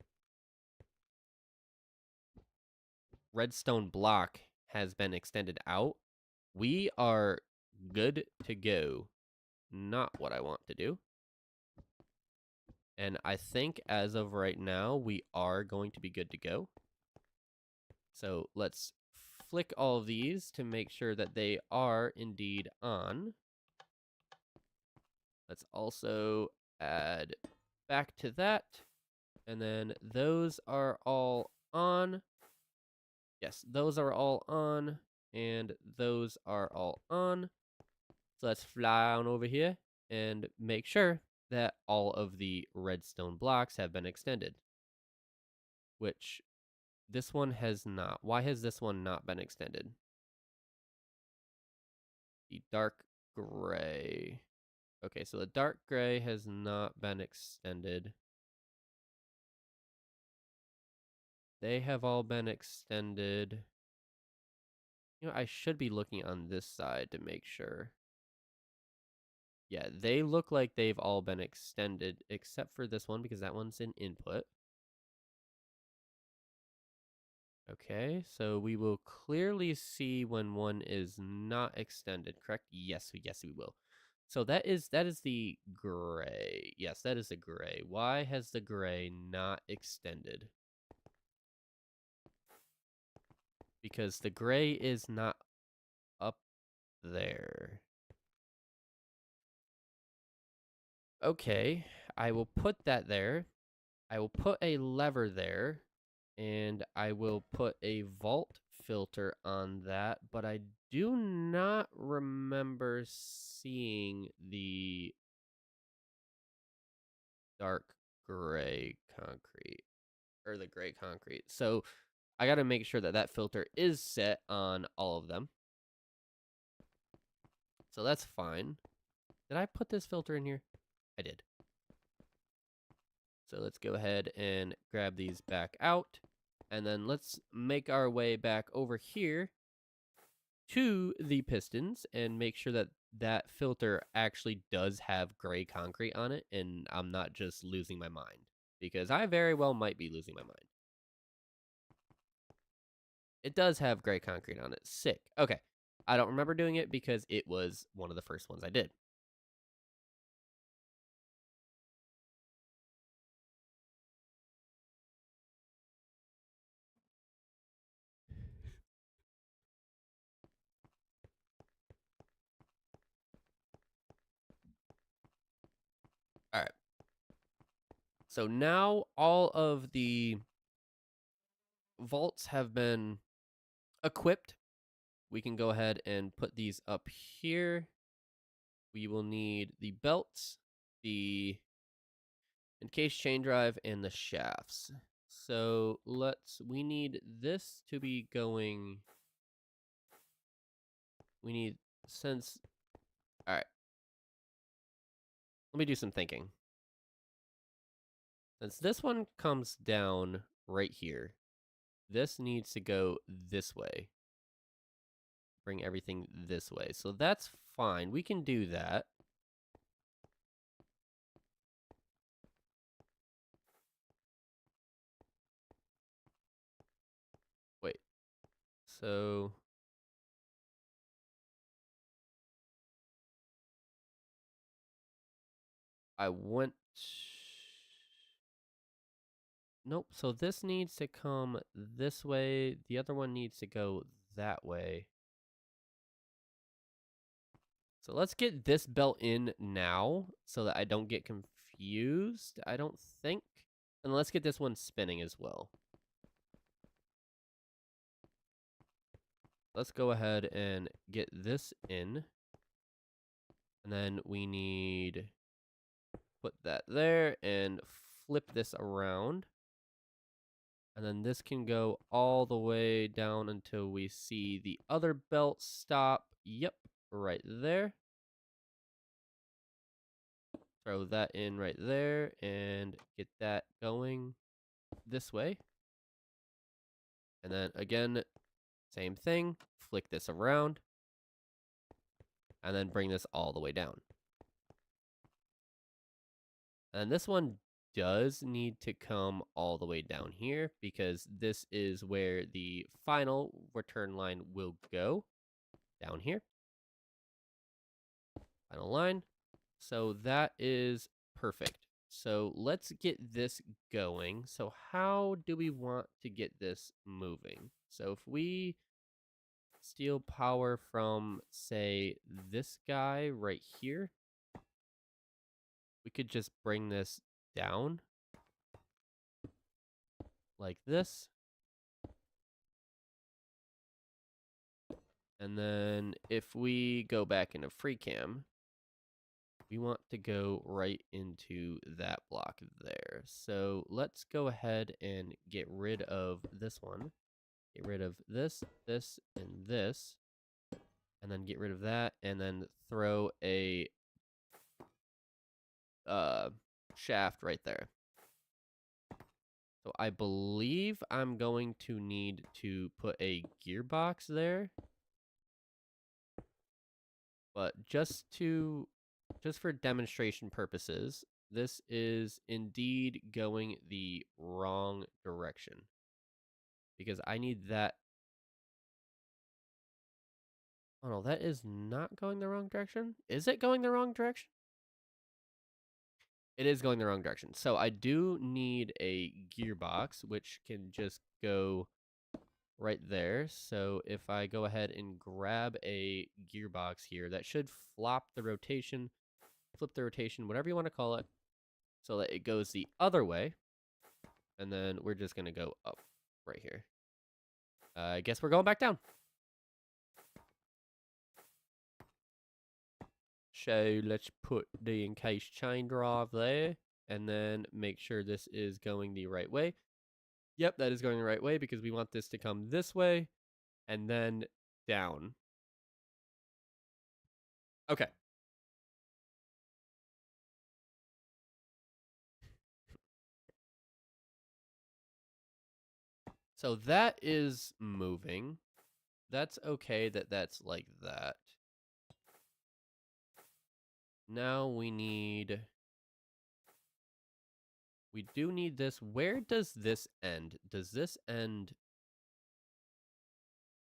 redstone block has been extended out, we are good to go. Not what I want to do. And I think as of right now, we are going to be good to go. So let's flick all of these to make sure that they are indeed on. Let's also add back to that. And then those are all on. Yes, those are all on. And those are all on. So let's fly on over here and make sure that all of the redstone blocks have been extended. Which this one has not. Why has this one not been extended? The dark gray. Okay, so the dark gray has not been extended. They have all been extended. You know, I should be looking on this side to make sure. Yeah, they look like they've all been extended, except for this one, because that one's an input. Okay, so we will clearly see when one is not extended, correct? Yes, we will. So that is the gray. Yes, that is the gray. Why has the gray not extended? Because the gray is not up there. Okay, I will put that there. I will put a lever there, and I will put a vault filter on that, but I do not remember seeing the dark gray concrete, or the gray concrete. So I got to make sure that that filter is set on all of them. So that's fine. Did I put this filter in here? I did. So let's go ahead and grab these back out. And then let's make our way back over here to the pistons and make sure that that filter actually does have gray concrete on it and I'm not just losing my mind. Because I very well might be losing my mind. It does have gray concrete on it. Sick. Okay. I don't remember doing it because it was one of the first ones I did. All right. So now all of the vaults have been equipped. We can go ahead and put these up here. We will need the belts, the encased chain drive, and the shafts. So we need this to be going. We need, all right. Let me do some thinking. Since this one comes down right here, this needs to go this way. Bring everything this way. So that's fine. We can do that. So I went. Nope. So this needs to come this way. The other one needs to go that way. So let's get this belt in now so that I don't get confused, I don't think. And let's get this one spinning as well. Let's go ahead and get this in. And then we need put that there and flip this around. And then this can go all the way down until we see the other belt stop. Yep, right there. Throw that in right there and get that going this way. And then again, same thing, flick this around. And then bring this all the way down. And this one does need to come all the way down here because this is where the final return line will go, down here. Final line. So that is perfect. So let's get this going. So how do we want to get this moving? So if we steal power from, say, this guy right here, we could just bring this down like this. And then if we go back into free cam, we want to go right into that block there. So let's go ahead and get rid of this one. Get rid of this, this, and this. And then get rid of that, and then throw a shaft right there. So I believe I'm going to need to put a gearbox there. But just for demonstration purposes, this is indeed going the wrong direction. Because I need that. Oh no, that is not going the wrong direction. Is it going the wrong direction? It is going the wrong direction. So I do need a gearbox, which can just go right there. So if I go ahead and grab a gearbox here, that should flip the rotation, whatever you want to call it, so that it goes the other way. And then we're just going to go up right here. I guess we're going back down. So let's put the encased chain drive there, and then make sure this is going the right way. Yep, that is going the right way because we want this to come this way and then down. Okay. So that is moving. That's okay that that's like that. Now we do need this. Where does this end? Does this end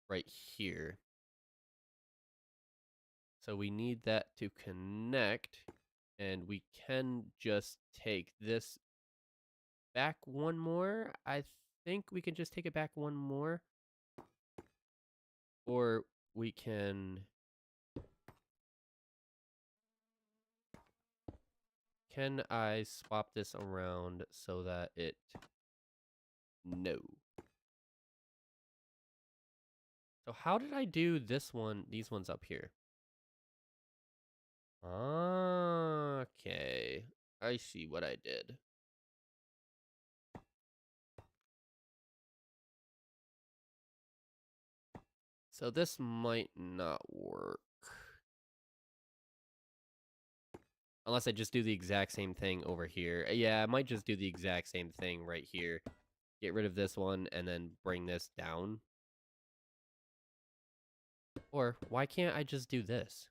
right here? So we need that to connect, and we can just take this back one more. I think we can just take it back one more. Or we can... Can I swap this around so that it... No. So how did I do this one, these ones up here? Okay. I see what I did. So this might not work. Unless I just do the exact same thing over here. Yeah, I might just do the exact same thing right here. Get rid of this one and then bring this down. Or why can't I just do this?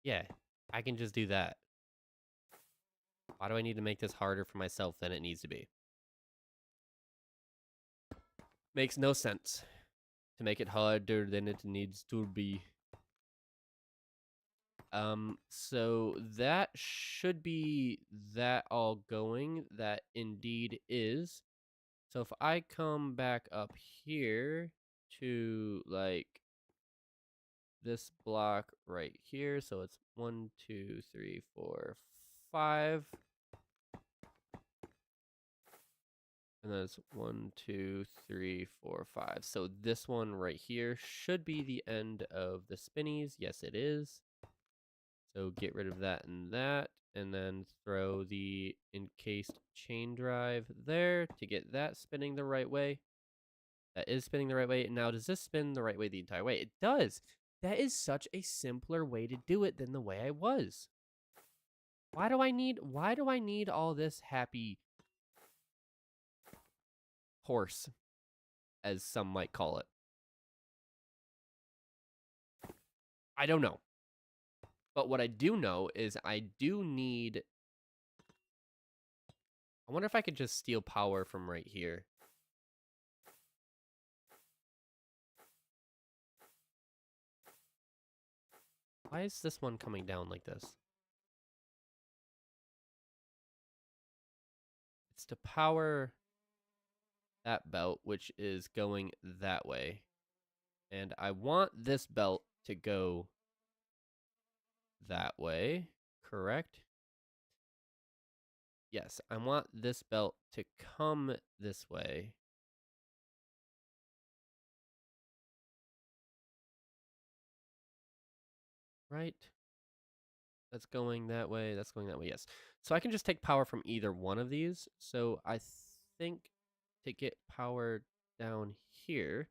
Yeah, I can just do that. Why do I need to make this harder for myself than it needs to be? Makes no sense to make it harder than it needs to be. So that should be that all going. That indeed is. So if I come back up here to like this block right here, so it's 1, 2, 3, 4, 5. And then it's 1, 2, 3, 4, 5. So this one right here should be the end of the spinnies. Yes, it is. So get rid of that, and then throw the encased chain drive there to get that spinning the right way. That is spinning the right way. Now, does this spin the right way the entire way? It does. That is such a simpler way to do it than the way I was. Why do I need all this happy horse, as some might call it? I don't know. But what I do know is I do need... I wonder if I could just steal power from right here. Why is this one coming down like this? It's to power that belt, which is going that way. And I want this belt to go that way, correct? Yes, I want this belt to come this way. Right? That's going that way, that's going that way, yes. So I can just take power from either one of these. So I think to get power down here,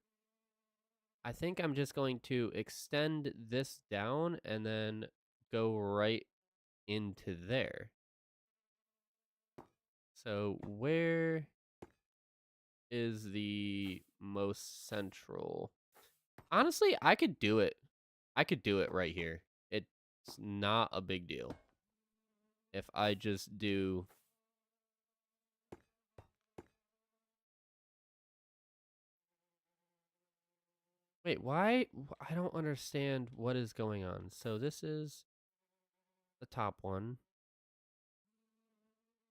I think I'm just going to extend this down and then go right into there. So where is the most central? Honestly, I could do it. I could do it right here. It's not a big deal. If I just do... Wait, why? I don't understand what is going on. So this is the top one.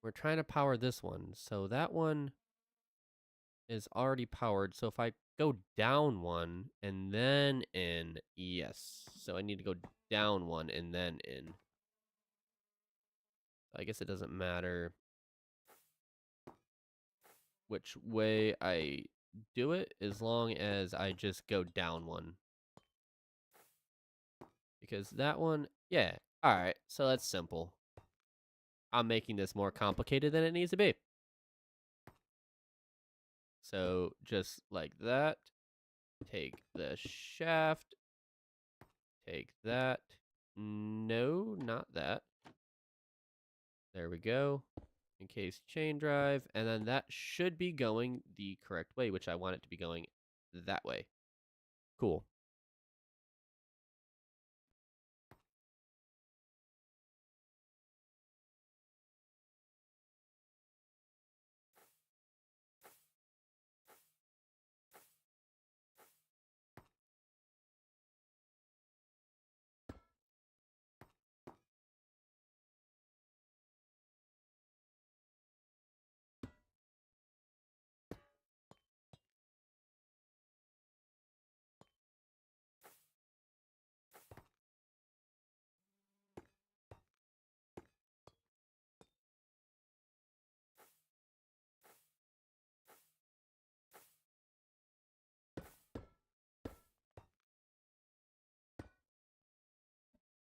We're trying to power this one. So that one is already powered. So if I go down one and then in, yes. So I need to go down one and then in. I guess it doesn't matter which way I do it as long as I just go down one. Because that one, yeah. All right, so that's simple. I'm making this more complicated than it needs to be. So just like that, take the shaft, take that. No, not that. There we go. Encased chain drive, and then that should be going the correct way, which I want it to be going that way. Cool.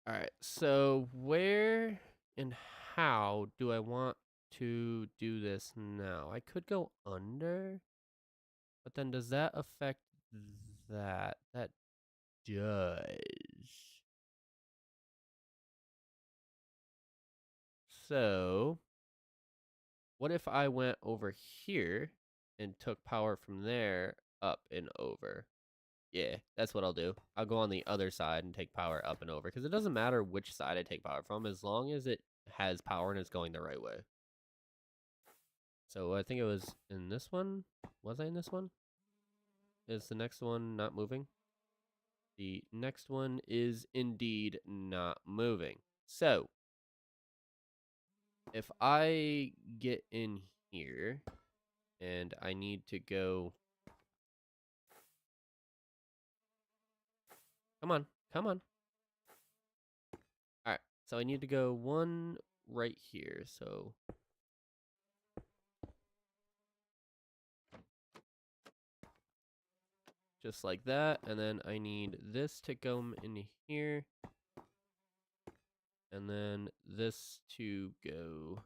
All right, so where and how do I want to do this now? I could go under, but then does that affect that? That does. So, what if I went over here and took power from there up and over? Yeah, that's what I'll do. I'll go on the other side and take power up and over, because it doesn't matter which side I take power from as long as it has power and it's going the right way. So I think it was in this one. Was I in this one? is the next one not moving? The next one is indeed not moving. So, if I get in here and I need to go... Come on, come on. All right, so I need to go one right here. So just like that. And then I need this to go in here. And then this to go...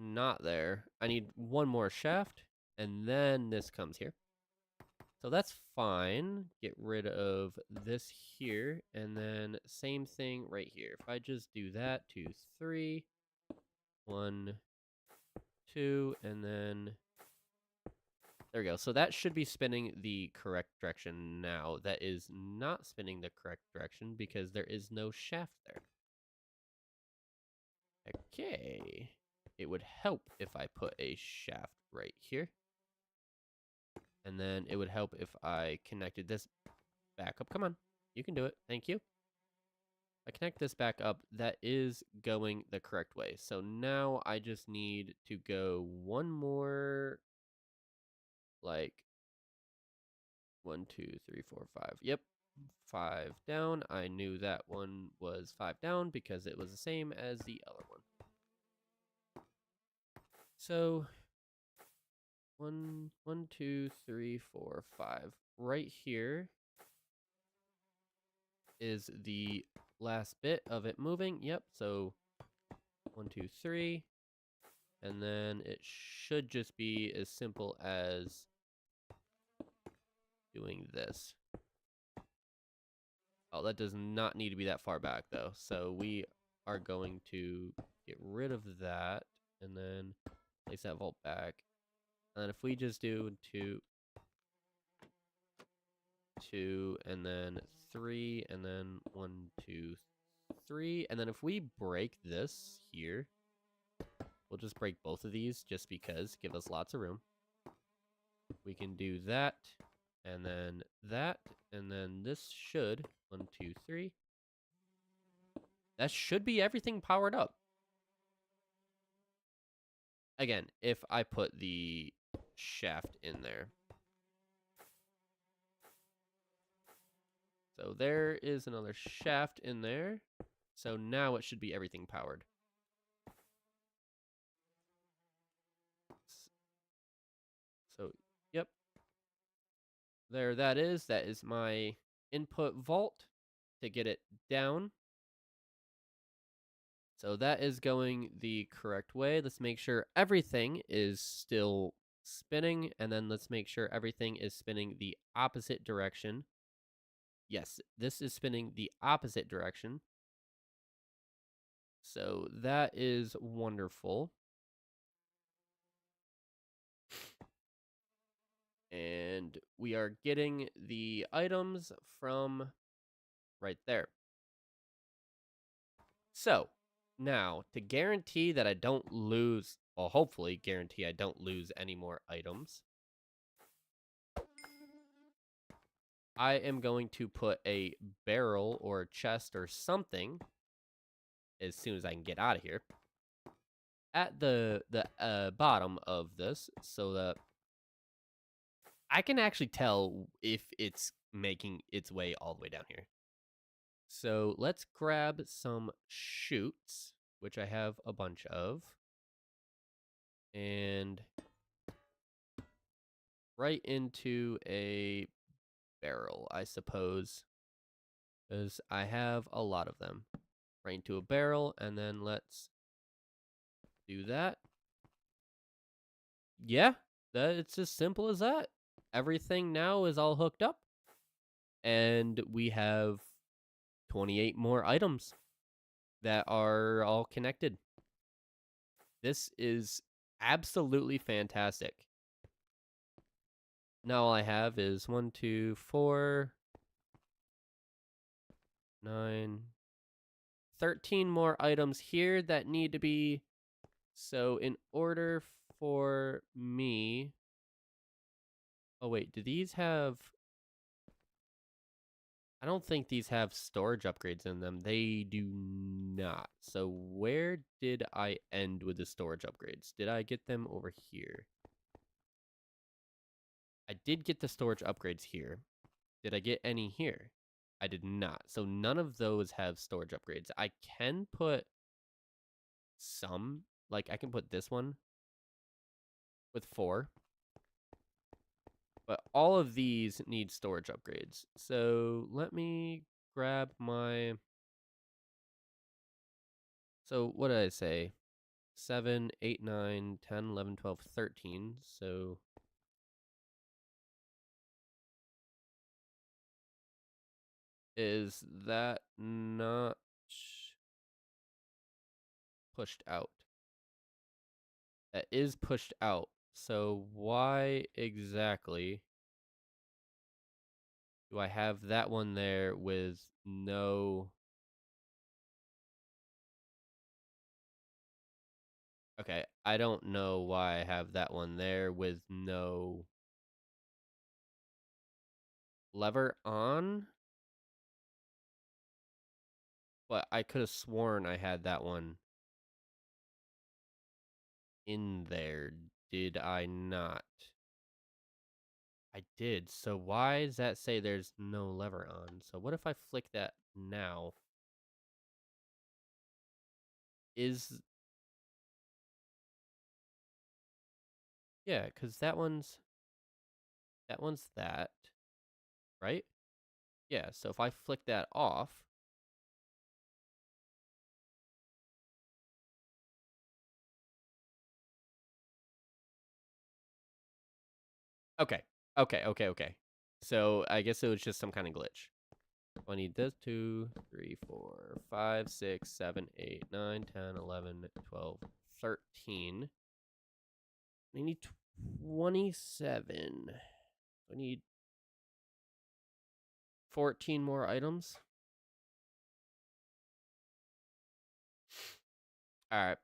Not there. I need one more shaft. And then this comes here. So that's fine. Get rid of this here. And then same thing right here. If I just do that, 2, 3, 1, 2, and then there we go. So that should be spinning the correct direction now. That is not spinning the correct direction because there is no shaft there. Okay. It would help if I put a shaft right here. And then it would help if I connected this back up. Come on. You can do it. Thank you. I connect this back up. That is going the correct way. So now I just need to go one more, like 1, 2, 3, 4, 5. Yep. 5 down. I knew that one was 5 down because it was the same as the other one. So 1, 2, 3, 4, 5. Right here is the last bit of it moving. Yep. So 1, 2, 3. And then it should just be as simple as doing this. Oh, that does not need to be that far back, though. So we are going to get rid of that and then place that vault back. And then if we just do 2, 2, and then 3, and then 1, 2, 3. And then if we break this here, we'll just break both of these just because, give us lots of room. We can do that, and then that, and then this should, 1, 2, 3. That should be everything powered up. Again, if I put the shaft in there. So there is another shaft in there. So now it should be everything powered. So, yep. There that is. That is my input vault to get it down. So that is going the correct way. Let's make sure everything is still spinning. And then let's make sure everything is spinning the opposite direction. Yes, this is spinning the opposite direction. So that is wonderful. And we are getting the items from right there. So now to guarantee that I don't lose, well, hopefully guarantee I don't lose any more items, I am going to put a barrel or a chest or something as soon as I can get out of here at the bottom of this so that I can actually tell if it's making its way all the way down here. So let's grab some shoots, which I have a bunch of, and right into a barrel, I suppose, because I have a lot of them. Right into a barrel, and then let's do that. Yeah, it's as simple as that. Everything now is all hooked up, and we have 28 more items that are all connected. This is absolutely fantastic. Now all I have is 1, 2, 4, 9, 13 more items here that need to be So in order for me... Oh, wait. Do these have... I don't think these have storage upgrades in them. They do not. So where did I end with the storage upgrades? Did I get them over here? I did get the storage upgrades here. Did I get any here? I did not. So none of those have storage upgrades. I can put some. Like, I can put this one with 4. But all of these need storage upgrades. So let me grab my... So what did I say? 7, 8, 9, 10, 11, 12, 13. So is that not pushed out? That is pushed out. So why exactly do I have that one there with no... Okay, I don't know why I have that one there with no lever on. But I could have sworn I had that one in there. Did I not? I did. So why does that say there's no lever on? So what if I flick that now? Is... Yeah, because that one's that, right? Yeah, so if I flick that off... Okay. So I guess it was just some kind of glitch. I need this 2, 3, 4, 5, 6, 7, 8, 9, 10, 11, 12, 13. I need 27. I need 14 more items. All right.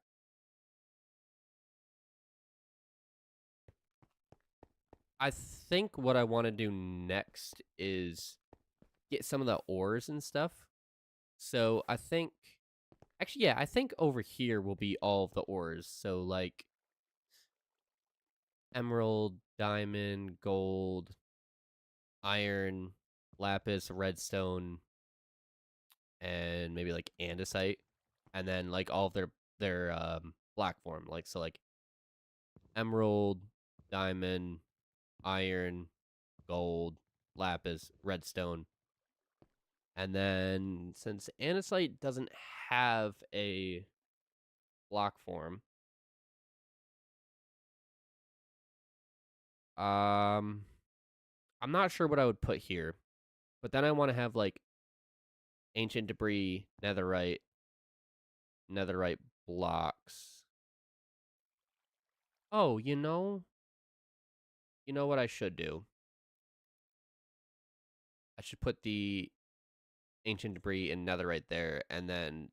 I think what I want to do next is get some of the ores and stuff. So I think... Actually, yeah, I think over here will be all of the ores. So, like, emerald, diamond, gold, iron, lapis, redstone, and maybe, like, andesite. And then, like, all of their black form. Like, so, like, emerald, diamond, iron, gold, lapis, redstone. And then, since andesite doesn't have a block form, I'm not sure what I would put here. But then I want to have, like, ancient debris, netherite blocks. Oh, you know what I should do? I should put the ancient debris and netherite there, and then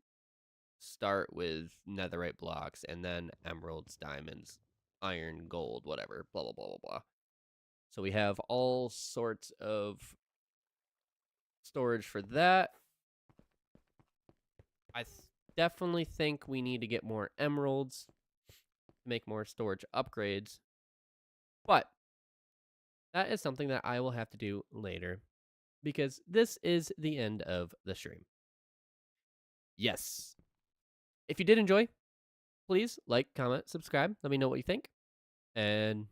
start with netherite blocks, and then emeralds, diamonds, iron, gold, whatever, blah, blah, blah, blah, blah. So we have all sorts of storage for that. I definitely think we need to get more emeralds, make more storage upgrades. But that is something that I will have to do later, because this is the end of the stream. Yes. If you did enjoy, please like, comment, subscribe. Let me know what you think. And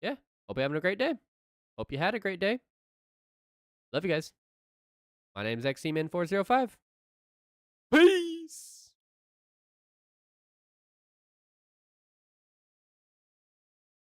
yeah, hope you're having a great day. Hope you had a great day. Love you guys. My name is XCman405. Peace!